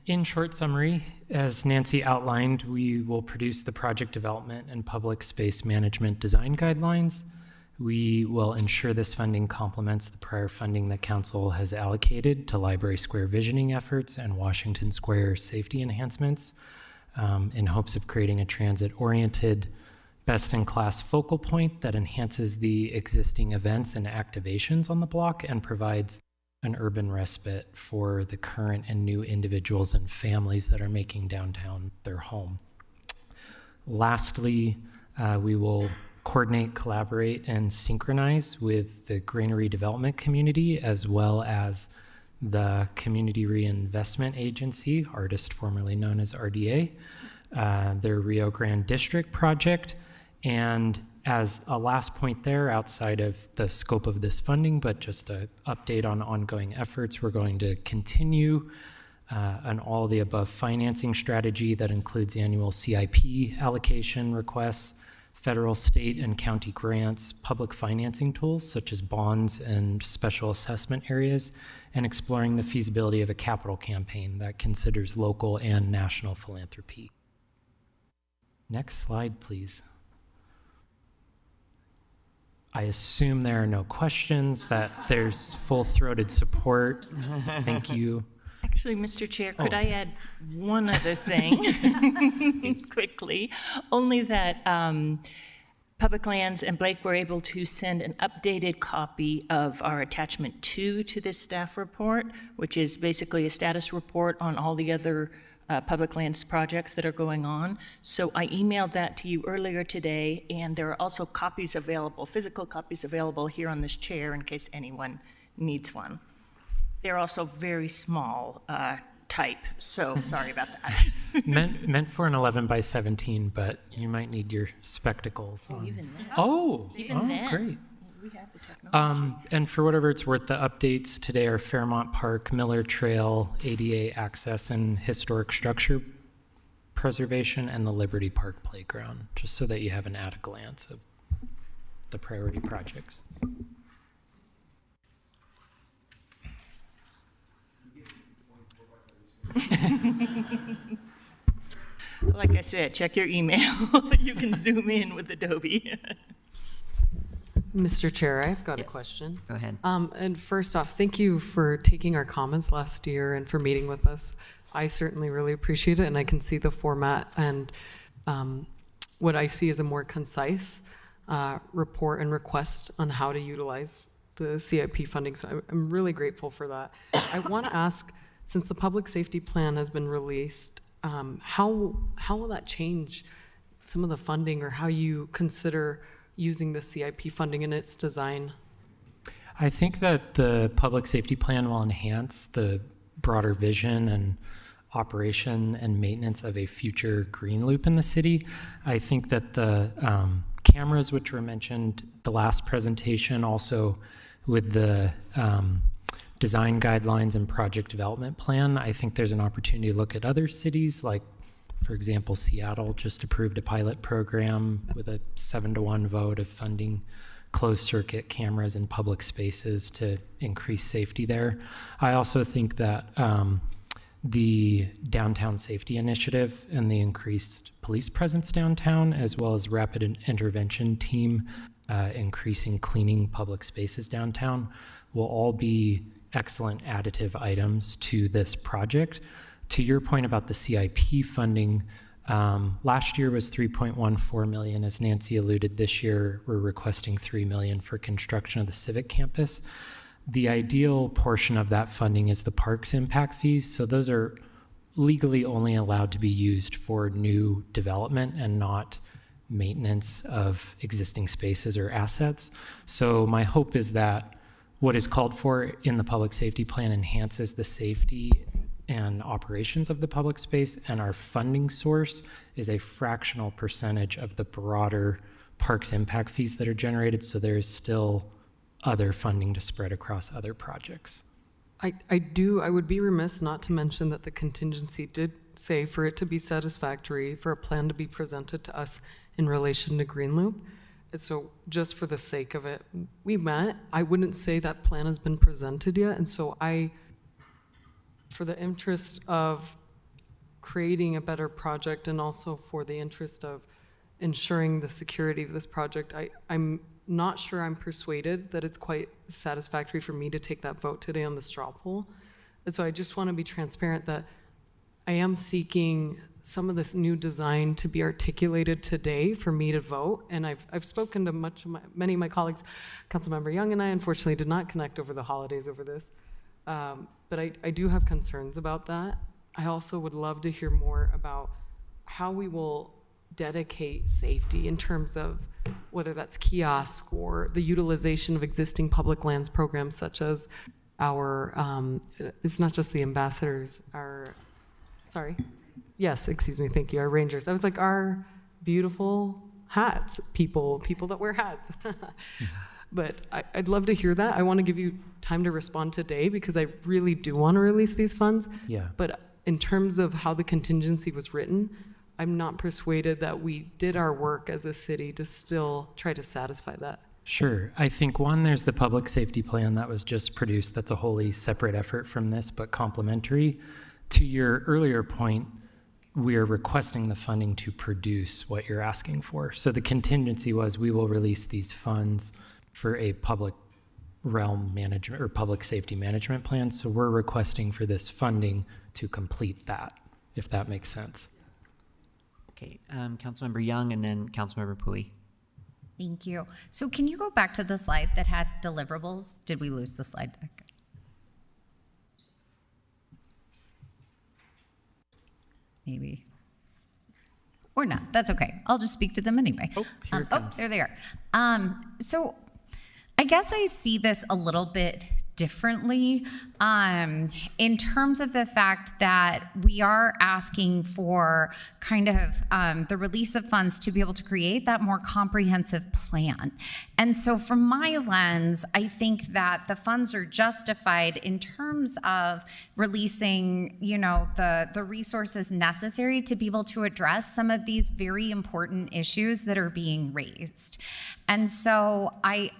In short summary, as Nancy outlined, we will produce the project development and public space management design guidelines. We will ensure this funding complements the prior funding that Council has allocated to Library Square visioning efforts and Washington Square safety enhancements, in hopes of creating a transit-oriented, best-in-class focal point that enhances the existing events and activations on the block and provides an urban respite for the current and new individuals and families that are making downtown their home. Lastly, we will coordinate, collaborate, and synchronize with the Granary Development Community as well as the Community Reinvestment Agency, artist formerly known as RDA, their Rio Grande District project. And as a last point there, outside of the scope of this funding, but just an update on ongoing efforts, we're going to continue an all-of-the-above financing strategy that includes annual CIP allocation requests, federal, state, and county grants, public financing tools such as bonds and special assessment areas, and exploring the feasibility of a capital campaign that considers local and national philanthropy. Next slide, please. I assume there are no questions, that there's full-throated support. Thank you. Actually, Mr. Chair, could I add one other thing quickly? Only that Public Lands and Blake were able to send an updated copy of our attachment 2 to this staff report, which is basically a status report on all the other public lands projects that are going on. So I emailed that to you earlier today, and there are also copies available, physical copies available here on this chair in case anyone needs one. They're also very small type, so sorry about that. meant for an 11 by 17, but you might need your spectacles on. Even then. Oh, Even then. Great. We have the technology. And for whatever it's worth, the updates today are Fairmont Park, Miller Trail, ADA access and historic structure preservation, and the Liberty Park Playground, just so that you have an at a glance of the priority projects. Like I said, check your email. You can zoom in with Adobe. Mr. Chair, I've got a question. Go ahead. And first off, thank you for taking our comments last year and for meeting with us. I certainly really appreciate it, and I can see the format and what I see as a more concise report and request on how to utilize the CIP funding. So I'm really grateful for that. I want to ask, since the public safety plan has been released, how will that change some of the funding, or how you consider using the CIP funding in its design? I think that the public safety plan will enhance the broader vision and operation and maintenance of a future green loop in the city. I think that the cameras, which were mentioned the last presentation, also with the design guidelines and project development plan, I think there's an opportunity to look at other cities, like, for example, Seattle just approved a pilot program with a 7-to-1 vote of funding closed circuit cameras in public spaces to increase safety there. I also think that the downtown safety initiative and the increased police presence downtown, as well as rapid intervention team increasing cleaning public spaces downtown, will all be excellent additive items to this project. To your point about the CIP funding, last year was $3.14 million. As Nancy alluded, this year we're requesting $3 million for construction of the civic campus. The ideal portion of that funding is the parks impact fees. So those are legally only allowed to be used for new development and not maintenance of existing spaces or assets. So my hope is that what is called for in the public safety plan enhances the safety and operations of the public space, and our funding source is a fractional percentage of the broader parks impact fees that are generated, so there is still other funding to spread across other projects. I would be remiss not to mention that the contingency did say for it to be satisfactory, for a plan to be presented to us in relation to Green Loop. And so just for the sake of it, we met. I wouldn't say that plan has been presented yet. And so for the interest of creating a better project and also for the interest of ensuring the security of this project, I'm not sure I'm persuaded that it's quite satisfactory for me to take that vote today on the straw poll. And so I just want to be transparent that I am seeking some of this new design to be articulated today for me to vote. And I've spoken to many of my colleagues. Councilmember Young and I unfortunately did not connect over the holidays over this. But I do have concerns about that. I also would love to hear more about how we will dedicate safety in terms of whether that's kiosk or the utilization of existing public lands programs such as our, it's not just the ambassadors, our rangers. I was like, our beautiful hats, people that wear hats. But I'd love to hear that. I want to give you time to respond today because I really do want to release these funds. Yeah. But in terms of how the contingency was written, I'm not persuaded that we did our work as a city to still try to satisfy that. Sure. I think one, there's the public safety plan that was just produced. That's a wholly separate effort from this, but complementary. To your earlier point, we are requesting the funding to produce what you're asking for. So the contingency was we will release these funds for a public realm management or public safety management plan. So we're requesting for this funding to complete that, if that makes sense. Okay, Councilmember Young and then Councilmember Pui. Thank you. So can you go back to the slide that had deliverables? Did we lose the slide deck? Maybe. Or not. That's okay. I'll just speak to them anyway. There they are. So I guess I see this a little bit differently in terms of the fact that we are asking for kind of the release of funds to be able to create that more comprehensive plan. And so from my lens, I think that the funds are justified in terms of releasing, the resources necessary to be able to address some of these very important issues that are being raised. And so I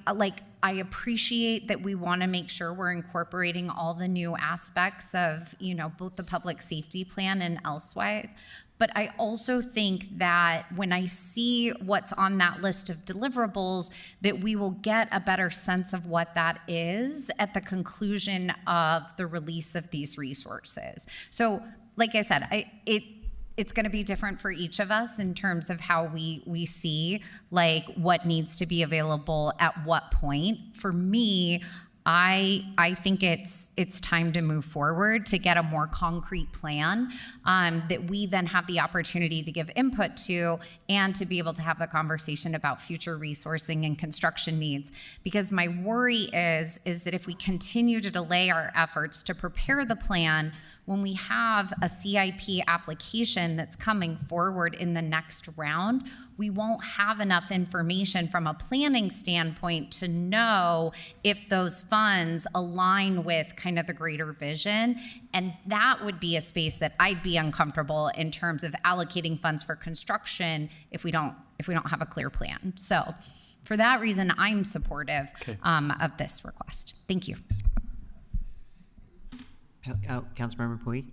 appreciate that we want to make sure we're incorporating all the new aspects of, both the public safety plan and elsewise. But I also think that when I see what's on that list of deliverables, that we will get a better sense of what that is at the conclusion of the release of these resources. So, like I said, it's going to be different for each of us in terms of how we see what needs to be available at what point. For me, I think it's time to move forward to get a more concrete plan that we then have the opportunity to give input to and to be able to have the conversation about future resourcing and construction needs. Because my worry is that if we continue to delay our efforts to prepare the plan, when we have a CIP application that's coming forward in the next round, we won't have enough information from a planning standpoint to know if those funds align with kind of the greater vision. And that would be a space that I'd be uncomfortable in terms of allocating funds for construction if we don't have a clear plan. So for that reason, I'm supportive of this request. Thank you. Councilmember Pui.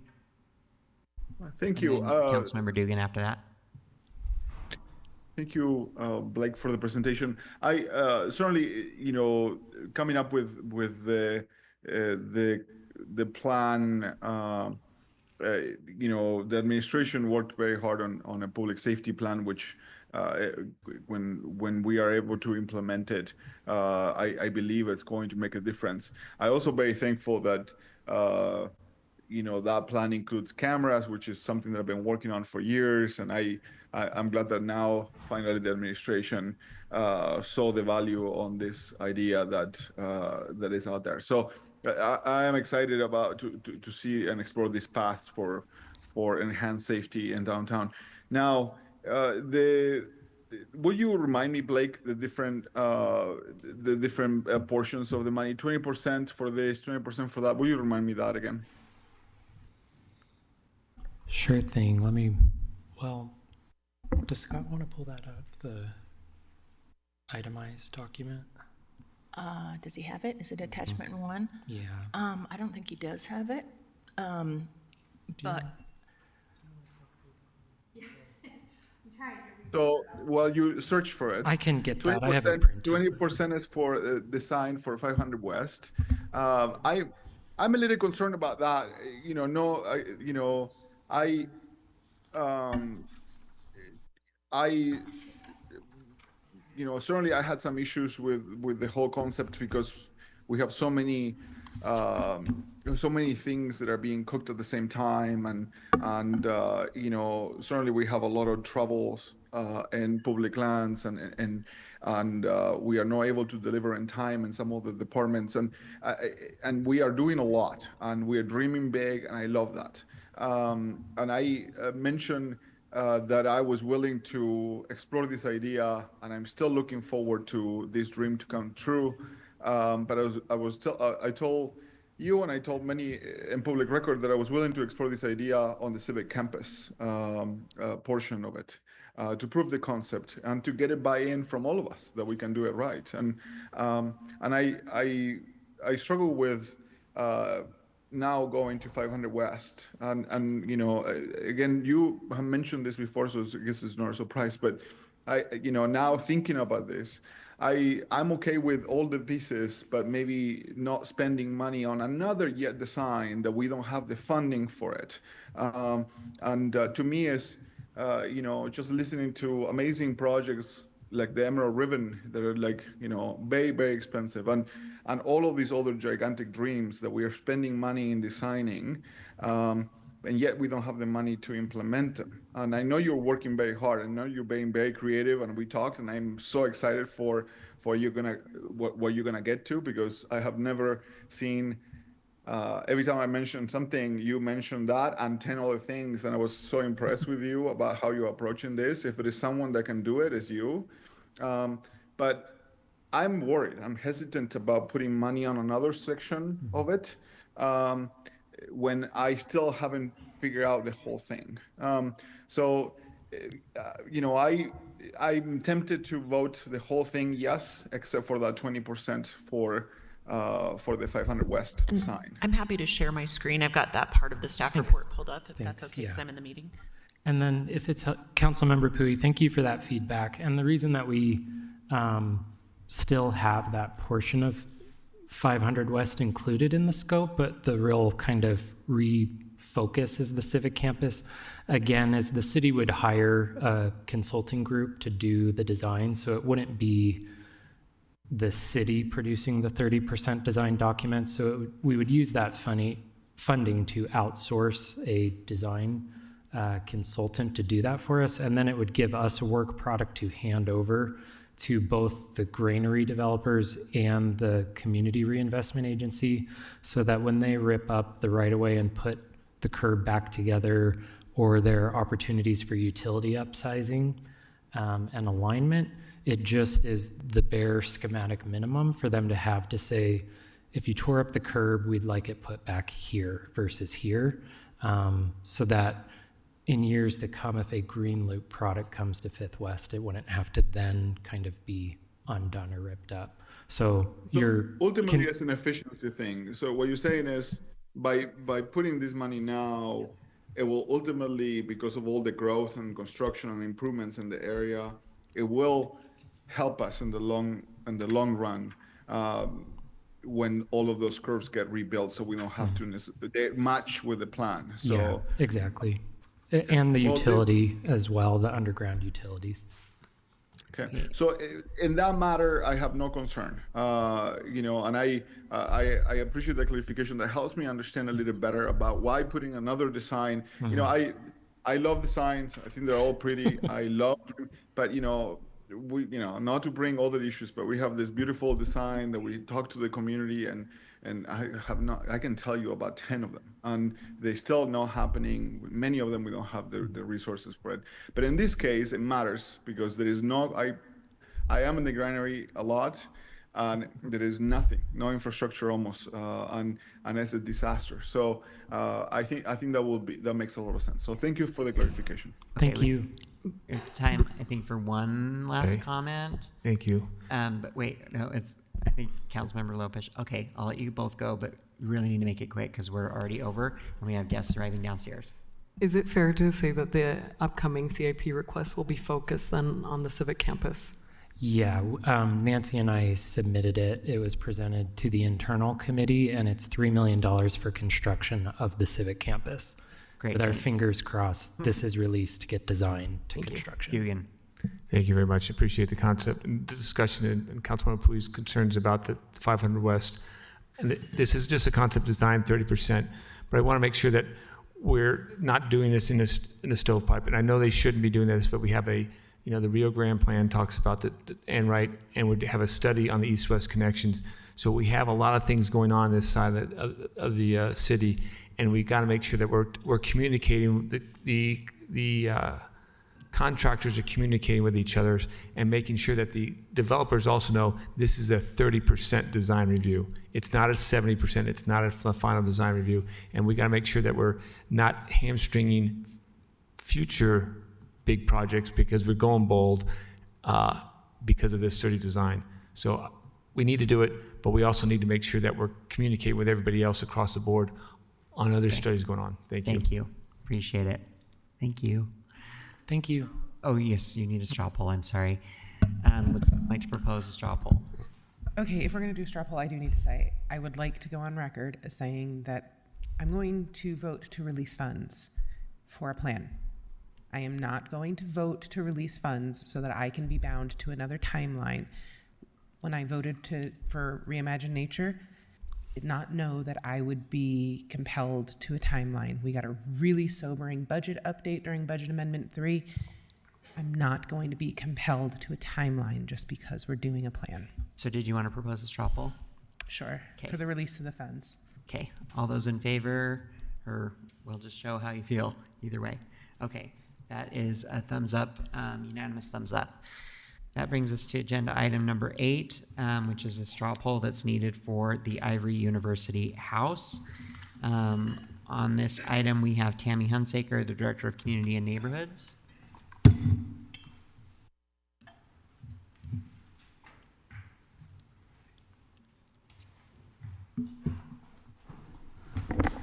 Thank you. Councilmember Dugan after that. Thank you, Blake, for the presentation. I certainly, coming up with the plan. The administration worked very hard on a public safety plan, which when we are able to implement it, I believe it's going to make a difference. I also very thankful that that plan includes cameras, which is something that I've been working on for years, and I'm glad that now finally the administration saw the value on this idea that is out there. So I am excited about to see and explore these paths for enhanced safety in downtown. Now, would you remind me, Blake, the different portions of the money? 20% for this, 20% for that. Will you remind me that again? Sure thing. Does Scott want to pull that up, the itemized document? Does he have it? Is it attachment 1? Yeah. I don't think he does have it. But So while you search for it, I can get that. I have it printed. 20% is for design for 500 West. I'm a little concerned about that. Certainly I had some issues with the whole concept because we have so many things that are being cooked at the same time, and certainly we have a lot of troubles in public lands, and we are not able to deliver in time in some of the departments, and we are doing a lot, and we are dreaming big, and I love that. And I mentioned that I was willing to explore this idea, and I'm still looking forward to this dream to come true. But I told you, and I told many in public record, that I was willing to explore this idea on the civic campus portion of it, to prove the concept and to get a buy-in from all of us that we can do it right. And I struggle with now going to 500 West, and again, you have mentioned this before, so I guess it's not a surprise, but now thinking about this, I'm okay with all the pieces, but maybe not spending money on another yet design that we don't have the funding for it. To me, is just listening to amazing projects like the Emerald Ribbon that are very, very expensive, and all of these other gigantic dreams that we are spending money in designing, and yet we don't have the money to implement them. And I know you're working very hard. I know you're being very creative, and we talked, and I'm so excited for what you're gonna get to, because I have never seen. Every time I mentioned something, you mentioned that and 10 other things, and I was so impressed with you about how you're approaching this. If there is someone that can do it, it's you. But I'm worried. I'm hesitant about putting money on another section of it when I still haven't figured out the whole thing. I'm tempted to vote the whole thing yes, except for that 20% for the 500 West sign. I'm happy to share my screen. I've got that part of the staff report pulled up, if that's okay, because I'm in the meeting. And then if it's Councilmember Pui, thank you for that feedback. And the reason that we still have that portion of 500 West included in the scope, but the real kind of refocus is the civic campus, again, is the city would hire a consulting group to do the design, so it wouldn't be the city producing the 30% design documents. So we would use that funding to outsource a design consultant to do that for us, and then it would give us a work product to hand over to both the granary developers and the community reinvestment agency, so that when they rip up the right-of-way and put the curb back together, or there are opportunities for utility upsizing and alignment, it just is the bare schematic minimum for them to have to say, if you tore up the curb, we'd like it put back here versus here, so that in years to come, if a green loop product comes to Fifth West, it wouldn't have to then kind of be undone or ripped up. So ultimately, it's an efficiency thing. So what you're saying is, by putting this money now, it will ultimately, because of all the growth and construction and improvements in the area, it will help us in the long run when all of those curves get rebuilt, so we don't have to match with the plan. So yeah, exactly. And the utility as well, the underground utilities. Okay, so in that matter, I have no concern. And I appreciate the clarification. That helps me understand a little better about why putting another design. I love designs. I think they're all pretty. I love, but not to bring all the issues, but we have this beautiful design that we talk to the community, and and I can tell you about 10 of them, and they still not happening. Many of them we don't have the resources for it. But in this case, it matters because there is I am in the granary a lot, and there is nothing, no infrastructure almost, and it's a disaster. So I think that makes a lot of sense. So thank you for the clarification. Thank you. It's time, I think, for one last Okay. comment. Thank you. But wait, no, I think Councilmember Lopez. Okay, I'll let you both go, but we really need to make it quick because we're already over and we have guests arriving downstairs. Is it fair to say that the upcoming CIP request will be focused then on the civic campus? Yeah, Nancy and I submitted it. It was presented to the internal committee, and it's $3 million for construction of the civic campus. Great. With our Thanks. fingers crossed, this is released to get designed to Thank construction. you. Dugan. Thank you very much. Appreciate the concept and the discussion and Councilman Pui's concerns about the 500 West. And this is just a concept design, 30%, but I want to make sure that we're not doing this in a stovepipe. And I know they shouldn't be doing this, but we have the Rio Grande plan talks about and would have a study on the east-west connections. So we have a lot of things going on this side of the city, and we got to make sure that we're communicating. The contractors are communicating with each other and making sure that the developers also know this is a 30% design review. It's not a 70%. It's not a final design review, and we got to make sure that we're not hamstringing future big projects because we're going bold because of this sturdy design. So we need to do it, but we also need to make sure that we're communicating with everybody else across the board on other studies going on. Thank you. Thank you. Appreciate it. Thank you. Thank you. Oh, yes, you need a straw poll. I'm sorry. Would like to propose a straw poll. Okay, if we're going to do straw poll, I do need to say, I would like to go on record as saying that I'm going to vote to release funds for a plan. I am not going to vote to release funds so that I can be bound to another timeline. When I voted for Reimagine Nature, I did not know that I would be compelled to a timeline. We got a really sobering budget update during Budget Amendment 3. I'm not going to be compelled to a timeline just because we're doing a plan. So did you want to propose a straw poll? Sure, Okay. for the release of the funds. Okay, all those in favor, or we'll just show how you feel either way. Okay, that is a thumbs up, unanimous thumbs up. That brings us to agenda item number 8, which is a straw poll that's needed for the Ivory University house. On this item, we have Tammy Hunsaker, the Director of Community and Neighborhoods.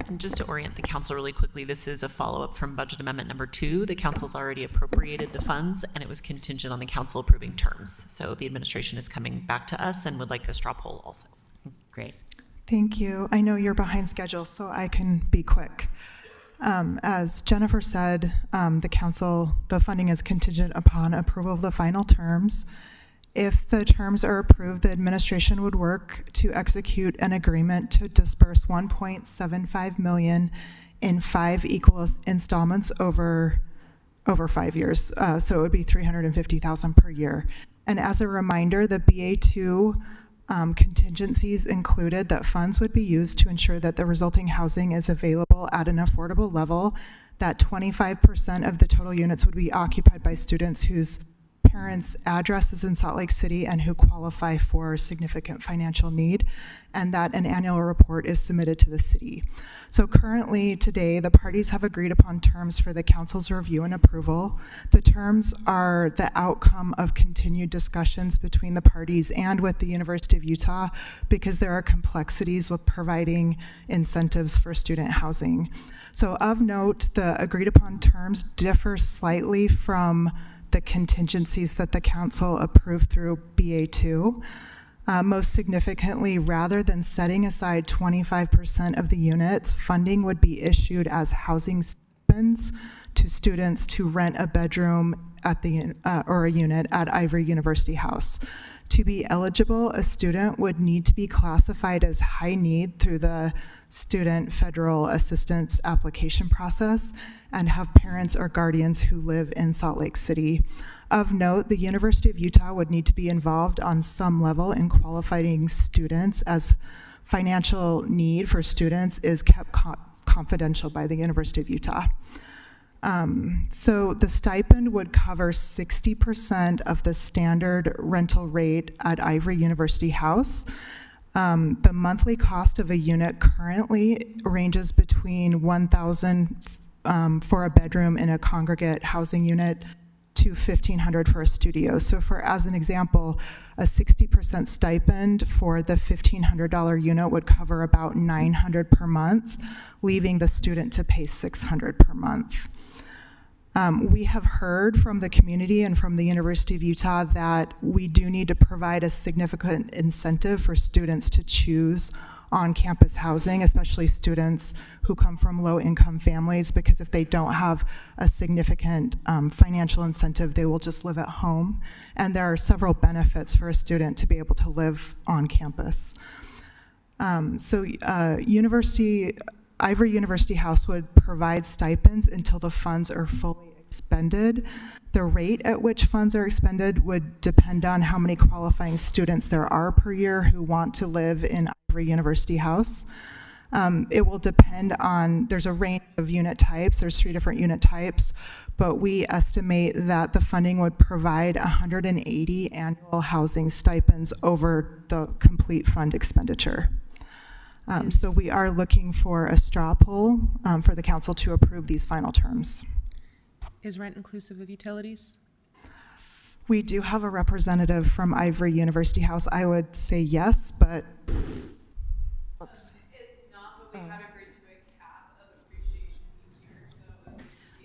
And just to orient the council really quickly, this is a follow-up from budget amendment number 2. The council's already appropriated the funds, and it was contingent on the council approving terms. So the administration is coming back to us and would like a straw poll also. Great. Thank you. I know you're behind schedule, so I can be quick. As Jennifer said, the funding is contingent upon approval of the final terms. If the terms are approved, the administration would work to execute an agreement to disperse $1.75 million in 5 equal installments over 5 years. So it would be $350,000 per year. And as a reminder, the BA2 contingencies included that funds would be used to ensure that the resulting housing is available at an affordable level, that 25% of the total units would be occupied by students whose parents' address is in Salt Lake City and who qualify for significant financial need, and that an annual report is submitted to the city. So currently, today, the parties have agreed upon terms for the council's review and approval. The terms are the outcome of continued discussions between the parties and with the University of Utah because there are complexities with providing incentives for student housing. So of note, the agreed upon terms differ slightly from the contingencies that the council approved through BA2. Most significantly, rather than setting aside 25% of the units, funding would be issued as housing stipends to students to rent a bedroom at or a unit at Ivory University House. To be eligible, a student would need to be classified as high need through the Student Federal Assistance application process and have parents or guardians who live in Salt Lake City. Of note, the University of Utah would need to be involved on some level in qualifying students as financial need for students is kept confidential by the University of Utah. So the stipend would cover 60% of the standard rental rate at Ivory University House. The monthly cost of a unit currently ranges between $1,000 for a bedroom in a congregate housing unit to $1,500 for a studio. So for, as an example, a 60% stipend for the $1,500 unit would cover about $900 per month, leaving the student to pay $600 per month. We have heard from the community and from the University of Utah that we do need to provide a significant incentive for students to choose on-campus housing, especially students who come from low-income families, because if they don't have a significant financial incentive, they will just live at home. And there are several benefits for a student to be able to live on campus. Ivory University House would provide stipends until the funds are fully expended. The rate at which funds are expended would depend on how many qualifying students there are per year who want to live in Ivory University House. It will depend on, there's a range of unit types, there's 3 different unit types, but we estimate that the funding would provide 180 annual housing stipends over the complete fund expenditure. So we are looking for a straw poll for the council to approve these final terms. Is rent inclusive of utilities? We do have a representative from Ivory University House. I would say yes, but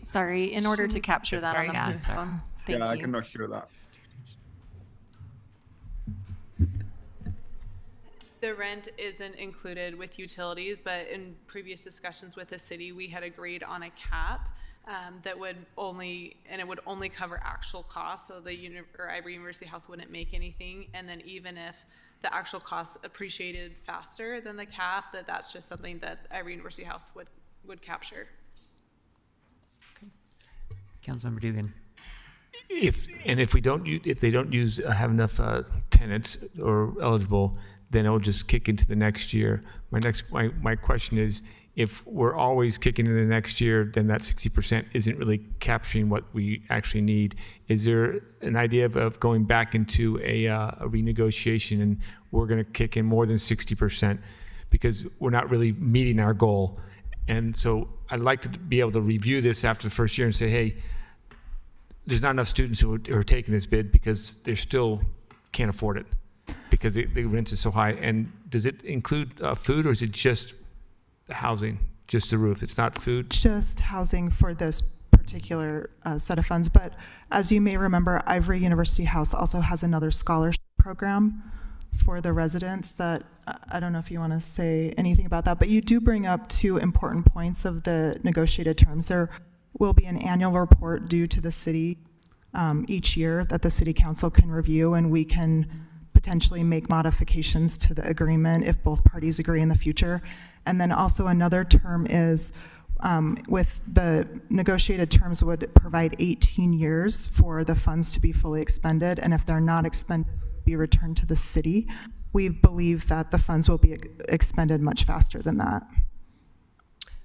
Sorry, in order to capture that on the microphone. Thank you. I cannot hear that. The rent isn't included with utilities, but in previous discussions with the city, we had agreed on a cap that would only cover actual costs. So the Ivory University House wouldn't make anything. And then even if the actual costs appreciated faster than the cap, that's just something that Ivory University House would capture. Councilmember Dugan. If they don't have enough tenants or eligible, then it'll just kick into the next year. My question is, if we're always kicking into the next year, then that 60% isn't really capturing what we actually need. Is there an idea of going back into a renegotiation and we're going to kick in more than 60% because we're not really meeting our goal? And so I'd like to be able to review this after the first year and say, hey, there's not enough students who are taking this bid because they still can't afford it because the rent is so high. And does it include food, or is it just housing, just the roof? It's not food? Just housing for this particular set of funds. But as you may remember, Ivory University House also has another scholarship program for the residents that, I don't know if you want to say anything about that, but you do bring up 2 important points of the negotiated terms. There will be an annual report due to the city each year that the city council can review, and we can potentially make modifications to the agreement if both parties agree in the future. And then also another term is with the negotiated terms would provide 18 years for the funds to be fully expended, and if they're not expended, be returned to the city. We believe that the funds will be expended much faster than that.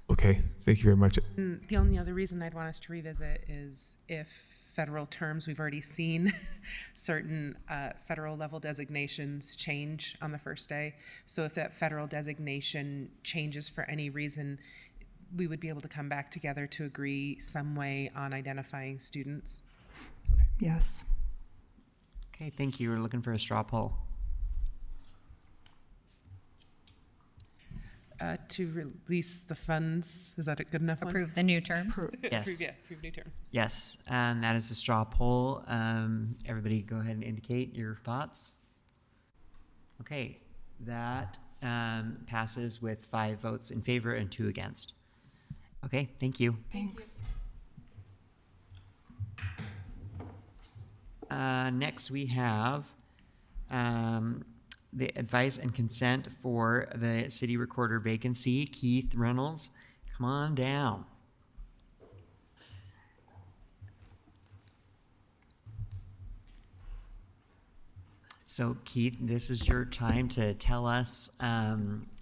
Okay, thank you very much. The only other reason I'd want us to revisit is if federal terms, we've already seen certain federal level designations change on the first day. So if that federal designation changes for any reason, we would be able to come back together to agree some way on identifying students. Yes. Okay, thank you. We're looking for a straw poll. To release the funds, is that a good enough one? Approve the new terms? Yes. Approve new terms. Yes, and that is a straw poll. Everybody go ahead and indicate your thoughts. Okay, that passes with 5 votes in favor and 2 against. Okay, thank you. Thanks. Next we have the advice and consent for the city recorder vacancy. Keith Reynolds, come on down. So Keith, this is your time to tell us a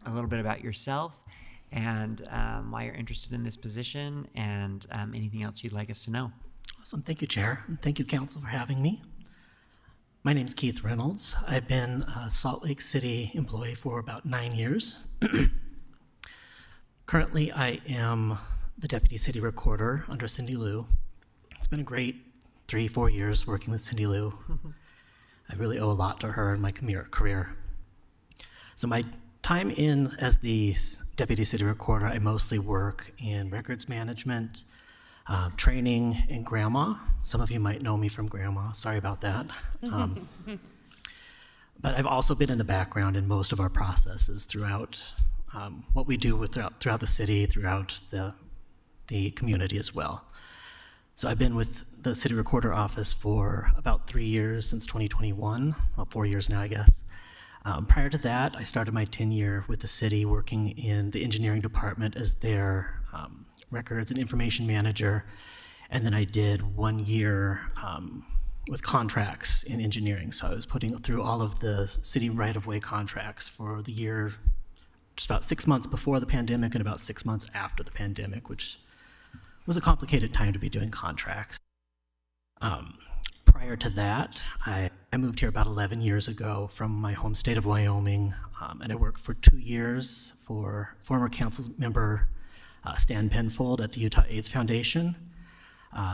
little bit about yourself and why you're interested in this position and anything else you'd like us to know. Awesome. Thank you, Chair. And thank you, Council, for having me. My name is Keith Reynolds. I've been a Salt Lake City employee for about 9 years. Currently, I am the Deputy City Recorder under Cindy Lou. It's been a great 3-4 years working with Cindy Lou. I really owe a lot to her in my career. So my time in as the Deputy City Recorder, I mostly work in records management, training, and Grandma. Some of you might know me from Grandma. Sorry about that. But I've also been in the background in most of our processes throughout what we do throughout the city, throughout the community as well. So I've been with the City Recorder Office for about 3 years, since 2021, well, 4 years now, I guess. Prior to that, I started my tenure with the city working in the engineering department as their records and information manager. And then I did 1 year with contracts in engineering. So I was putting through all of the city right-of-way contracts for the year, just about 6 months before the pandemic and about 6 months after the pandemic, which was a complicated time to be doing contracts. Prior to that, I moved here about 11 years ago from my home state of Wyoming, and I worked for 2 years for former council member Stan Penfold at the Utah AIDS Foundation.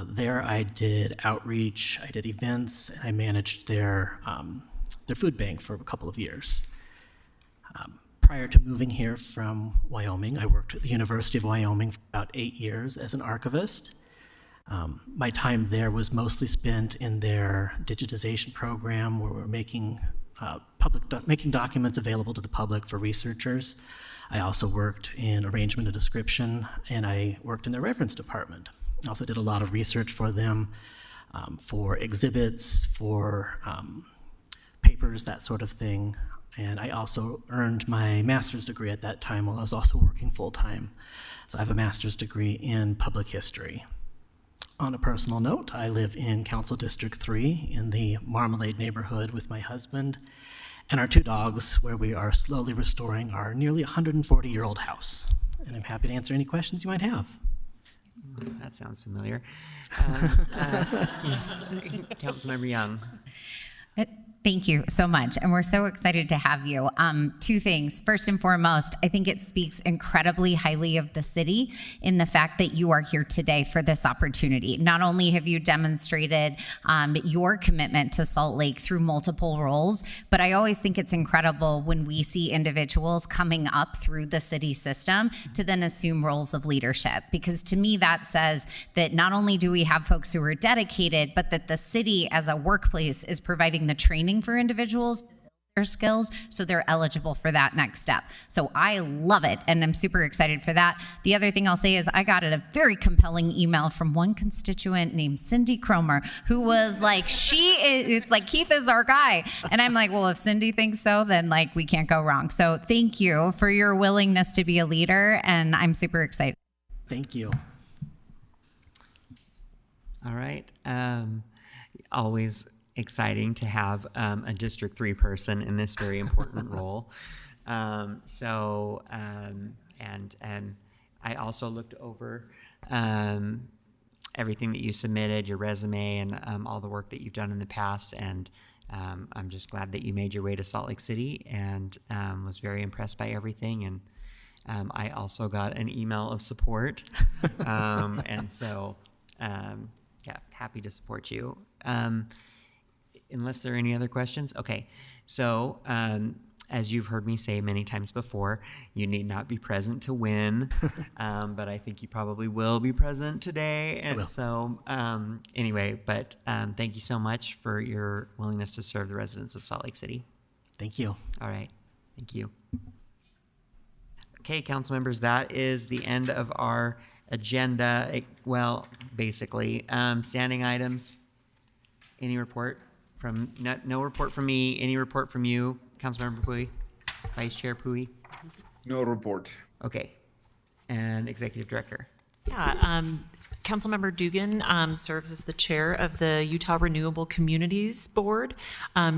There I did outreach, I did events, and I managed their food bank for a couple of years. Prior to moving here from Wyoming, I worked at the University of Wyoming for about 8 years as an archivist. My time there was mostly spent in their digitization program where we're making documents available to the public for researchers. I also worked in arrangement and description, and I worked in their reference department. I also did a lot of research for them, for exhibits, for papers, that sort of thing. And I also earned my master's degree at that time while I was also working full-time. So I have a master's degree in public history. On a personal note, I live in Council District 3 in the Marmalade neighborhood with my husband and our 2 dogs, where we are slowly restoring our nearly 140-year-old house. And I'm happy to answer any questions you might have. That sounds familiar. Yes, Councilmember Young. Thank you so much. And we're so excited to have you. 2 things. First and foremost, I think it speaks incredibly highly of the city in the fact that you are here today for this opportunity. Not only have you demonstrated your commitment to Salt Lake through multiple roles, but I always think it's incredible when we see individuals coming up through the city system to then assume roles of leadership. Because to me, that says that not only do we have folks who are dedicated, but that the city as a workplace is providing the training for individuals, their skills, so they're eligible for that next step. So I love it, and I'm super excited for that. The other thing I'll say is I got a very compelling email from one constituent named Cindy Cromer, who was like, it's like, Keith is our guy. And I'm like, well, if Cindy thinks so, then like we can't go wrong. So thank you for your willingness to be a leader, and I'm super excited. Thank you. All right. Always exciting to have a District 3 person in this very important role. And I also looked over everything that you submitted, your resume, and all the work that you've done in the past. And I'm just glad that you made your way to Salt Lake City and was very impressed by everything. And I also got an email of support. And so, yeah, happy to support you. Unless there are any other questions? Okay, so as you've heard me say many times before, you need not be present to win, but I think you probably will be present today. And so anyway, but thank you so much for your willingness to serve the residents of Salt Lake City. Thank you. All right, thank you. Okay, council members, that is the end of our agenda. Well, basically, standing items. Any report? No report from me. Any report from you, Councilmember Pui? Vice Chair Pui? No report. Okay. And Executive Director? Yeah, Councilmember Dugan serves as the chair of the Utah Renewable Communities Board.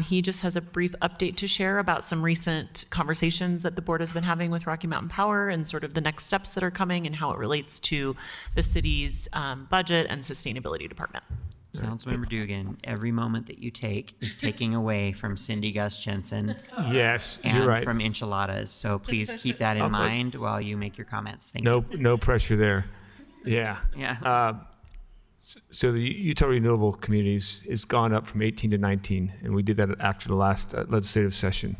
He just has a brief update to share about some recent conversations that the board has been having with Rocky Mountain Power and sort of the next steps that are coming and how it relates to the city's budget and sustainability department. Councilmember Dugan, every moment that you take is taking away from Cindy Gus Jensen. Yes, and you're right. from enchiladas. So please keep that in mind while you make your comments. Thank you. No pressure there. Yeah. Yeah. So the Utah Renewable Communities has gone up from 18 to 19, and we did that after the last legislative session.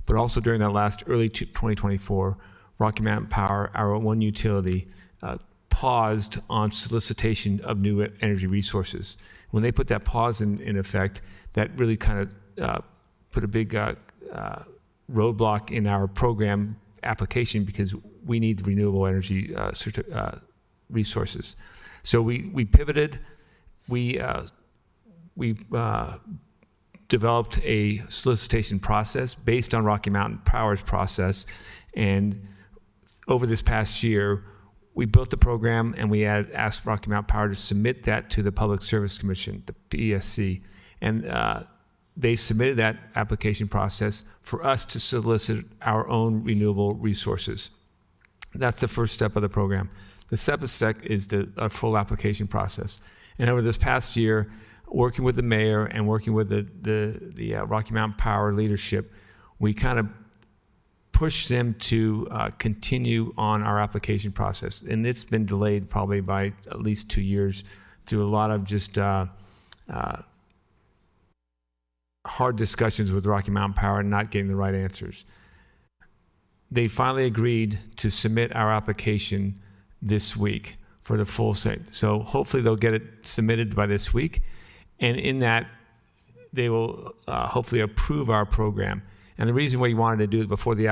But also during that last early 2024, Rocky Mountain Power, our one utility, paused on solicitation of new energy resources. When they put that pause in effect, that really kind of put a big roadblock in our program application because we need renewable energy resources. So we pivoted. We developed a solicitation process based on Rocky Mountain Power's process, and over this past year, we built the program and we had asked Rocky Mountain Power to submit that to the Public Service Commission, the PSC, and they submitted that application process for us to solicit our own renewable resources. That's the first step of the program. The second step is the full application process. And over this past year, working with the mayor and working with the Rocky Mountain Power leadership, we kind of push them to continue on our application process. And it's been delayed probably by at least 2 years through a lot of just hard discussions with Rocky Mountain Power and not getting the right answers. They finally agreed to submit our application this week for the full set. So hopefully they'll get it submitted by this week. And in that, they will hopefully approve our program. And the reason why we wanted to do it before the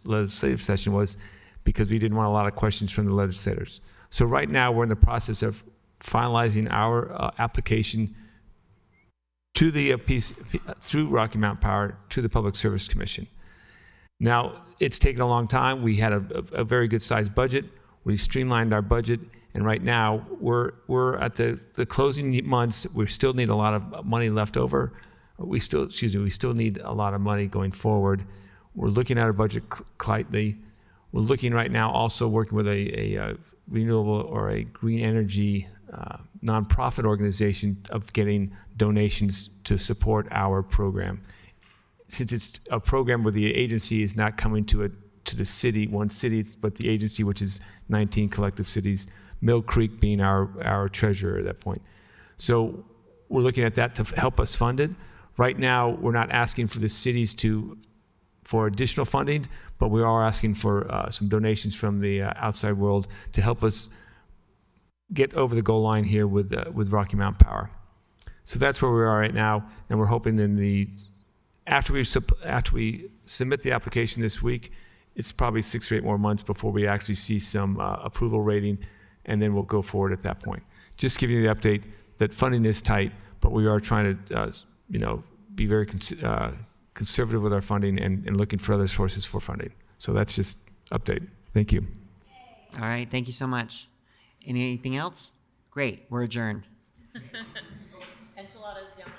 legislative session was because we didn't want a lot of questions from the legislators. So right now we're in the process of finalizing our application to the through Rocky Mountain Power to the Public Service Commission. Now it's taken a long time. We had a very good sized budget. We streamlined our budget, and right now we're at the closing months. We still need a lot of money left over. We still need a lot of money going forward. We're looking at our budget tightly. We're looking right now also working with a renewable or a green energy nonprofit organization of getting donations to support our program. Since it's a program where the agency is not coming to the city, one city, but the agency, which is 19 collective cities, Mill Creek being our treasurer at that point. So we're looking at that to help us fund it. Right now, we're not asking for the cities for additional funding, but we are asking for some donations from the outside world to help us get over the goal line here with Rocky Mountain Power. So that's where we are right now, and we're hoping after we submit the application this week, it's probably 6 or 8 more months before we actually see some approval rating, and then we'll go forward at that point. Just giving you the update that funding is tight, but we are trying to be very conservative with our funding and looking for other sources for funding. So that's just update. Thank you. All right, thank you so much. Anything else? Great, we're adjourned. Enchiladas down.